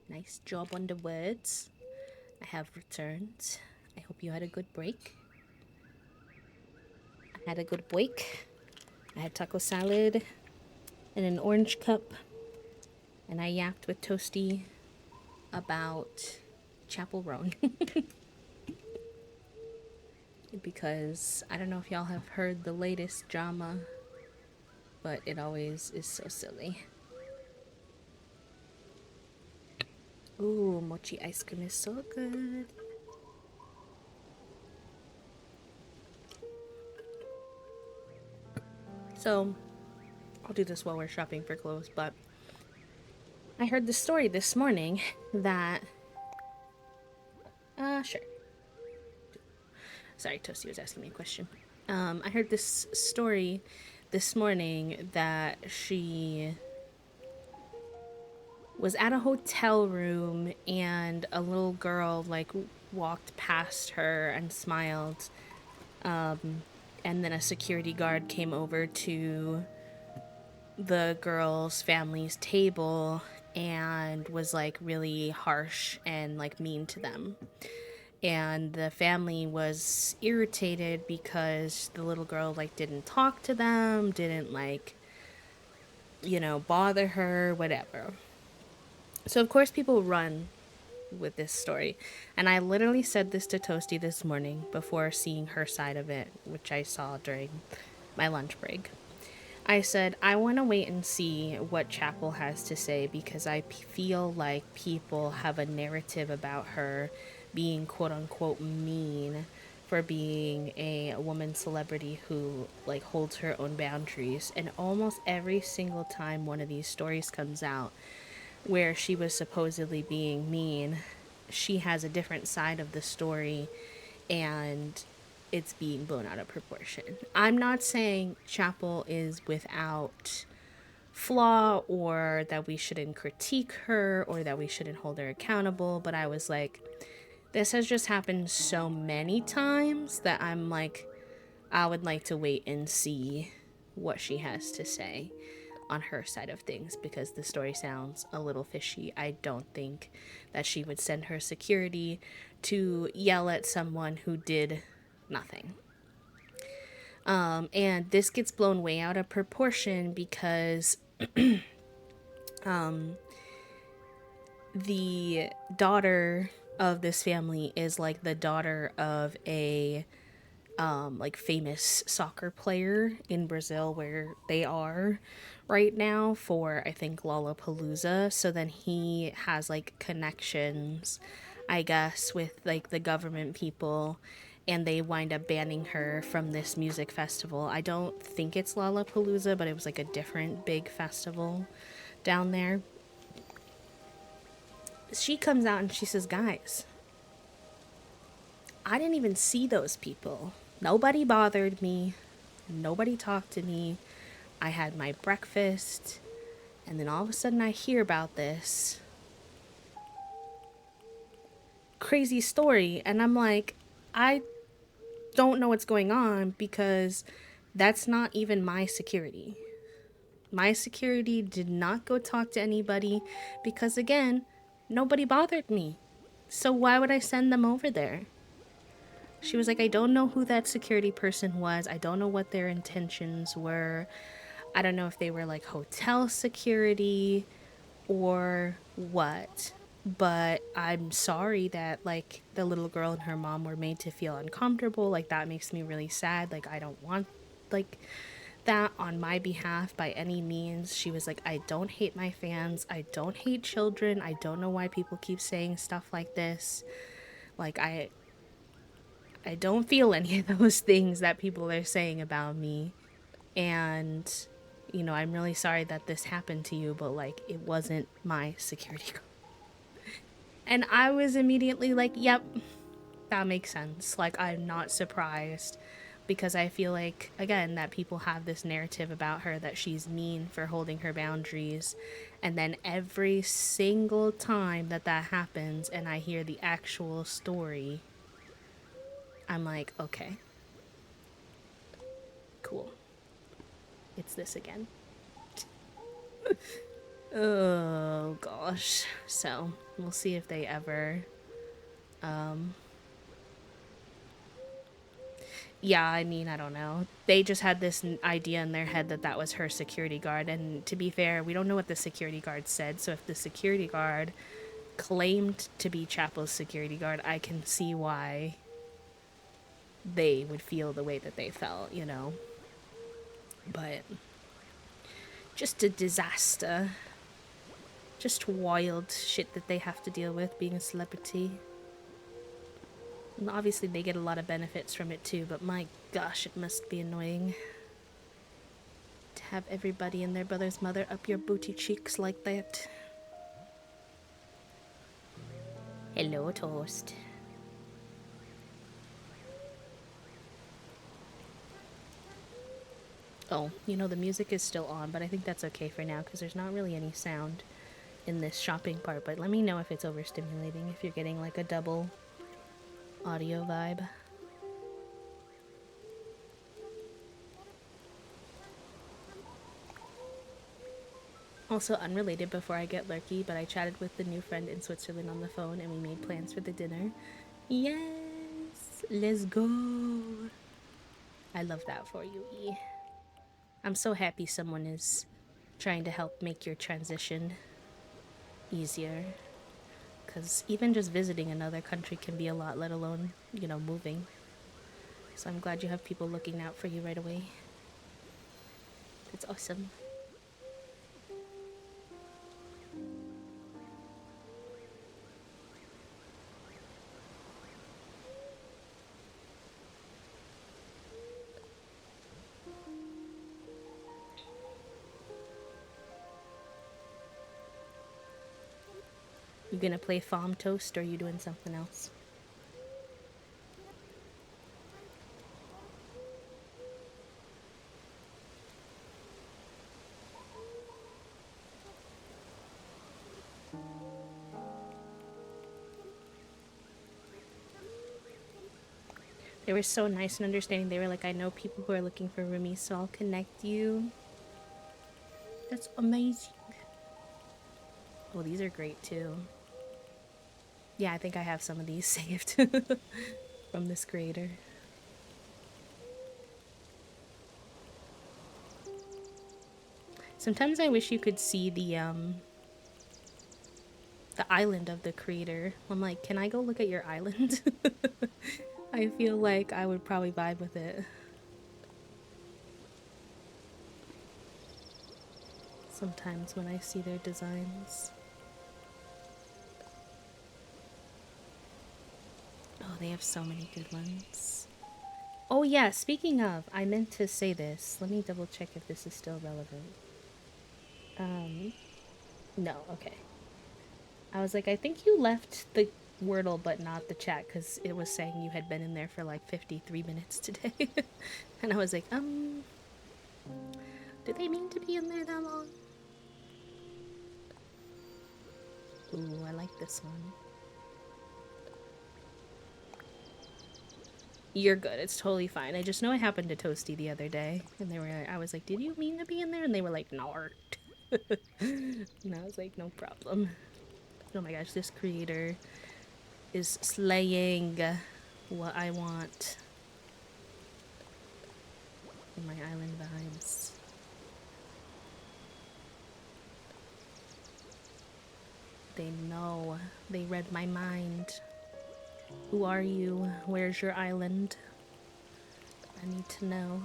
Nice job on the words. I have returned. I hope you had a good break. I had a good break. I had taco salad and an orange cup, and I yapped with Toasty about Chapel Roan because I don't know if y'all have heard the latest drama, but it always is so silly. Ooh, mochi ice cream is so good. So, I'll do this while we're shopping for clothes, but I heard the story this morning that. Sure. Sorry, Toasty was asking me a question. I heard this story this morning that she was at a hotel room and a little girl like walked past her and smiled, and then a security guard came over to the girl's family's table and was like really harsh and like mean to them. And the family was irritated because the little girl like didn't talk to them, didn't like, bother her, whatever. So of course people run with this story. And I literally said this to Toasty this morning before seeing her side of it, which I saw during my lunch break. I said, I want to wait and see what Chapel has to say because I feel like people have a narrative about her being quote unquote mean for being a woman celebrity who like holds her own boundaries. And almost every single time one of these stories comes out where she was supposedly being mean, she has a different side of the story and it's being blown out of proportion. I'm not saying Chapel is without flaw or that we shouldn't critique her or that we shouldn't hold her accountable, but I was like, this has just happened so many times that I'm like, I would like to wait and see what she has to say on her side of things because the story sounds a little fishy. I don't think that she would send her security to yell at someone who did nothing. And this gets blown way out of proportion because the daughter of this family is like the daughter of a like famous soccer player in Brazil where they are right now for I think Lollapalooza. So then he has like connections, I guess, with like the government people and they wind up banning her from this music festival. I don't think it's Lollapalooza, but it was like a different big festival down there. She comes out and she says, "Guys, I didn't even see those people. Nobody bothered me. Nobody talked to me. I had my breakfast, and then all of a sudden I hear about this crazy story, and I'm like, I don't know what's going on because that's not even my security. My security did not go talk to anybody because, again, nobody bothered me. So why would I send them over there?" She was like, I don't know who that security person was. I don't know what their intentions were. I don't know if they were like hotel security or what. But I'm sorry that like the little girl and her mom were made to feel uncomfortable. Like that makes me really sad. Like I don't want like that on my behalf by any means. She was like, I don't hate my fans. I don't hate children. I don't know why people keep saying stuff like this. Like I don't feel any of those things that people are saying about me. And, I'm really sorry that this happened to you, but like, it wasn't my security guard. And I was immediately like, yep, that makes sense. Like, I'm not surprised because I feel like, again, that people have this narrative about her that she's mean for holding her boundaries. And then every single time that that happens and I hear the actual story, I'm like, okay, cool. It's this again. Oh gosh. So we'll see if they ever. Yeah, I mean, I don't know. They just had this idea in their head that that was her security guard. And to be fair, we don't know what the security guard said. So if the security guard claimed to be Chapel's security guard, I can see why they would feel the way that they felt, you know? But just a disaster. Just wild shit that they have to deal with being a celebrity. And obviously, they get a lot of benefits from it too, but my gosh, it must be annoying to have everybody and their brother's mother up your booty cheeks like that. Hello, Toast. Oh, you know, the music is still on, but I think that's okay for now because there's not really any sound in this shopping part. But let me know if it's overstimulating, if you're getting like a double audio vibe. Also, unrelated before I get lurky, but I chatted with the new friend in Switzerland on the phone and we made plans for the dinner. Yes, let's go. I love that for you, E. I'm so happy someone is trying to help make your transition easier. Because even just visiting another country can be a lot, let alone, you know, moving. So I'm glad you have people looking out for you right away. It's awesome. You gonna play Farm Toast or are you doing something else? They were so nice and understanding. They were like, I know people who are looking for roomies, so I'll connect you. That's amazing. Oh, these are great too. Yeah, I think I have some of these saved from this creator. Sometimes I wish you could see the island of the creator. I'm like, can I go look at your island? I feel like I would probably vibe with it. Sometimes when I see their designs. Oh, they have so many good ones. Oh yeah, speaking of, I meant to say this. Let me double check if this is still relevant. No, okay. I was like, I think you left the Wordle but not the chat because it was saying you had been in there for like 53 minutes today. And I was like, did they mean to be in there that long? Ooh, I like this one. You're good. It's totally fine. I just know it happened to Toasty the other day, and I was like, "Did you mean to be in there?" And they were like, "Nart." And I was like, "No problem." Oh my gosh, this creator is slaying what I want in my island vibes. They know. They read my mind. Who are you? Where's your island? I need to know.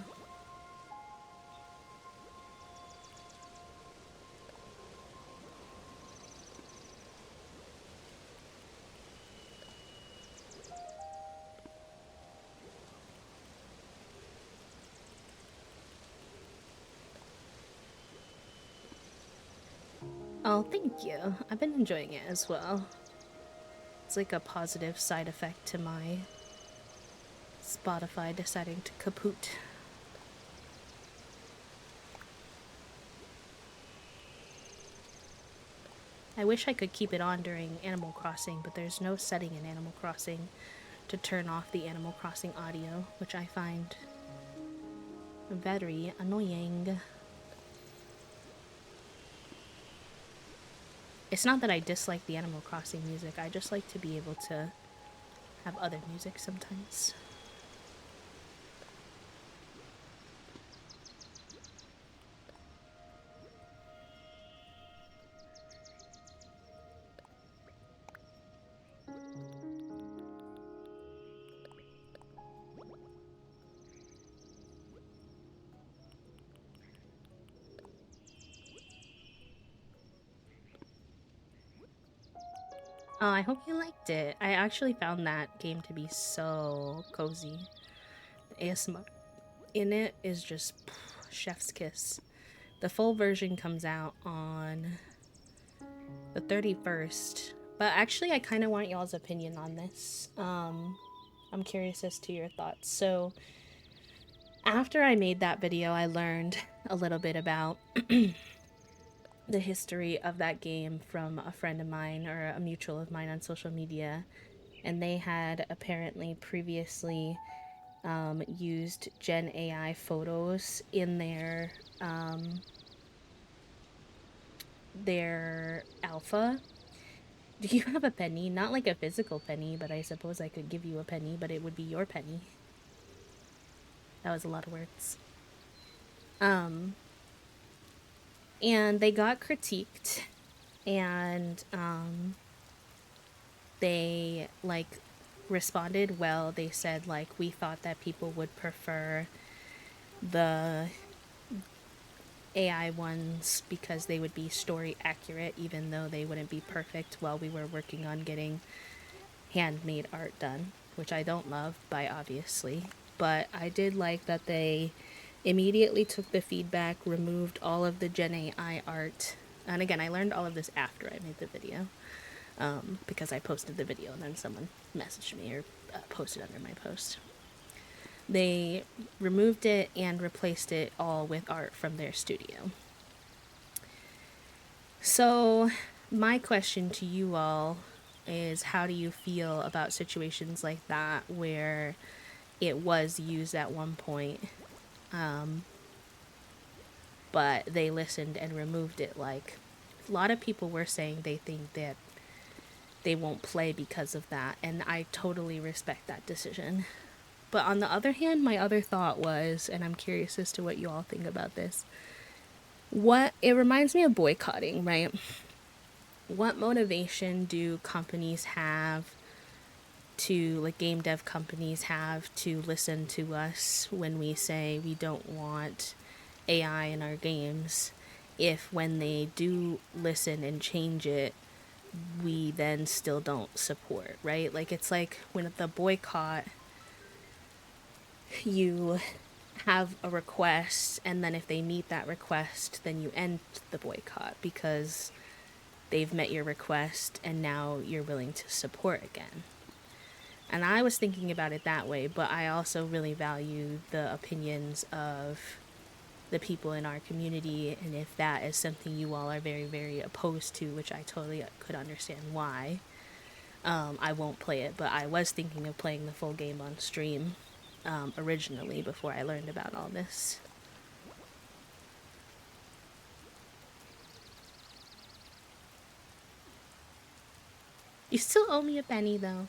Oh, thank you. I've been enjoying it as well. It's like a positive side effect to my Spotify deciding to kaput. I wish I could keep it on during Animal Crossing, but there's no setting in Animal Crossing to turn off the Animal Crossing audio, which I find very annoying. It's not that I dislike the Animal Crossing music, I just like to be able to have other music sometimes. Oh, I hope you liked it. I actually found that game to be so cozy. The ASMR in it is just chef's kiss. The full version comes out on the 31st. But actually, I kind of want y'all's opinion on this. I'm curious as to your thoughts. So, after I made that video, I learned a little bit about the history of that game from a friend of mine or a mutual of mine on social media. And they had apparently previously used Gen AI photos in their alpha. Do you have a penny? Not like a physical penny, but I suppose I could give you a penny, but it would be your penny. That was a lot of words. Um, and they got critiqued, and they like responded well. They said like we thought that people would prefer the AI ones because they would be story accurate, even though they wouldn't be perfect while we were working on getting handmade art done, which I don't love by obviously. But I did like that they immediately took the feedback, removed all of the Gen AI art. And again, I learned all of this after I made the video because I posted the video and then someone messaged me or posted under my post. They removed it and replaced it all with art from their studio. So, my question to you all is how do you feel about situations like that where it was used at one point, but they listened and removed it? Like, a lot of people were saying they think that they won't play because of that, and I totally respect that decision. But on the other hand, my other thought was, and I'm curious as to what you all think about this, what it reminds me of boycotting, right? What motivation do companies have to, like game dev companies have to listen to us when we say we don't want AI in our games, if when they do listen and change it, we then still don't support, right? Like it's like when the boycott, you have a request, and then if they meet that request, then you end the boycott because they've met your request and now you're willing to support again. And I was thinking about it that way, but I also really value the opinions of the people in our community, and if that is something you all are very, very opposed to, which I totally could understand why, I won't play it, but I was thinking of playing the full game on stream originally before I learned about all this. You still owe me a penny, though.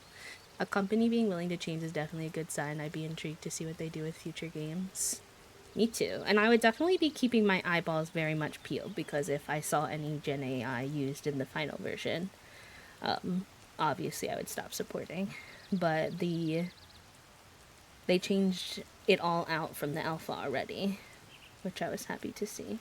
A company being willing to change is definitely a good sign. I'd be intrigued to see what they do with future games. Me too. And I would definitely be keeping my eyeballs very much peeled because if I saw any Gen AI used in the final version, obviously I would stop supporting. But they changed it all out from the alpha already, which I was happy to see.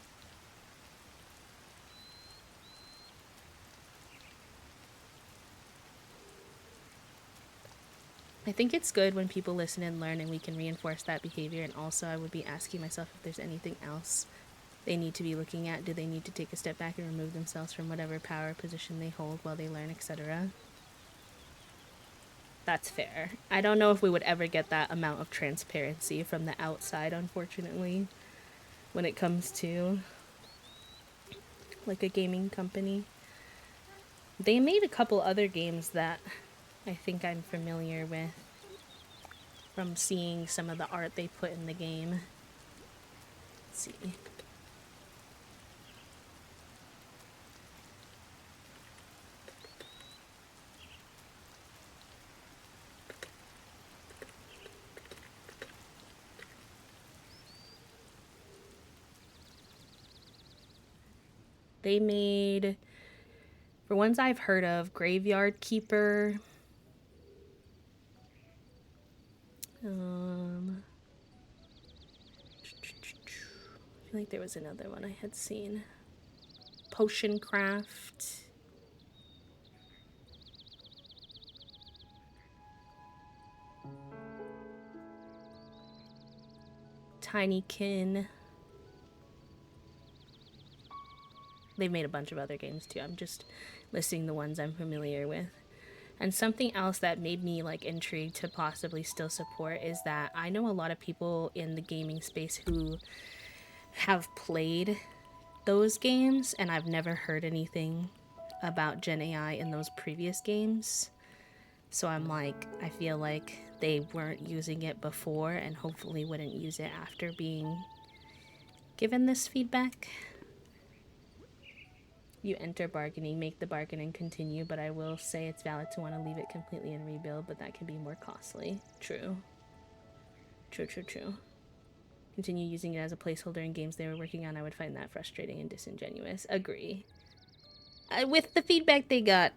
I think it's good when people listen and learn and we can reinforce that behavior. And also, I would be asking myself if there's anything else they need to be looking at. Do they need to take a step back and remove themselves from whatever power position they hold while they learn, etc.? That's fair. I don't know if we would ever get that amount of transparency from the outside, unfortunately, when it comes to like a gaming company. They made a couple other games that I think I'm familiar with from seeing some of the art they put in the game. Let's see. They made, for ones I've heard of, Graveyard Keeper. I feel like there was another one I had seen. Potion Craft. Tinykin. They've made a bunch of other games too. I'm just listing the ones I'm familiar with. And something else that made me like intrigued to possibly still support is that I know a lot of people in the gaming space who have played those games, and I've never heard anything about Gen AI in those previous games. So I'm like, I feel like they weren't using it before and hopefully wouldn't use it after being given this feedback. You enter bargaining, make the bargain and continue, but I will say it's valid to want to leave it completely and rebuild, but that can be more costly. True. True. Continue using it as a placeholder in games they were working on, I would find that frustrating and disingenuous. Agree. With the feedback they got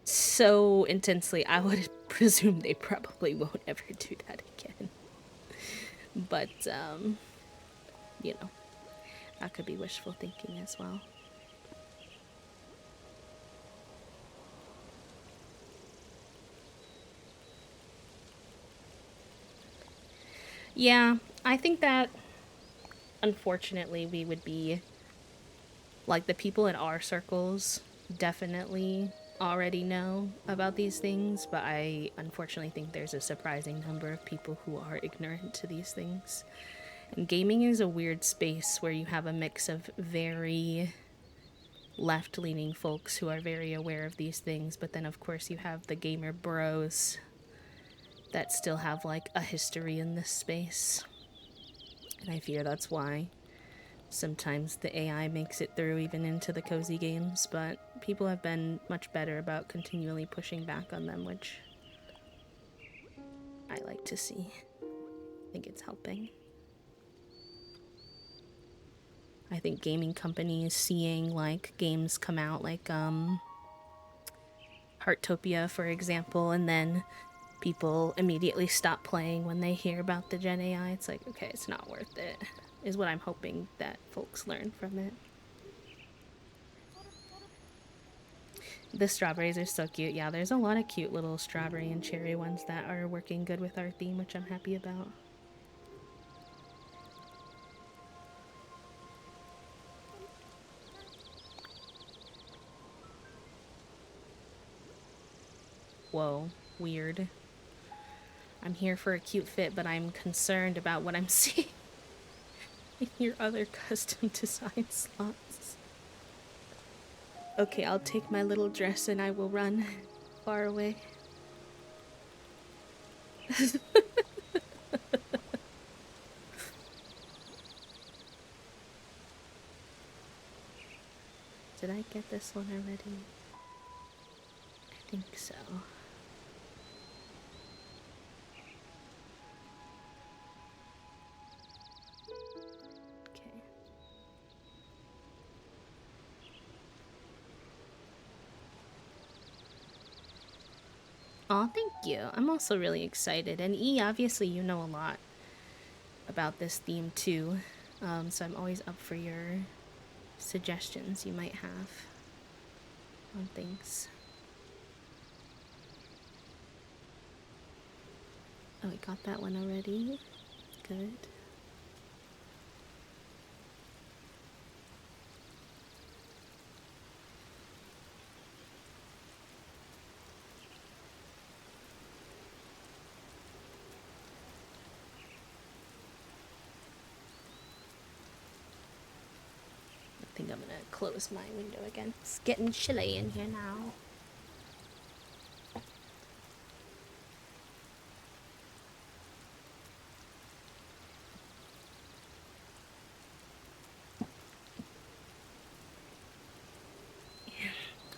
so intensely, I would presume they probably won't ever do that again. But, you know, that could be wishful thinking as well. Yeah, I think that unfortunately we would be like the people in our circles definitely already know about these things, but I unfortunately think there's a surprising number of people who are ignorant to these things. And gaming is a weird space where you have a mix of very left leaning folks who are very aware of these things, but then, of course, you have the gamer bros that still have like a history in this space. And I fear that's why sometimes the AI makes it through even into the cozy games, but people have been much better about continually pushing back on them, which I like to see. I think it's helping. I think gaming companies seeing like games come out like Heartopia, for example, and then people immediately stop playing when they hear about the Gen AI. It's like, okay, it's not worth it, is what I'm hoping that folks learn from it. The strawberries are so cute. Yeah, there's a lot of cute little strawberry and cherry ones that are working good with our theme, which I'm happy about. Whoa, weird. I'm here for a cute fit, but I'm concerned about what I'm seeing in your other custom design slots. Okay, I'll take my little dress and I will run far away. Did I get this one already? I think so. Okay. Aw, thank you. I'm also really excited. And E, obviously you know a lot about this theme too. So I'm always up for your suggestions you might have on things. Oh, we got that one already. Good. I think I'm gonna close my window again. It's getting chilly in here now.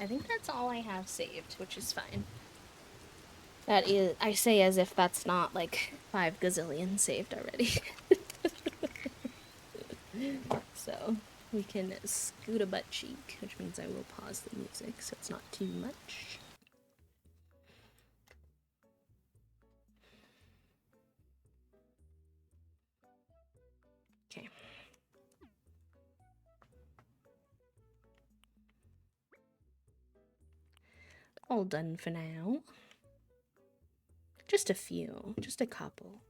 I think that's all I have saved, which is fine. That is, I say as if that's not like 5 gazillion saved already. So. we can scoot a butt cheek, which means I will pause the music so it's not too much. Okay. All done for now. Just a few, just a couple.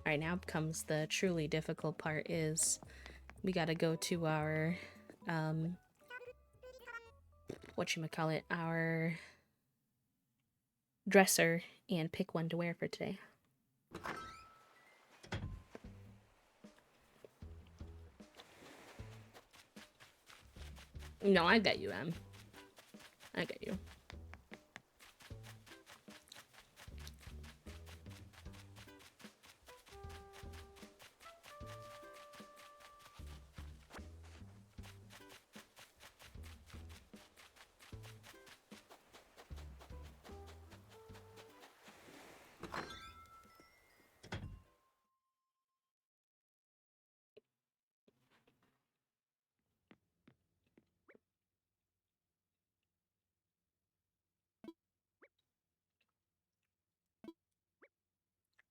Alright, now comes the truly difficult part is we gotta go to our, whatchamacallit, our dresser and pick one to wear for today. No, I get you, Em. I get you.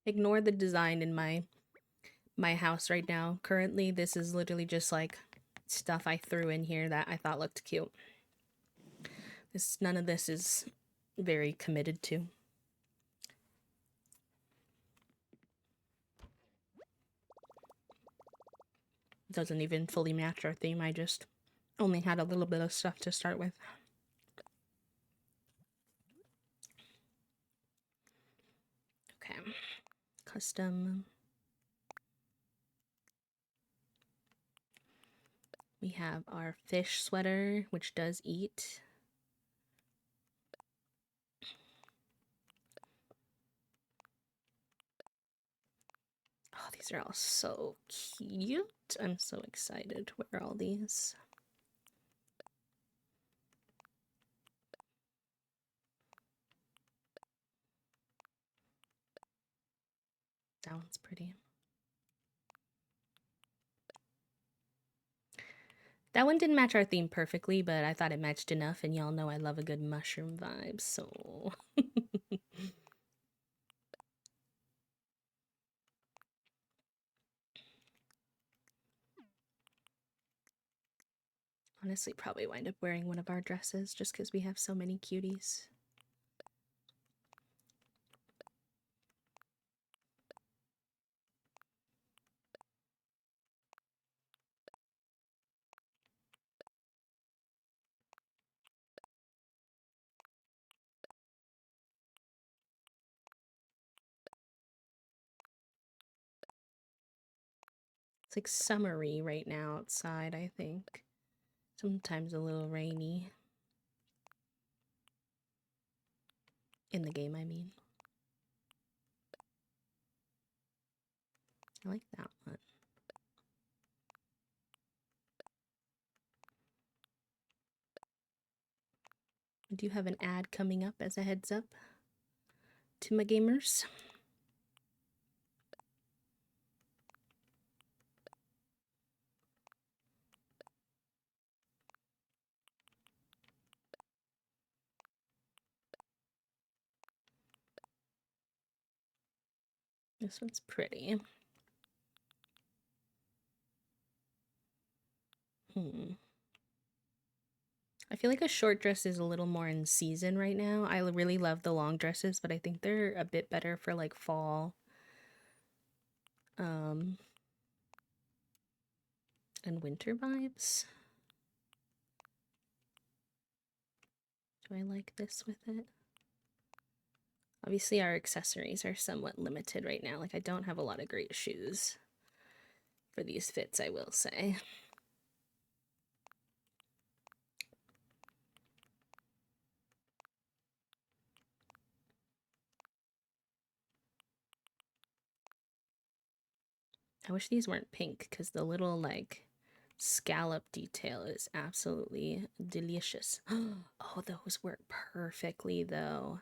Ignore the design in my house right now. Currently, this is literally just like stuff I threw in here that I thought looked cute. None of this is very committed to. Doesn't even fully match our theme. I just only had a little bit of stuff to start with. Okay. Custom. We have our fish sweater, which does eat. Oh, these are all so cute. I'm so excited to wear all these. That one's pretty. That one didn't match our theme perfectly, but I thought it matched enough, and y'all know I love a good mushroom vibe, so... Honestly, probably wind up wearing one of our dresses, just because we have so many cuties. It's like summery right now outside, I think. Sometimes a little rainy. In the game, I mean. I like that one. I do have an ad coming up as a heads up to my gamers. This one's pretty. I feel like a short dress is a little more in season right now. I really love the long dresses, but I think they're a bit better for like fall. And winter vibes. Do I like this with it? Obviously, our accessories are somewhat limited right now. Like, I don't have a lot of great shoes for these fits, I will say. I wish these weren't pink because the little, like, scallop detail is absolutely delicious. Oh, those work perfectly, though.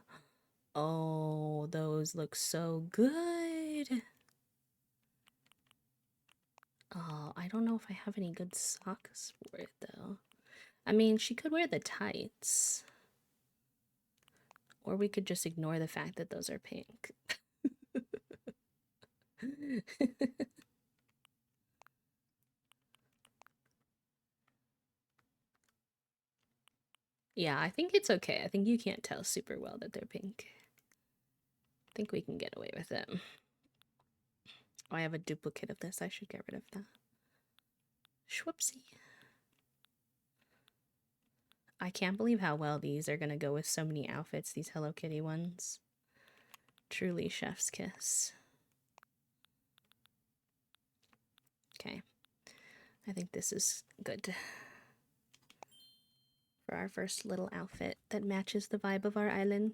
Oh, those look so good. Oh, I don't know if I have any good socks for it though. I mean, she could wear the tights. Or we could just ignore the fact that those are pink. Yeah, I think it's okay. I think you can't tell super well that they're pink. I think we can get away with it. Oh, I have a duplicate of this. I should get rid of that. Schwupsie. I can't believe how well these are gonna go with so many outfits, these Hello Kitty ones. Truly chef's kiss. Okay. I think this is good for our first little outfit that matches the vibe of our island.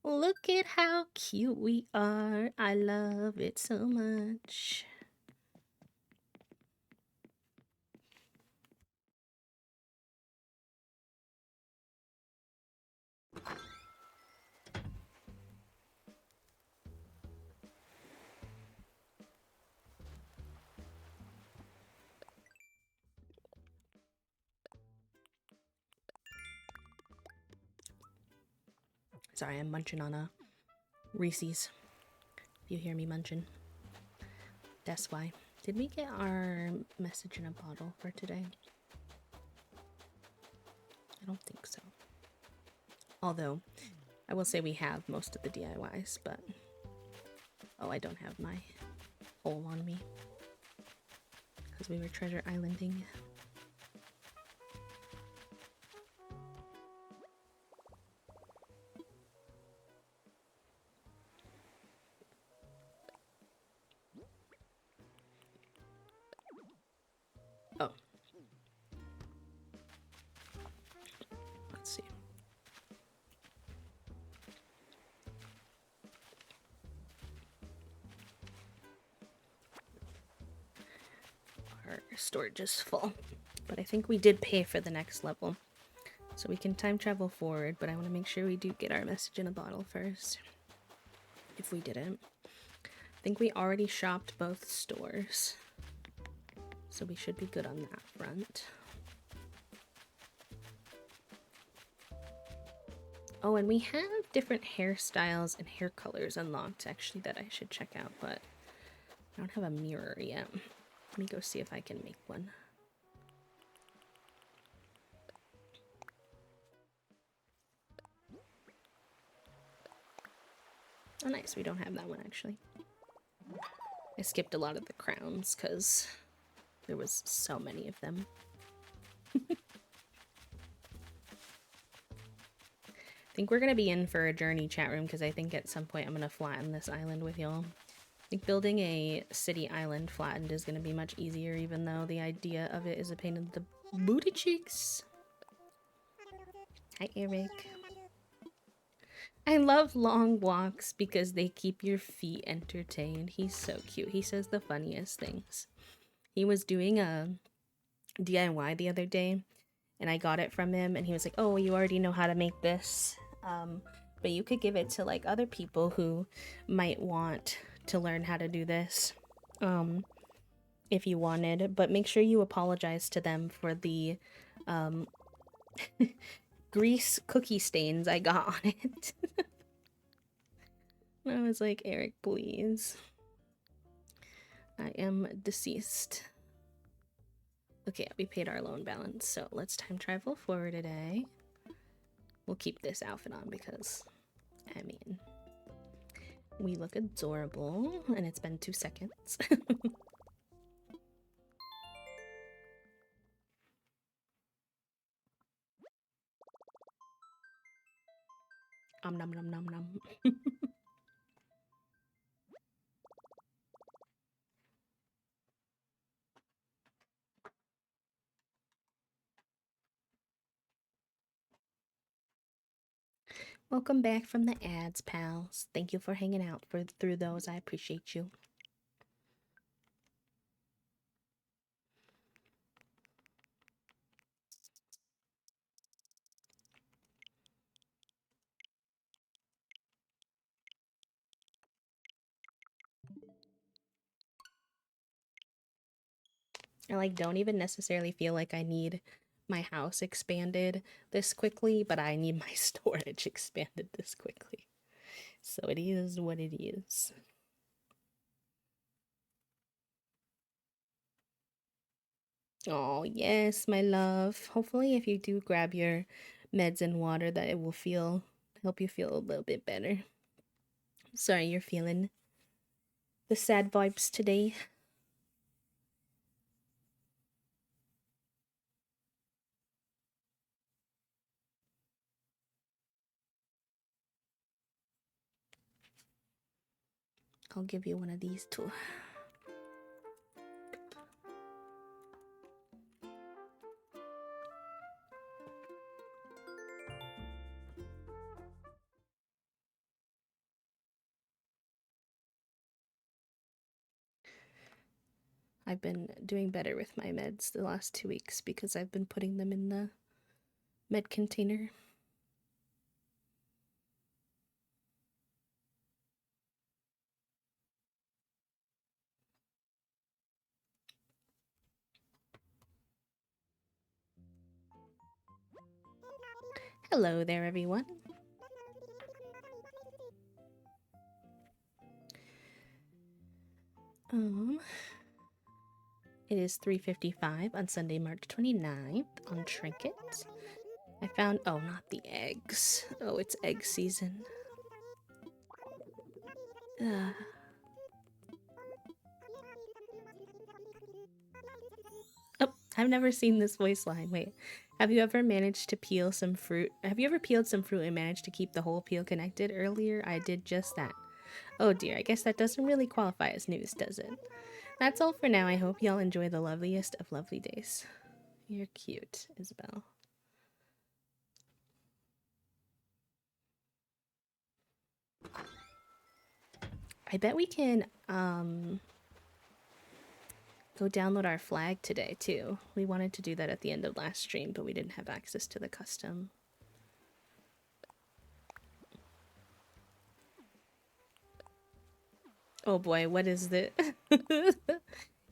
Look at how cute we are. I love it so much. Sorry, I'm munching on a Reese's. If you hear me munching, that's why. Did we get our message in a bottle for today? I don't think so. Although, I will say we have most of the DIYs, but... Oh, I don't have my hole on me. Because we were treasure islanding. Oh. Let's see. Our storage is full. But I think we did pay for the next level. So we can time travel forward, but I want to make sure we do get our message in a bottle first. If we didn't. I think we already shopped both stores. So we should be good on that front. Oh, and we have different hairstyles and hair colors unlocked, actually, that I should check out, but I don't have a mirror yet. Let me go see if I can make one. Oh, nice. We don't have that one, actually. I skipped a lot of the crowns because there was so many of them. I think we're going to be in for a journey, chat room, because I think at some point I'm going to flatten this island with y'all. I think building a city island flattened is going to be much easier, even though the idea of it is a pain in the booty cheeks. Hi, Eric. I love long walks because they keep your feet entertained. He's so cute. He says the funniest things. He was doing a DIY the other day, and I got it from him, and he was like, oh, you already know how to make this, but you could give it to like other people who might want to learn how to do this, if you wanted, but make sure you apologize to them for the grease cookie stains I got on it. I was like, Eric, please. I am deceased. Okay, we paid our loan balance, so let's time travel forward today. We'll keep this outfit on because, I mean, we look adorable, and it's been 2 seconds. Nom nom nom nom. Welcome back from the ads, pals. Thank you for hanging out through those. I appreciate you. I like don't even necessarily feel like I need my house expanded this quickly, but I need my storage expanded this quickly. So it is what it is. Oh, yes, my love. Hopefully if you do grab your meds and water that it will help you feel a little bit better. Sorry you're feeling the sad vibes today. I'll give you one of these too. I've been doing better with my meds the last 2 weeks because I've been putting them in the med container. Hello there, everyone. It is 3:55 on Sunday, March 29th on Trinket. I found, oh, not the eggs. Oh, it's egg season. Ugh. Oh, I've never seen this voice line. Wait, have you ever managed to peel some fruit? Have you ever peeled some fruit and managed to keep the whole peel connected? Earlier, I did just that. Oh dear, I guess that doesn't really qualify as news, does it? That's all for now. I hope y'all enjoy the loveliest of lovely days. You're cute, Isabel. I bet we can go download our flag today too. We wanted to do that at the end of last stream, but we didn't have access to the custom. Oh boy, what is this? Is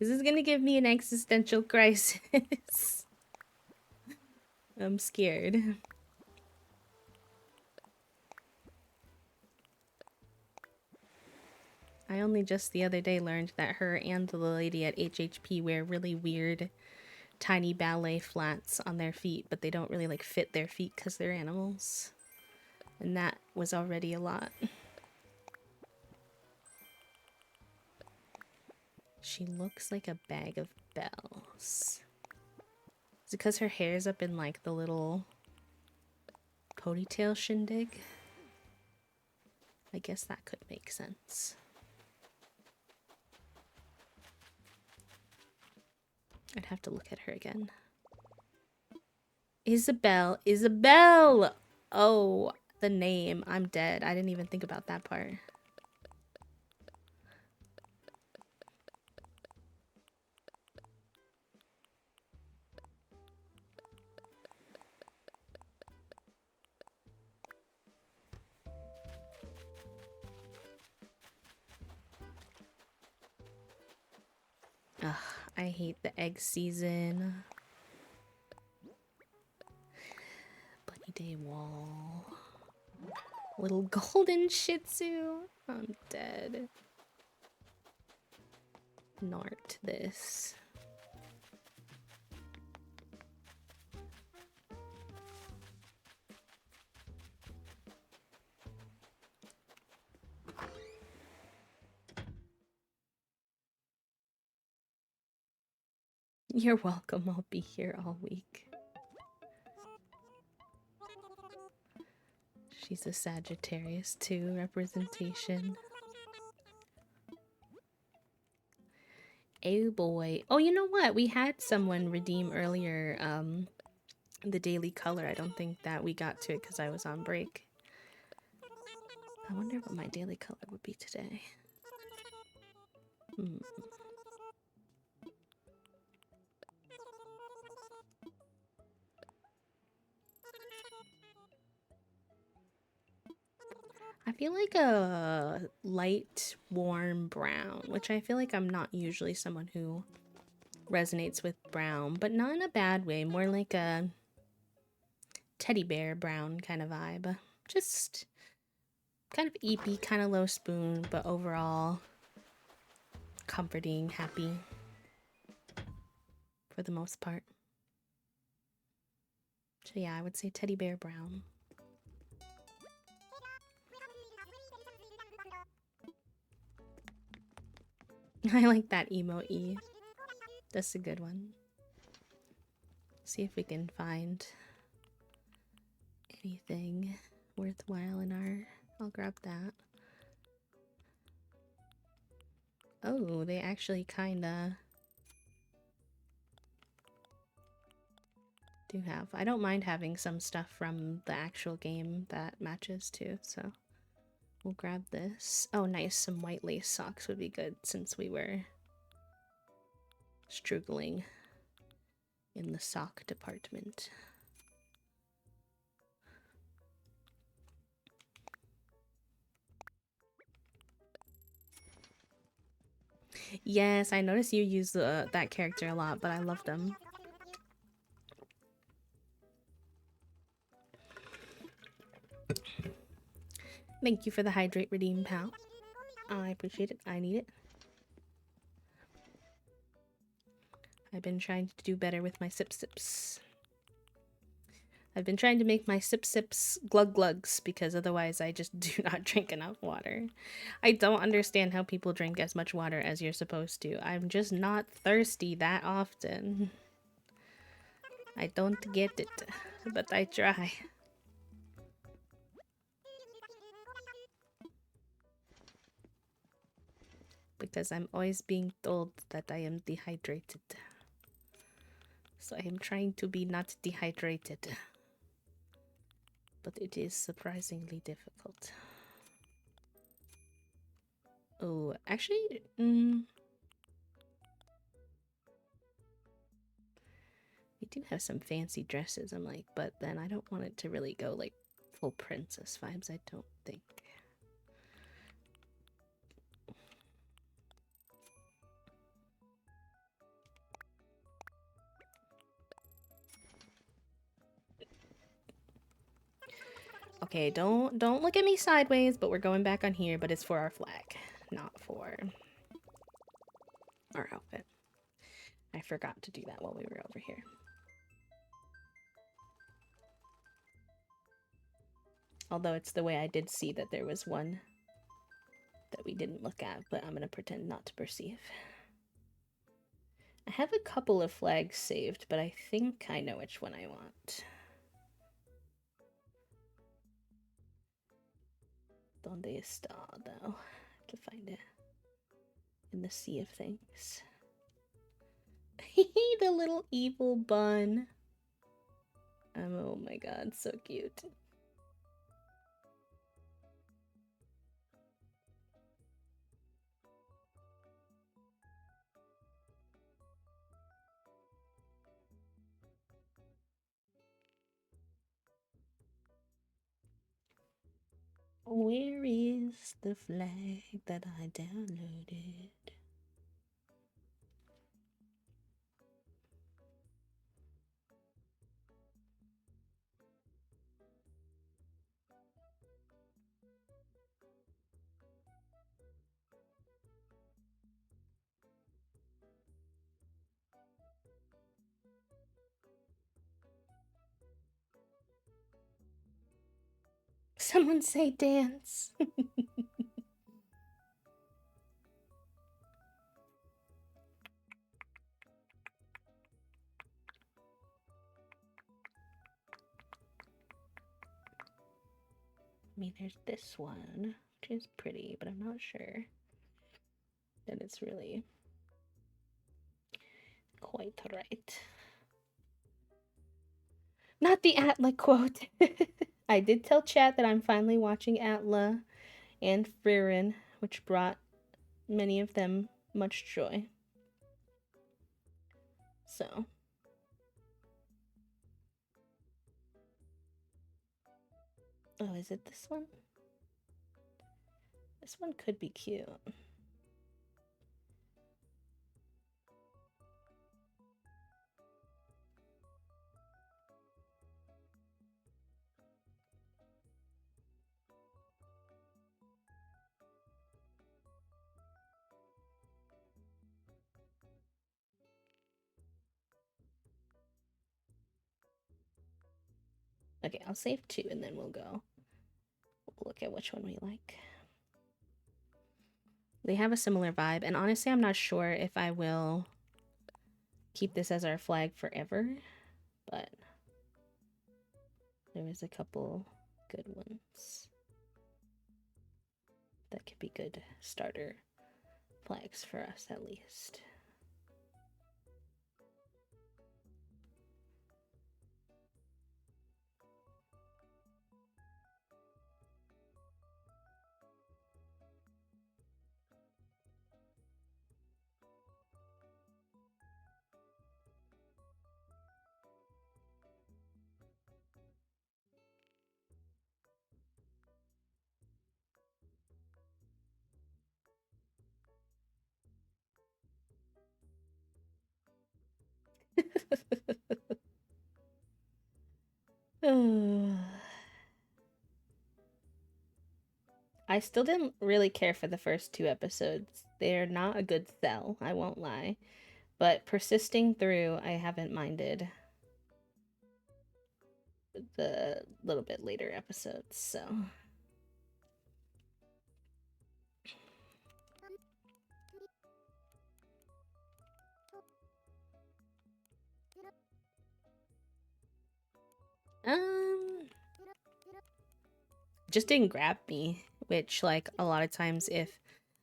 this gonna give me an existential crisis? I'm scared. I only just the other day learned that her and the lady at HHP wear really weird tiny ballet flats on their feet, but they don't really like fit their feet because they're animals. And that was already a lot. She looks like a bag of bells. Is it because her hair's up in like the little ponytail shindig? I guess that could make sense. I'd have to look at her again. Isabel! Isabel! Oh, the name. I'm dead. I didn't even think about that part. Ugh, I hate the egg season. Bunny Day Wall. Little golden Shih Tzu. I'm dead. Nart this. You're welcome. I'll be here all week. She's a Sagittarius too, representation. Oh boy. Oh, you know what? We had someone redeem earlier the daily color. I don't think that we got to it because I was on break. I wonder what my daily color would be today. I feel like a light, warm brown, which I feel like I'm not usually someone who resonates with brown, but not in a bad way, more like a teddy bear brown kind of vibe. Just kind of eepy, kind of low spoon, but overall comforting, happy for the most part. So yeah, I would say teddy bear brown. I like that emo E. That's a good one. See if we can find anything worthwhile in our... I'll grab that. Oh, they actually kinda do have... I don't mind having some stuff from the actual game that matches too, so we'll grab this. Oh nice, some white lace socks would be good since we were struggling in the sock department. Yes, I noticed you use that character a lot, but I love them. Thank you for the hydrate redeem, pal. I appreciate it. I need it. I've been trying to do better with my sip sips. I've been trying to make my sip sips glug glugs because otherwise I just do not drink enough water. I don't understand how people drink as much water as you're supposed to. I'm just not thirsty that often. I don't get it, but I try. Because I'm always being told that I am dehydrated. So I am trying to be not dehydrated. But it is surprisingly difficult. Oh, actually, we do have some fancy dresses, I'm like, but then I don't want it to really go like full princess vibes, I don't think. Okay, don't look at me sideways, but we're going back on here, but it's for our flag, not for our outfit. I forgot to do that while we were over here. Although it's the way I did see that there was one that we didn't look at, but I'm gonna pretend not to perceive. I have a couple of flags saved, but I think I know which one I want. Donde está, though? I have to find it in the sea of things. The little evil bun. Oh my god, so cute. Where is the flag that I downloaded? Someone say dance. I mean, there's this one, which is pretty, but I'm not sure that it's really quite right. Not the Atla quote. I did tell chat that I'm finally watching Atla and Frieren, which brought many of them much joy. So. Oh, is it this one? This one could be cute. Okay, I'll save 2 and then we'll look at which one we like. They have a similar vibe, and honestly, I'm not sure if I will keep this as our flag forever, but there was a couple good ones that could be good starter flags for us at least. I still didn't really care for the first 2 episodes. They're not a good sell, I won't lie. But persisting through, I haven't minded the little bit later episodes, so. Just didn't grab me, which, like, a lot of times if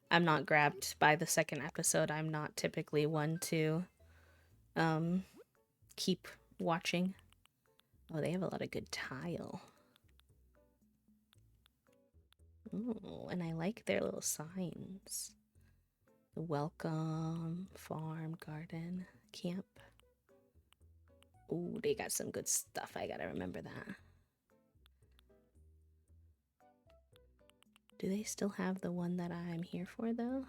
I'm not grabbed by the second episode, I'm not typically one to keep watching. Oh, they have a lot of good tile. Oh, and I like their little signs. The welcome, farm, garden, camp. Oh, they got some good stuff. I gotta remember that. Do they still have the one that I'm here for, though?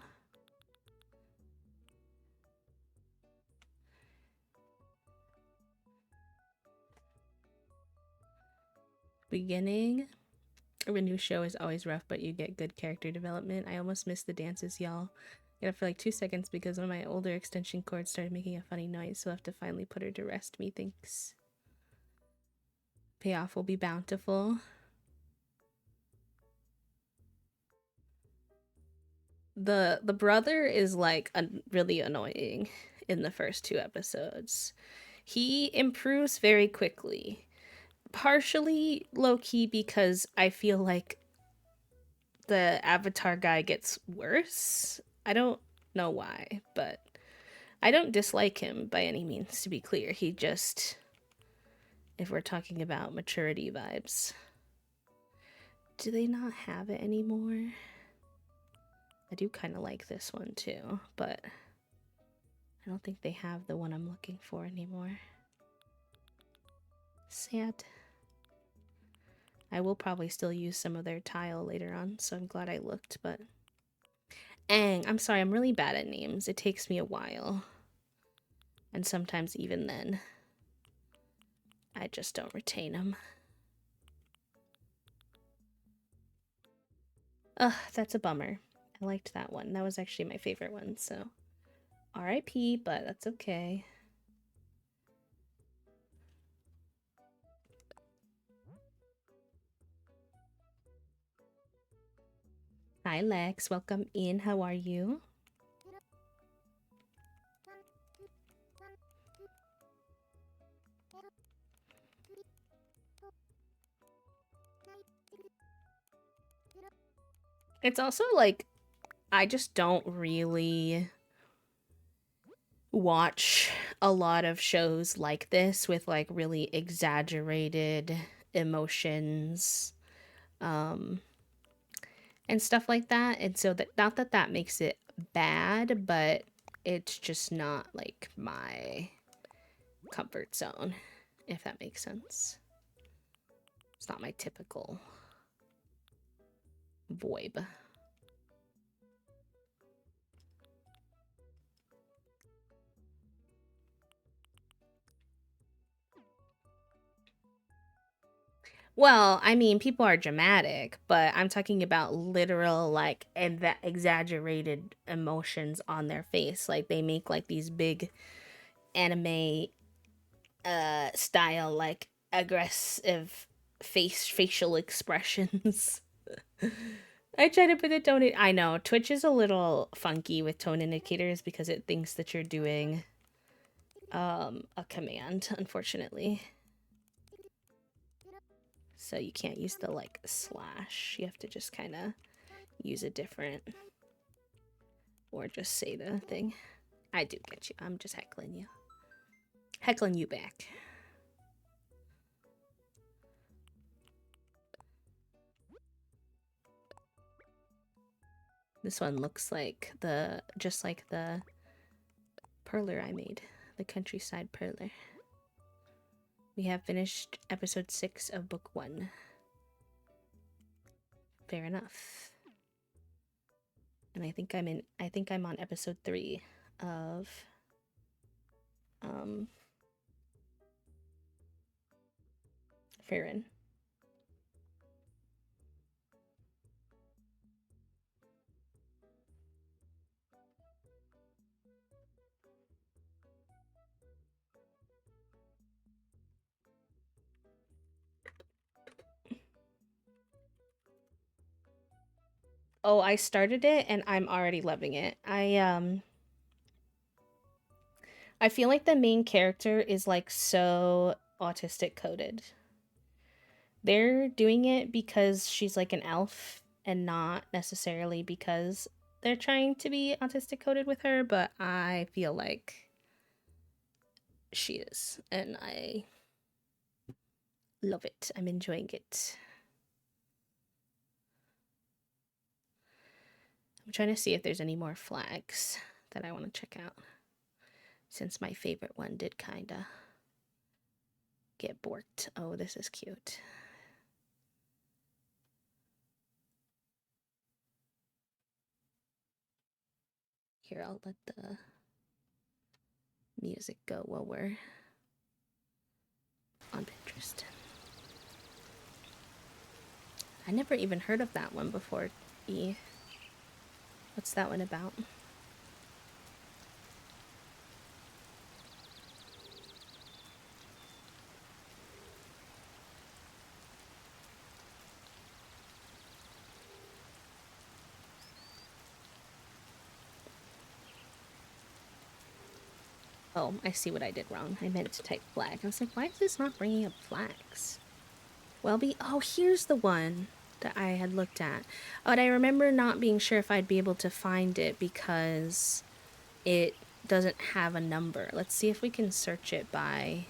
Beginning of a new show is always rough, but you get good character development. I almost missed the dances, y'all. Got it for like 2 seconds because one of my older extension cords started making a funny noise, so I have to finally put her to rest, methinks. Payoff will be bountiful. The brother is like really annoying in the first 2 episodes. He improves very quickly. Partially low key because I feel like the Avatar guy gets worse. I don't know why, but I don't dislike him by any means, to be clear. He just, if we're talking about maturity vibes, do they not have it anymore? I do kind of like this one too, but I don't think they have the one I'm looking for anymore. Sad. I will probably still use some of their tile later on, so I'm glad I looked, but I'm sorry, I'm really bad at names. It takes me a while. And sometimes even then, I just don't retain them. Ugh, that's a bummer. I liked that one. That was actually my favorite one, so RIP, but that's okay. Hi, Lex. Welcome in. How are you? It's also like, I just don't really watch a lot of shows like this with like really exaggerated emotions and stuff like that. And so that, not that that makes it bad, but it's just not like my comfort zone, if that makes sense. It's not my typical vibe. Well, I mean, people are dramatic, but I'm talking about literal, like, and that exaggerated emotions on their face. Like, they make, like, these big anime style, like, aggressive facial expressions. I try to put a tone in. I know Twitch is a little funky with tone indicators because it thinks that you're doing a command, unfortunately. So you can't use the like slash. You have to just kind of use a different, or just say the thing. I do get you. I'm just heckling you. Heckling you back. This one looks like just like the perler I made, the countryside perler. We have finished episode 6 of book 1. Fair enough. And I think I'm on episode 3 of Farron. Oh, I started it and I'm already loving it. I feel like the main character is like so autistic coded. They're doing it because she's like an elf and not necessarily because they're trying to be autistic coded with her, but I feel like she is and I love it. I'm enjoying it. I'm trying to see if there's any more flags that I want to check out, since my favorite one did kinda get borked. Oh, this is cute. Here, I'll let the music go while we're on Pinterest. I never even heard of that one before, E. What's that one about? Oh, I see what I did wrong. I meant to type flag. I was like, why is this not bringing up flags? Welby? Oh, here's the one that I had looked at. But I remember not being sure if I'd be able to find it because it doesn't have a number. Let's see if we can search it by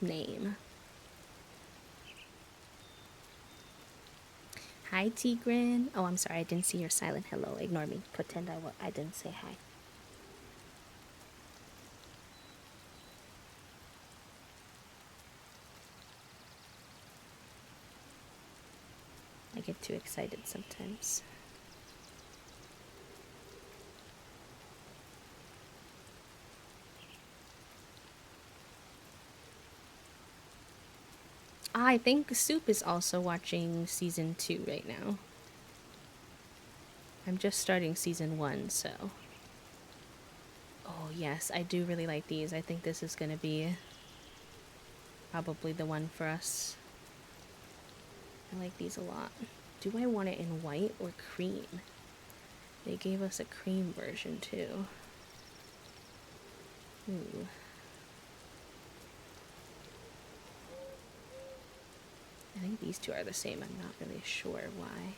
name. Hi, Tigran. Oh, I'm sorry. I didn't see your silent hello. Ignore me. Pretend I didn't say hi. I get too excited sometimes. I think Soup is also watching season 2 right now. I'm just starting season 1, so. Oh, yes, I do really like these. I think this is going to be probably the one for us. I like these a lot. Do I want it in white or cream? They gave us a cream version too. Ooh. I think these two are the same. I'm not really sure why.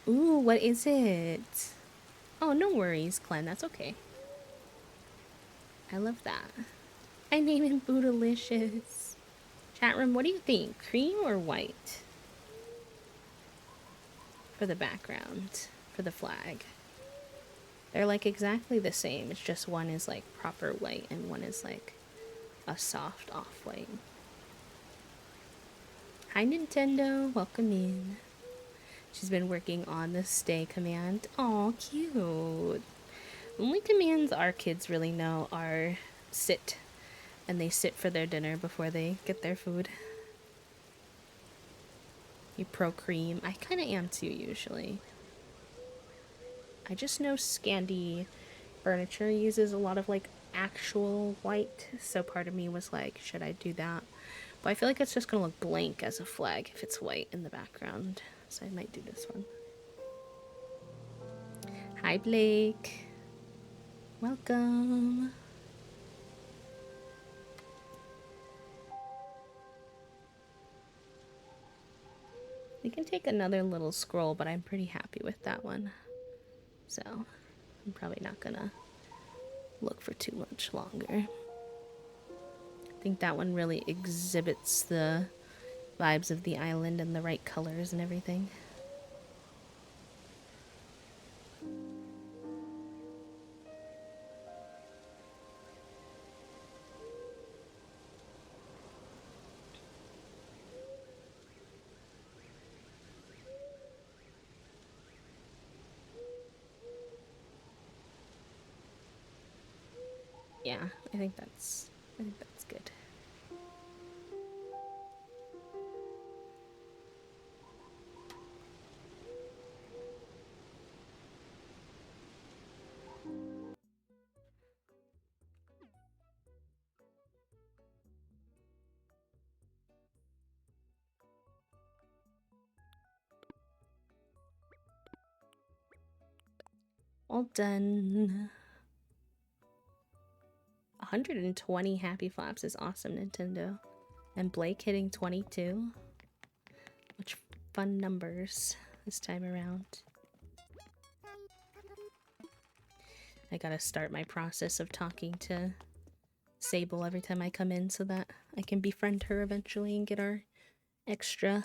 Ooh, what is it? Oh, no worries, Glenn. That's okay. I love that. I name him Bootylicious. Chat room, what do you think? Cream or white? For the background, for the flag. They're like exactly the same. It's just one is like proper white and one is like a soft off-white. Hi, Nintendo. Welcome in. She's been working on the stay command. Aw, cute. The only commands our kids really know are sit. And they sit for their dinner before they get their food. You pro cream. I kind of am too, usually. I just know Scandi furniture uses a lot of like actual white, so part of me was like, should I do that? But I feel like it's just gonna look blank as a flag if it's white in the background, so I might do this one. Hi, Blake. Welcome. We can take another little scroll, but I'm pretty happy with that one. So I'm probably not gonna look for too much longer. I think that one really exhibits the vibes of the island and the right colors and everything. Yeah, I think that's good. All done. 120 happy flaps is awesome, Nintendo. And Blake hitting 22. Which fun numbers this time around. I gotta start my process of talking to Sable every time I come in so that I can befriend her eventually and get our extra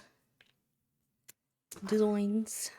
designs.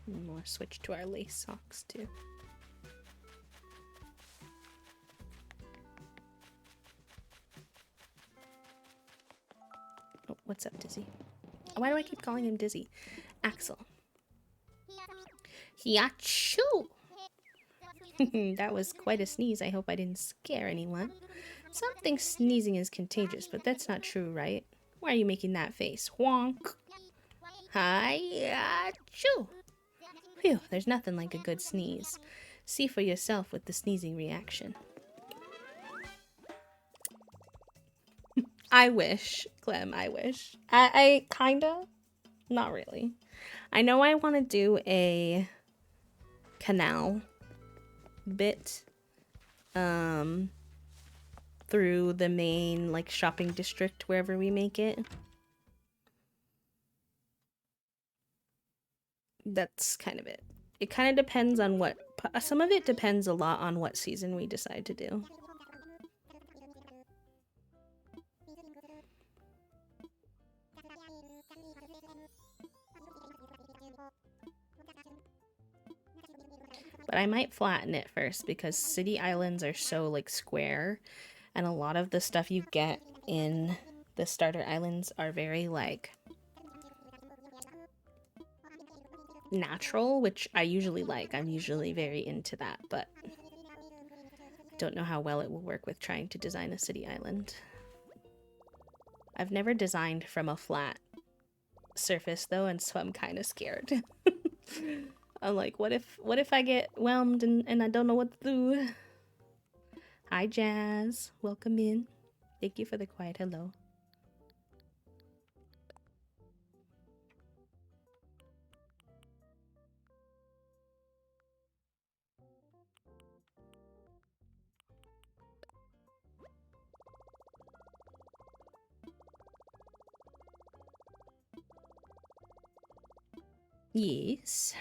And we'll switch to our lace socks too. Oh, what's up, Dizzy? Why do I keep calling him Dizzy? Axel. Hiachu! That was quite a sneeze. I hope I didn't scare anyone. Some think sneezing is contagious, but that's not true, right? Why are you making that face? Honk! Hiachu! Phew, there's nothing like a good sneeze. See for yourself with the sneezing reaction. I wish, Clem, I wish. I kinda, not really. I know I want to do a canal bit through the main like shopping district wherever we make it. That's kind of it. It kind of depends on what, some of it depends a lot on what season we decide to do. But I might flatten it first because city islands are so like square, and a lot of the stuff you get in the starter islands are very like natural, which I usually like. I'm usually very into that, but don't know how well it will work with trying to design a city island. I've never designed from a flat surface though, and so I'm kind of scared. I'm like, what if I get whelmed and I don't know what to do? Hi, Jazz. Welcome in. Thank you for the quiet hello. Yes.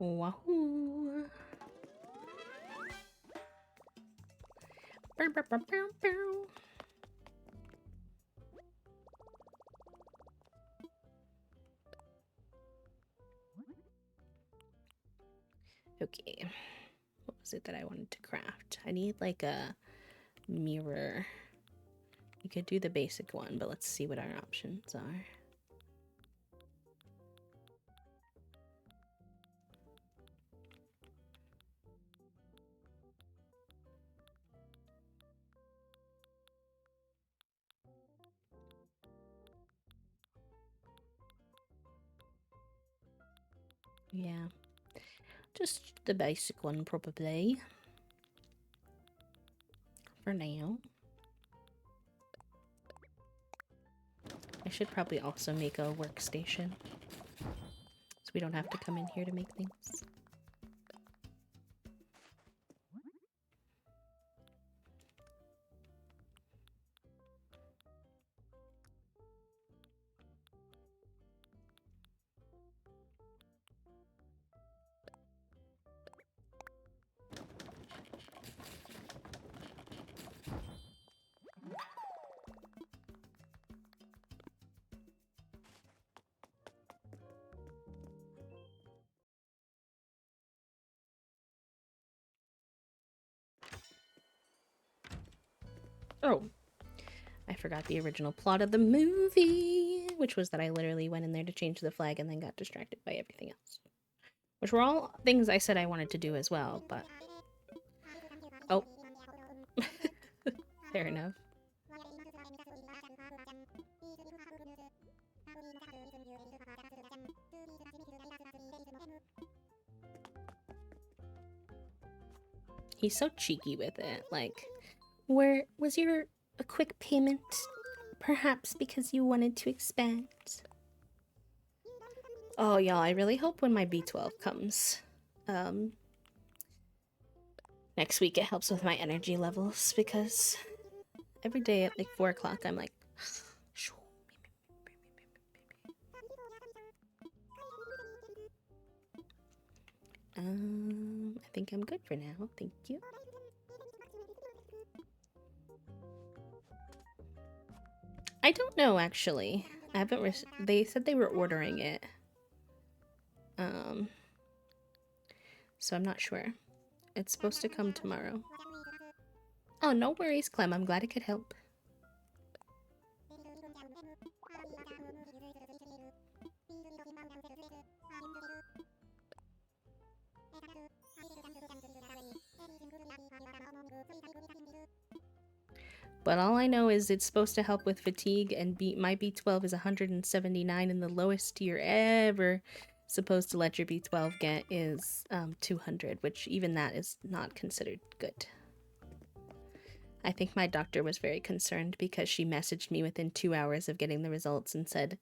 Wahoo! Bow, bow, bow, bow, bow. Okay, what was it that I wanted to craft? I need like a mirror. You could do the basic one, but let's see what our options are. Yeah, just the basic one probably for now. I should probably also make a workstation so we don't have to come in here to make things. Oh, I forgot the original plot of the movie, which was that I literally went in there to change the flag and then got distracted by everything else. Which were all things I said I wanted to do as well, but... Oh. Fair enough. He's so cheeky with it, like... Where was your a quick payment? Perhaps because you wanted to expand? Oh, y'all, I really hope when my B12 comes, next week it helps with my energy levels, because every day at like 4 o'clock I'm like... I think I'm good for now, thank you. I don't know, actually. I haven't they said they were ordering it. So I'm not sure. It's supposed to come tomorrow. Oh, no worries, Clem. I'm glad it could help. But all I know is it's supposed to help with fatigue, and my B12 is 179, and the lowest you're ever supposed to let your B12 get is 200, which even that is not considered good. I think my doctor was very concerned because she messaged me within 2 hours of getting the results and said,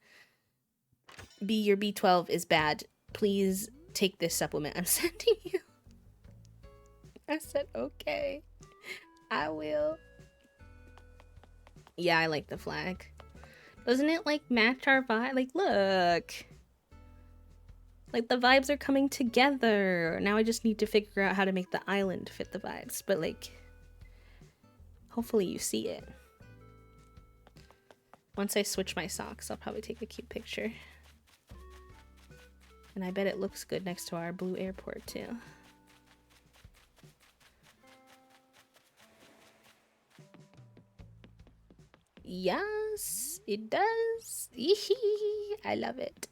your B12 is bad. Please take this supplement I'm sending you. I said, okay, I will. Yeah, I like the flag. Doesn't it, like, match our vibe? Like, look. Like, the vibes are coming together. Now I just need to figure out how to make the island fit the vibes. But, like, hopefully you see it. Once I switch my socks, I'll probably take a cute picture. And I bet it looks good next to our blue airport, too. Yes, it does. I love it.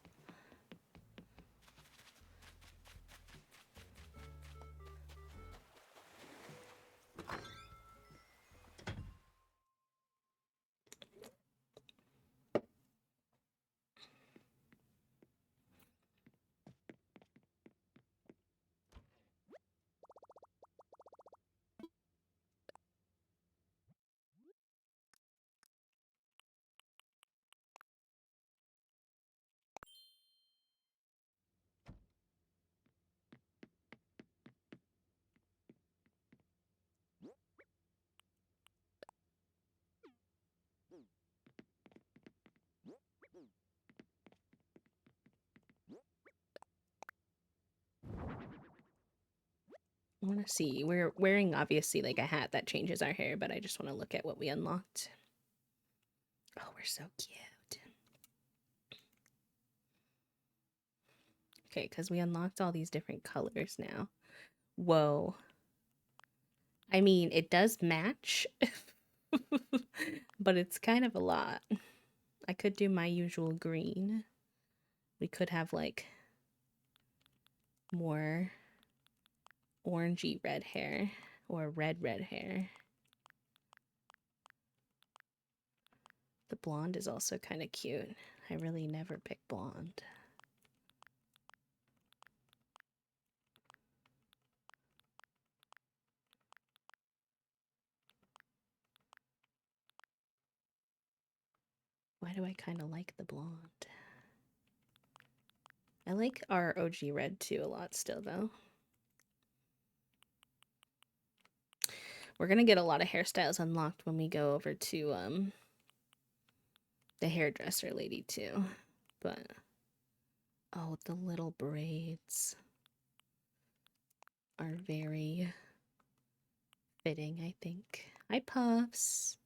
want to see. We're wearing obviously like a hat that changes our hair, but I just want to look at what we unlocked. Oh, we're so cute. Okay, because we unlocked all these different colors now. Whoa. I mean, it does match, but it's kind of a lot. I could do my usual green. We could have like more orangey red hair or red hair. The blonde is also kind of cute. I really never pick blonde. Why do I kind of like the blonde? I like our OG red too a lot still though. We're gonna get a lot of hairstyles unlocked when we go over to the hairdresser lady too. But oh, the little braids are very fitting, I think. Hi Puffs.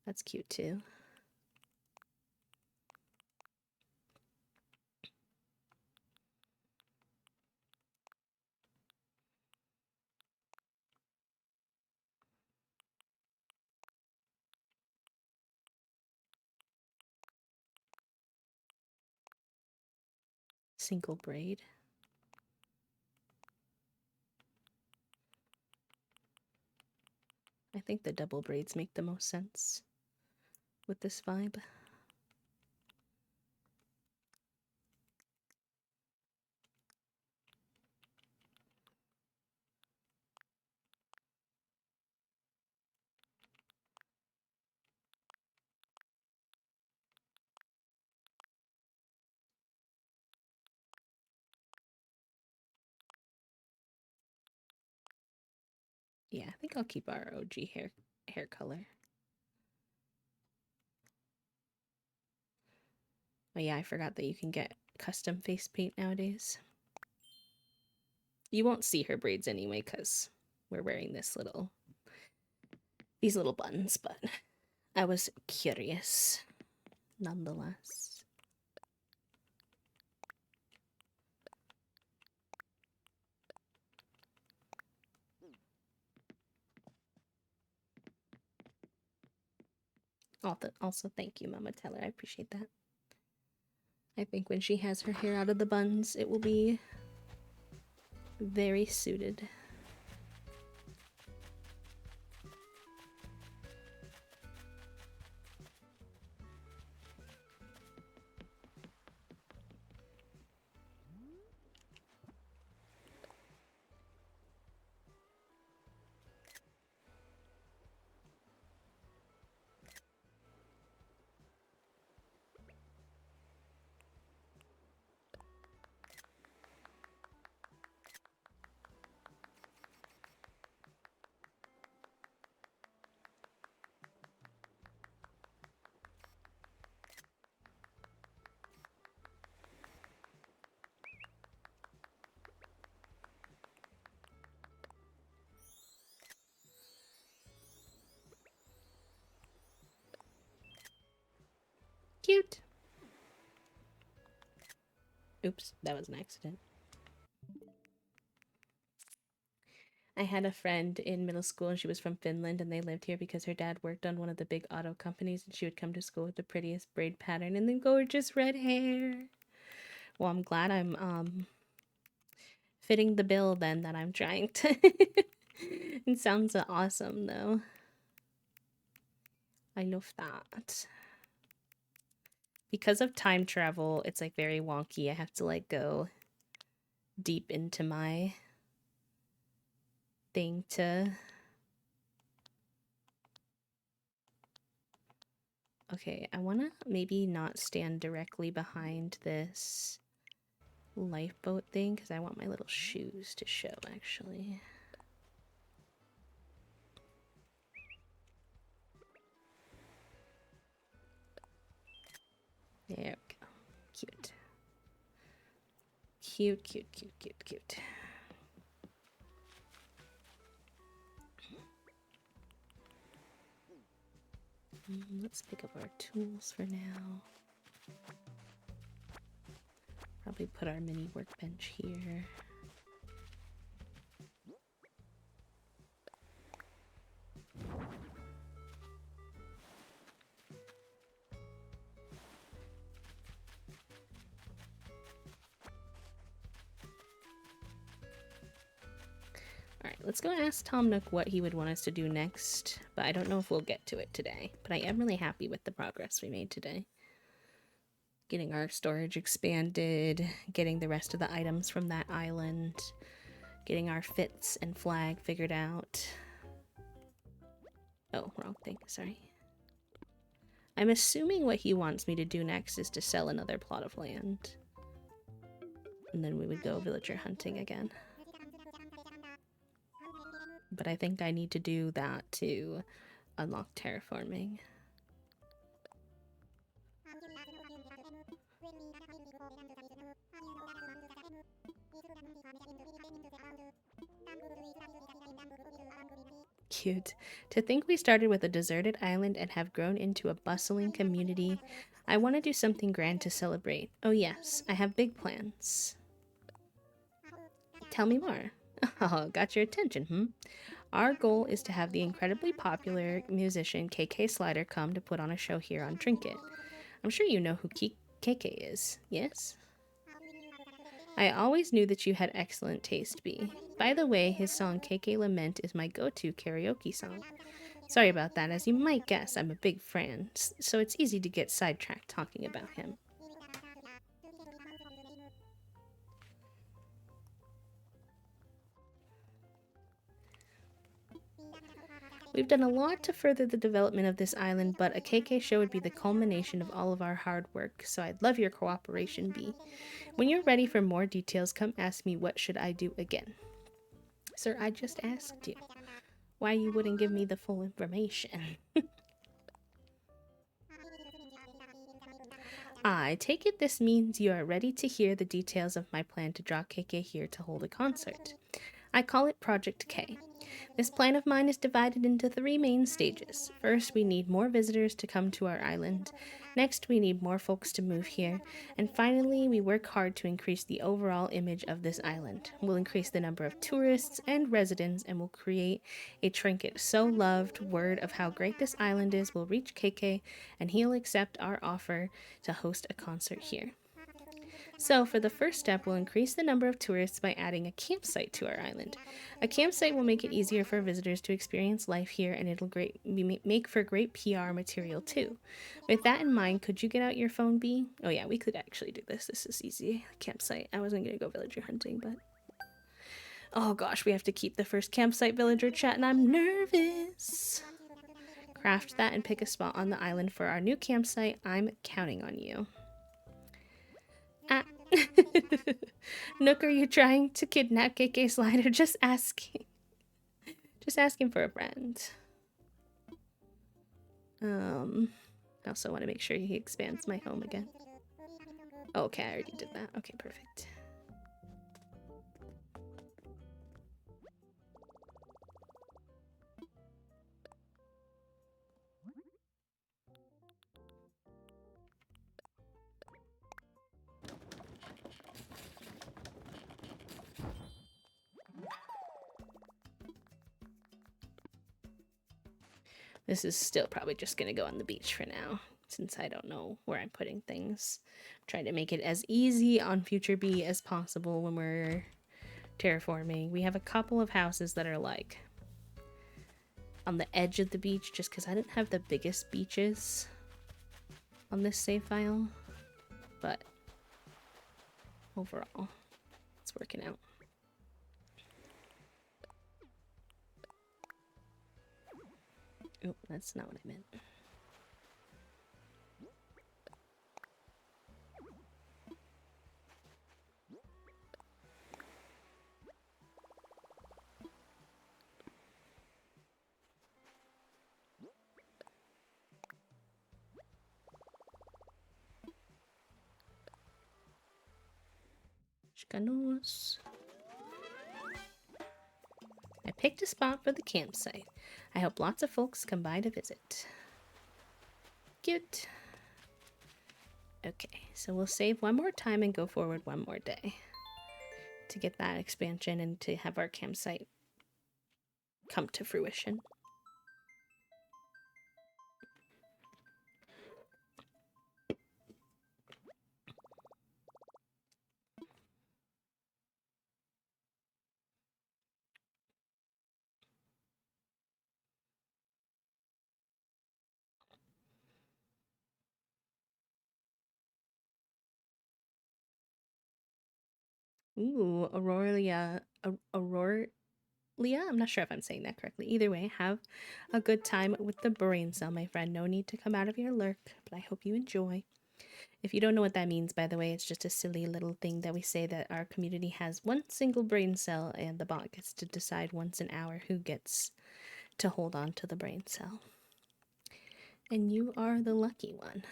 That's cute too. Single braid. I think the double braids make the most sense with this vibe. Yeah, I think I'll keep our OG hair color. Oh yeah, I forgot that you can get custom face paint nowadays. You won't see her braids anyway because we're wearing these little buns, but I was curious nonetheless. Also, thank you, Mama Teller. I appreciate that. I think when she has her hair out of the buns, it will be very suited. Cute. Oops, that was an accident. I had a friend in middle school and she was from Finland and they lived here because her dad worked on one of the big auto companies and she would come to school with the prettiest braid pattern and then gorgeous red hair. Well, I'm glad I'm fitting the bill then that I'm trying to. It sounds awesome though. I love that. Because of time travel, it's like very wonky. I have to like go deep into my thing to. Okay, I want to maybe not stand directly behind this lifeboat thing because I want my little shoes to show actually. There we go. Cute. Cute, cute, cute, cute, cute. Let's pick up our tools for now. Probably put our mini workbench here. Alright, let's go ask Tom Nook what he would want us to do next, but I don't know if we'll get to it today. But I am really happy with the progress we made today. Getting our storage expanded, getting the rest of the items from that island, getting our fits and flag figured out. Oh, wrong thing, sorry. I'm assuming what he wants me to do next is to sell another plot of land. And then we would go villager hunting again. But I think I need to do that to unlock terraforming. Cute. To think we started with a deserted island and have grown into a bustling community. I want to do something grand to celebrate. Oh yes, I have big plans. Tell me more. Oh, got your attention, hmm? Our goal is to have the incredibly popular musician KK Slider come to put on a show here on Trinket. I'm sure you know who KK is, yes? I always knew that you had excellent taste, B. By the way, his song KK Lament is my go-to karaoke song. Sorry about that, as you might guess, I'm a big fan, so it's easy to get sidetracked talking about him. We've done a lot to further the development of this island, but a KK show would be the culmination of all of our hard work, so I'd love your cooperation, B. When you're ready for more details, come ask me what should I do again. Sir, I just asked you why you wouldn't give me the full information. I take it this means you are ready to hear the details of my plan to draw KK here to hold a concert. I call it Project K. This plan of mine is divided into 3 main stages. First, we need more visitors to come to our island. Next, we need more folks to move here. And finally, we work hard to increase the overall image of this island. We'll increase the number of tourists and residents, and we'll create a trinket so loved. Word of how great this island is will reach KK, and he'll accept our offer to host a concert here. So, for the first step, we'll increase the number of tourists by adding a campsite to our island. A campsite will make it easier for visitors to experience life here, and it'll make for great PR material too. With that in mind, could you get out your phone, B? Oh yeah, we could actually do this. This is easy. Campsite. I wasn't gonna go villager hunting, but... Oh gosh, we have to keep the first campsite villager chat, and I'm nervous. Craft that and pick a spot on the island for our new campsite. I'm counting on you. Ah. Nook, are you trying to kidnap KK Slider? Just asking. Just asking for a friend. I also want to make sure he expands my home again. Okay, I already did that. Okay, perfect. This is still probably just going to go on the beach for now, since I don't know where I'm putting things. I'm trying to make it as easy on Future B as possible when we're terraforming. We have a couple of houses that are like on the edge of the beach, just because I didn't have the biggest beaches on this save file. But overall, it's working out. Oh, that's not what I meant. Chicanos. I picked a spot for the campsite. I hope lots of folks come by to visit. Cute. Okay, so we'll save one more time and go forward one more day to get that expansion and to have our campsite come to fruition. Ooh, Auroria. I'm not sure if I'm saying that correctly. Either way, have a good time with the brain cell, my friend. No need to come out of your lurk, but I hope you enjoy. If you don't know what that means, by the way, it's just a silly little thing that we say that our community has one single brain cell and the bot gets to decide once an hour who gets to hold on to the brain cell. And you are the lucky one.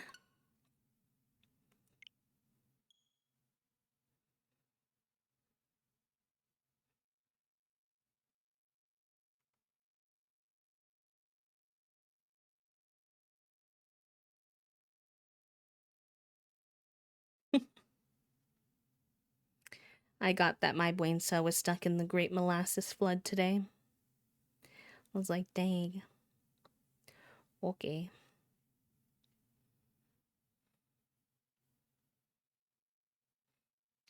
I got that my brain cell was stuck in the Great Molasses Flood today. I was like, dang. Okay.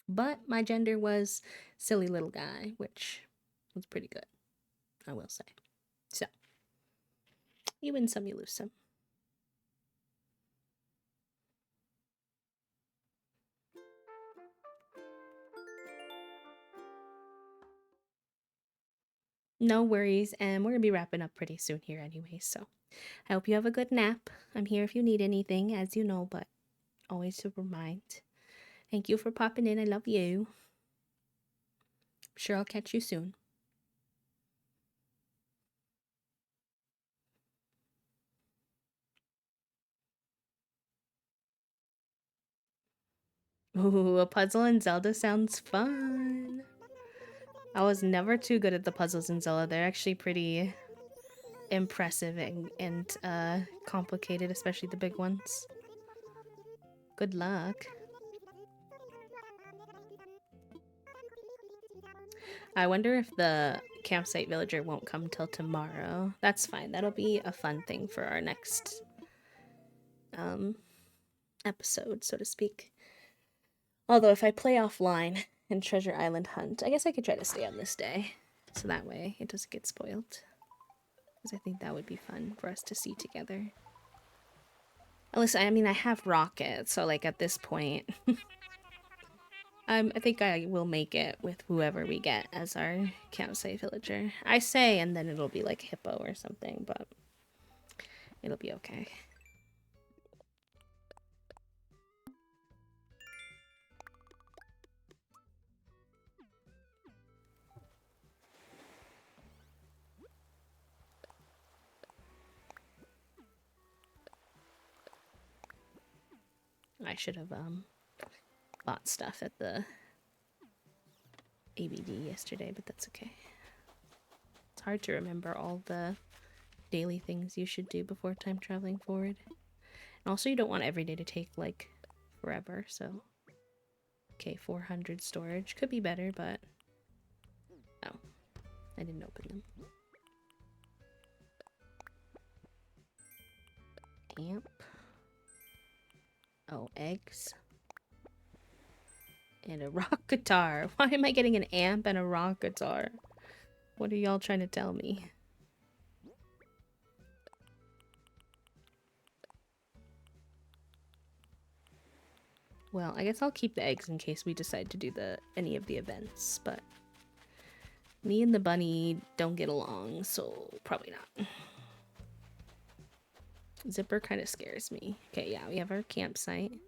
But my gender was silly little guy, which was pretty good, I will say. So, you win some, you lose some. No worries, and we're gonna be wrapping up pretty soon here anyway, so I hope you have a good nap. I'm here if you need anything, as you know, but always to remind. Thank you for popping in. I love you. I'm sure I'll catch you soon. Ooh, a puzzle in Zelda sounds fun. I was never too good at the puzzles in Zelda. They're actually pretty impressive and complicated, especially the big ones. Good luck. I wonder if the campsite villager won't come till tomorrow. That's fine. That'll be a fun thing for our next episode, so to speak. Although if I play offline and Treasure Island hunt, I guess I could try to stay on this day. So that way it doesn't get spoiled. Because I think that would be fun for us to see together. Unless, I mean, I have Rocket, so like at this point, I think I will make it with whoever we get as our campsite villager. I say, and then it'll be like Hippo or something, but it'll be okay. I should have bought stuff at the ABD yesterday, but that's okay. It's hard to remember all the daily things you should do before time traveling forward. And also, you don't want every day to take like forever, so. Okay, 400 storage. Could be better, but. Oh, I didn't open them. Amp. Oh, eggs. And a rock guitar. Why am I getting an amp and a rock guitar? What are y'all trying to tell me? Well, I guess I'll keep the eggs in case we decide to do any of the events, but me and the bunny don't get along, so probably not. Zipper kind of scares me. Okay, yeah, we have our campsite.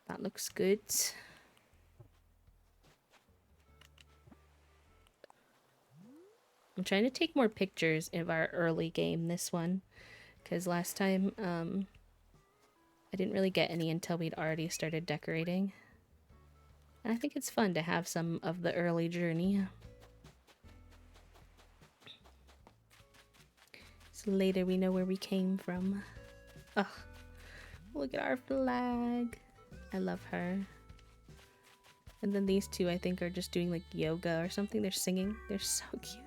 That looks good. I'm trying to take more pictures of our early game this one, because last time I didn't really get any until we'd already started decorating. And I think it's fun to have some of the early journey. So later we know where we came from. Ugh, look at our flag. I love her. And then these two, I think, are just doing like yoga or something. They're singing. They're so cute.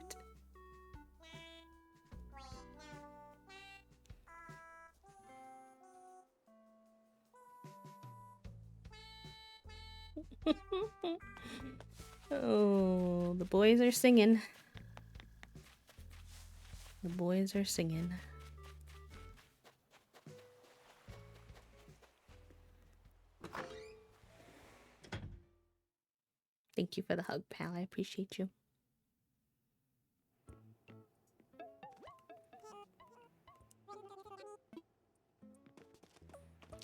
Oh, the boys are singing. The boys are singing. Thank you for the hug, pal. I appreciate you.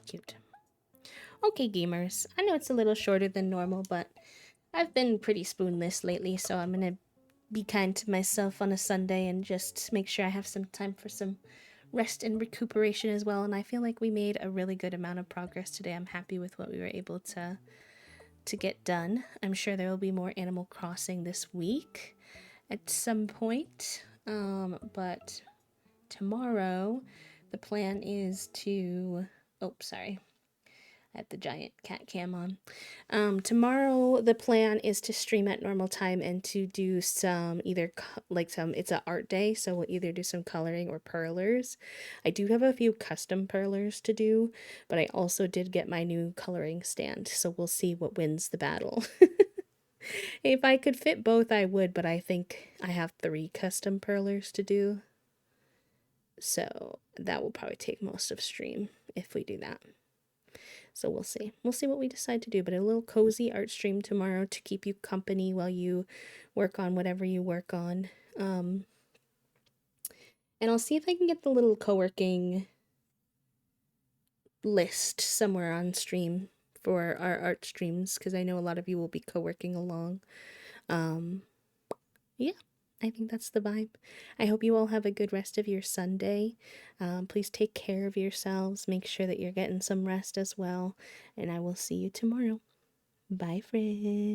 Cute. Okay, gamers. I know it's a little shorter than normal, but I've been pretty spoonless lately, so I'm gonna be kind to myself on a Sunday and just make sure I have some time for some rest and recuperation as well. And I feel like we made a really good amount of progress today. I'm happy with what we were able to get done. I'm sure there will be more Animal Crossing this week at some point. But tomorrow the plan is to oh, sorry. I have the giant cat cam on. Tomorrow the plan is to stream at normal time and to do some either it's an art day, so we'll either do some coloring or perlers. I do have a few custom perlers to do, but I also did get my new coloring stand, so we'll see what wins the battle. If I could fit both, I would, but I think I have 3 custom perlers to do. So that will probably take most of stream if we do that. So we'll see. We'll see what we decide to do, but a little cozy art stream tomorrow to keep you company while you work on whatever you work on. And I'll see if I can get the little co-working list somewhere on stream for our art streams, because I know a lot of you will be co-working along. Yeah, I think that's the vibe. I hope you all have a good rest of your Sunday. Please take care of yourselves. Make sure that you're getting some rest as well. And I will see you tomorrow. Bye, friends.